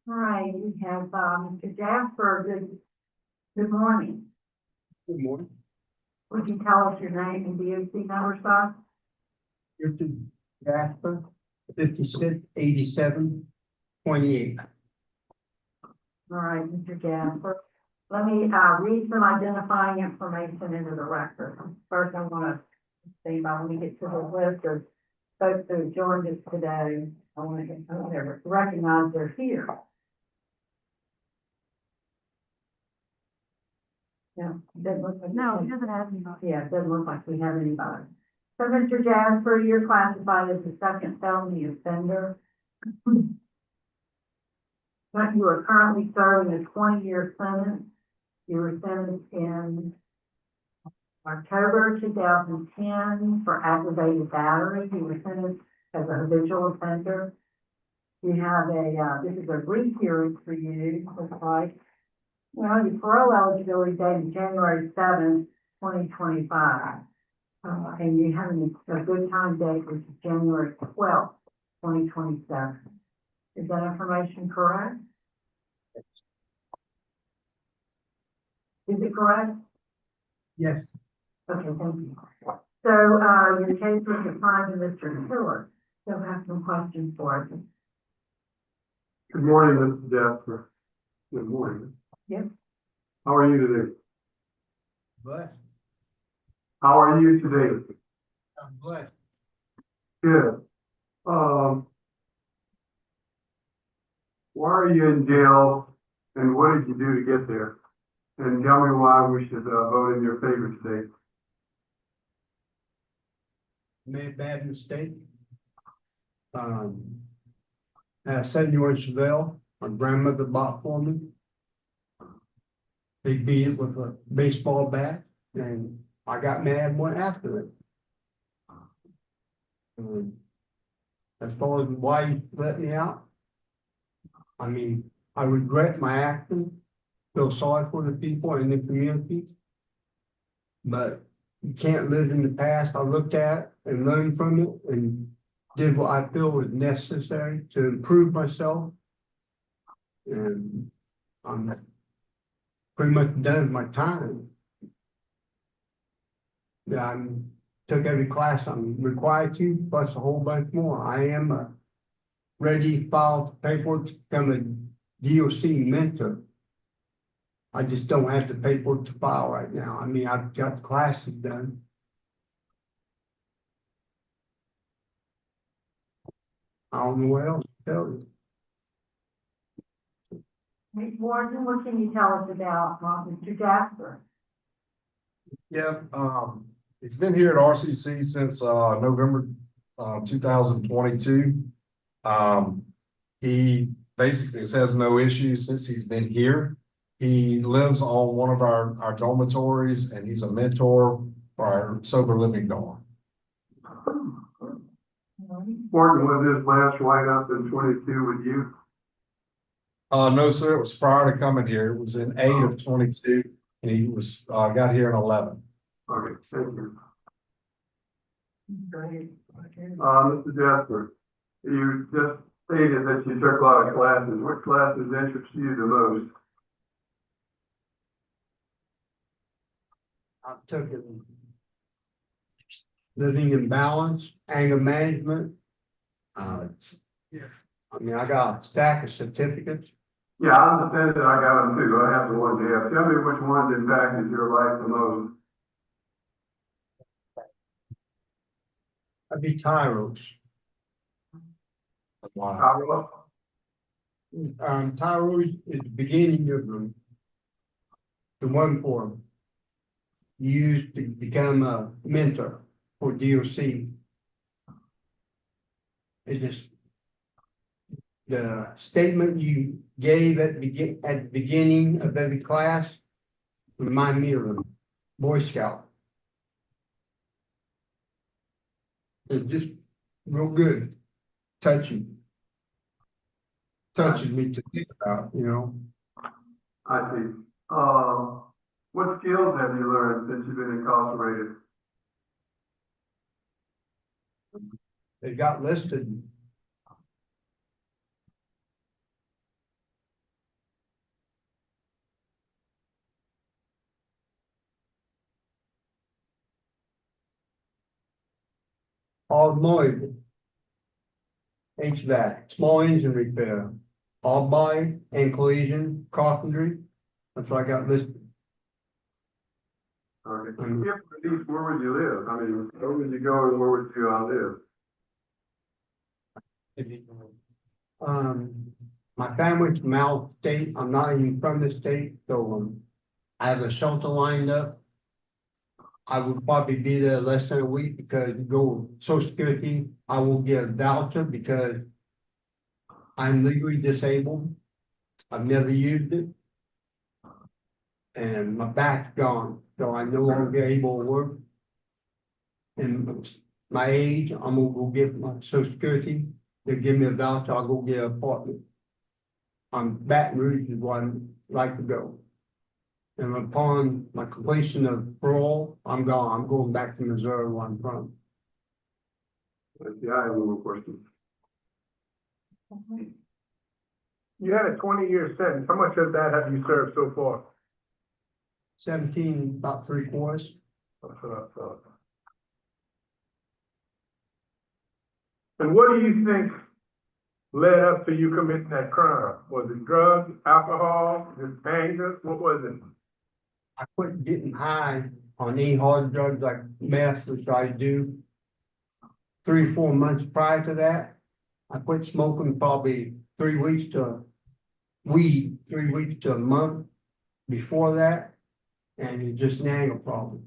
All right, we have, Mr. Jasper, good morning. Good morning. Would you tell us your name and DOC number, sir? Richard Jasper, 568728. All right, Mr. Jasper. Let me, read some identifying information into the record. First, I want to see when we get to the list of folks who joined us today. I want to recognize they're here. Yeah, doesn't look like. No, it doesn't have anybody. Yeah, it doesn't look like we have anybody. So, Mr. Jasper, you're classified as a second felony offender. But you are currently serving a 20-year sentence. You were sentenced in October 2010 for aggravated battery. You were sentenced as a habitual offender. You have this is a rehearing for you, looks like. Well, your parole eligibility date is January 7th, 2025. And you have a good time date, which is January 12th, 2027. Is that information correct? Is it correct? Yes. Okay, thank you. So, your case was assigned to Mr. Tiller. He'll have some questions for us. Good morning, Mr. Jasper. Good morning. Yes. How are you today? Blessed. How are you today? I'm blessed. Good. Why are you in jail and what did you do to get there? And tell me why we should vote in your favor today. Made a bad mistake. At 71 Chevelle, my grandmother bought for me. They beat it with a baseball bat, and I got mad and went after it. As far as why you let me out, I mean, I regret my actions, feel sorry for the people in the community, but you can't live in the past. I looked at it and learned from it and did what I feel was necessary to improve myself. And I'm pretty much done with my time. Yeah, I took every class I'm required to, plus a whole bunch more. I am ready to file paperwork to become a DOC mentor. I just don't have the paperwork to file right now. I mean, I've got the classes done. I don't know what else to tell you. Ms. Warden, what can you tell us about Mr. Jasper? Yeah, it's been here at RCC since November 2022. He basically has no issues since he's been here. He lives on one of our dormitories and he's a mentor for our sober living dorm. Martin, was his last write-up in 22 with you? No, sir, it was prior to coming here. It was in 8 of 22 and he was got here in 11. Okay, thank you. Great. Mr. Jasper, you just stated that you took a lot of classes. What classes interest you the most? I took it. Living in balance, anger management. I mean, I got a stack of certificates. Yeah, I understand that. I got them too. I have the ones you have. Tell me which ones impacted your life the most. I'd be Tyros. Wow. Tyros is the beginning of the one form used to become a mentor for DOC. It just, the statement you gave at the beginning of every class remind me of a Boy Scout. It's just real good, touching me to think about, you know. I see. What skills have you learned since you've been incarcerated? They got listed. automotive, HVAC, small engine repair, all body and collision, carpentry. That's what I got listed. Okay, if released, where would you live? I mean, where would you go and where would you live? My family's from out of state. I'm not even from the state, so I have a shelter lined up. I would probably be there less than a week because go Social Security, I will get a voucher because I'm legally disabled. I've never used it. And my back's gone, so I'm no longer able to work. And my age, I'm gonna go get my Social Security. They give me a voucher, I'll go get an apartment. Baton Rouge is where I'd like to go. And upon my completion of parole, I'm gone. I'm going back to Missouri where I'm from. Yeah, I have no more questions. You had a 20-year sentence. How much of that have you served so far? 17, about 3/4. That's what I thought. And what do you think led up to you committing that crime? Was it drugs, alcohol, just anger? What was it? I quit getting high on any hard drugs like meth, which I do. 3 or 4 months prior to that, I quit smoking probably 3 weeks to weed, 3 weeks to a month before that, and it's just an anger problem.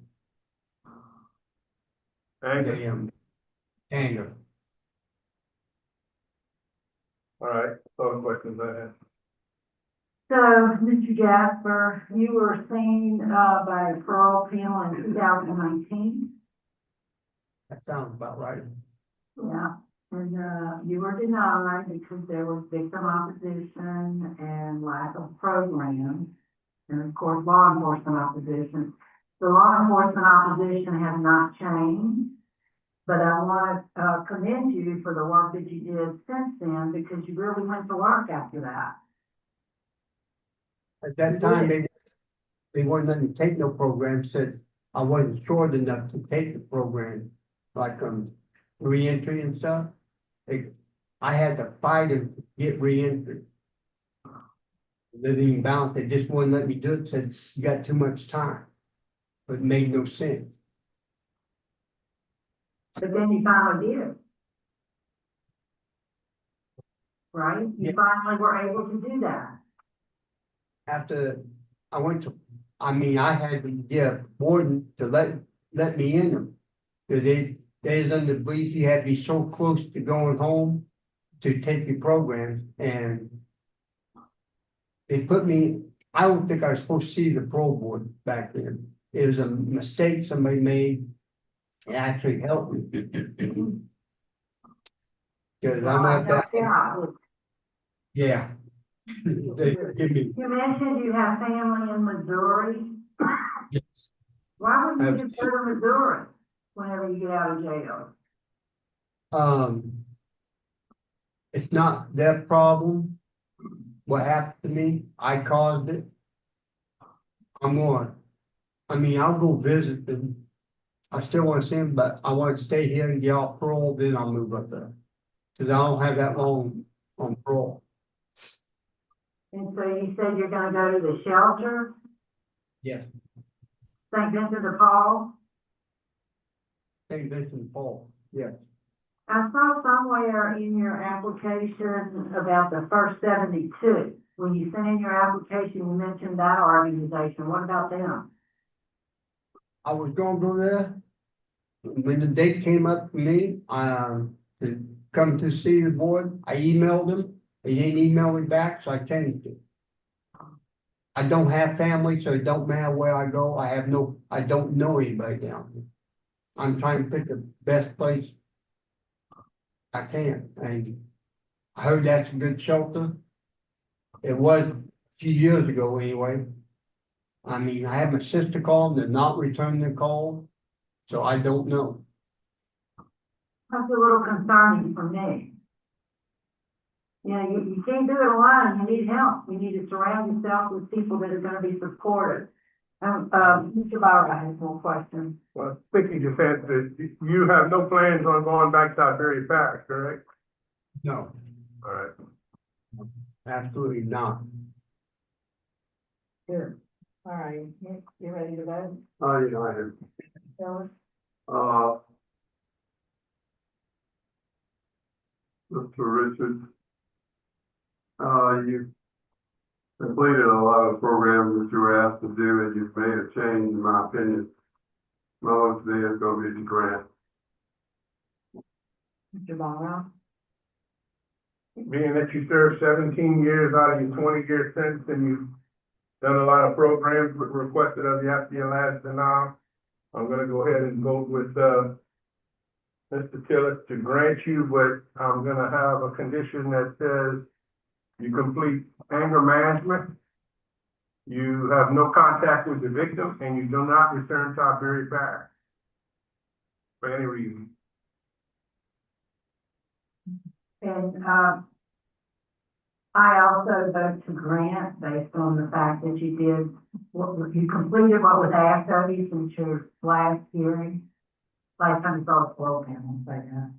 Anger? Anger. All right, all the questions I had. So, Mr. Jasper, you were seen by a parole panel in 2019. That sounds about right. Yeah, and you were denied because there was victim opposition and lack of programs, and of course, law enforcement opposition. The law enforcement opposition has not changed, but I want to commend you for the work that you did since then, because you really went to work after that. At that time, they wouldn't let me take no program, said I wasn't short enough to take the program, like reentry and stuff. I had to fight to get reentry. Living balance, they just wouldn't let me do it, said you got too much time. But it made no sense. But then you finally did. Right? You finally were able to do that. After I went to, I had to get a warden to let me in them. Cause they was under the belief you had to be so close to going home to take your programs, and they put me, I don't think I was supposed to see the parole board back then. It was a mistake somebody made. It actually helped me. Cause I'm at that. Yeah. They give me. You mentioned you have family in Missouri. Yes. Why would you just go to Missouri whenever you get out of jail? It's not their problem. What happened to me, I caused it. I'll go visit them. I still want to see them, but I want to stay here and get off parole, then I'll move up there. Cause I don't have that long on parole. And so you said you're gonna go to the shelter? Yes. St. Vincent de Paul? St. Vincent de Paul, yes. I saw somewhere in your application about the First 72. When you sent in your application, you mentioned that organization. What about them? I was gonna go there. When the date came up for me, to come to see the board, I emailed them. They didn't email me back, so I changed it. I don't have family, so it don't matter where I go. I don't know anybody down here. I'm trying to pick the best place I can, and I heard that's a good shelter. It was a few years ago anyway. I had my sister call them, they're not returning the call, so I don't know. That's a little concerning for me. You can't do it alone. You need help. You need to surround yourself with people that are going to be supportive. Mr. Bauer has more questions. Well, I think you just answered, you have no plans on going back to Iberia Parish, correct? No, All right. absolutely not. Good. All right, you ready to vote? Oh, yeah, I am. Phyllis? Mr. Richards, you completed a lot of programs that you were asked to do, and you've made a change, in my opinion. My vote today is going to be the grant. Mr. Bauer? Being that you served 17 years out of your 20-year sentence and you've done a lot of programs requested of you after your last denial, I'm gonna go ahead and vote with, Mr. Tillett to grant you, but I'm gonna have a condition that says you complete anger management, you have no contact with the victim, and you do not return to Iberia Parish for any reason. And, I also vote to grant based on the fact that you did, you completed what was asked of you since your last hearing. Last time you saw a program, I'll say that.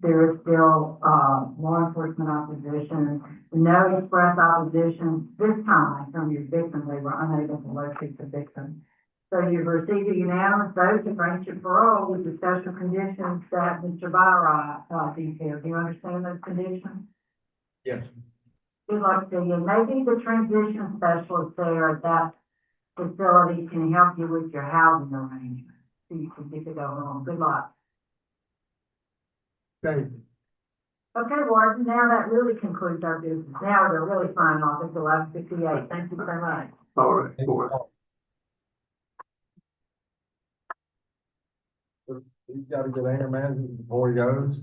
There is still, law enforcement opposition, no express opposition this time from your victim. They were unable to locate the victim. So you've received a unanimous vote to grant your parole with the special conditions that Mr. Byra, detailed. Do you understand those conditions? Yes. Good luck to you. Maybe the transition specialist there at that facility can help you with your housing arrangements, so you can get to go home. Good luck. Thank you. Okay, Warden, now that really concludes our business. Now we're really signing off. It's 11:58. Thank you so much. All right, boy. He's got to get anger management before he goes.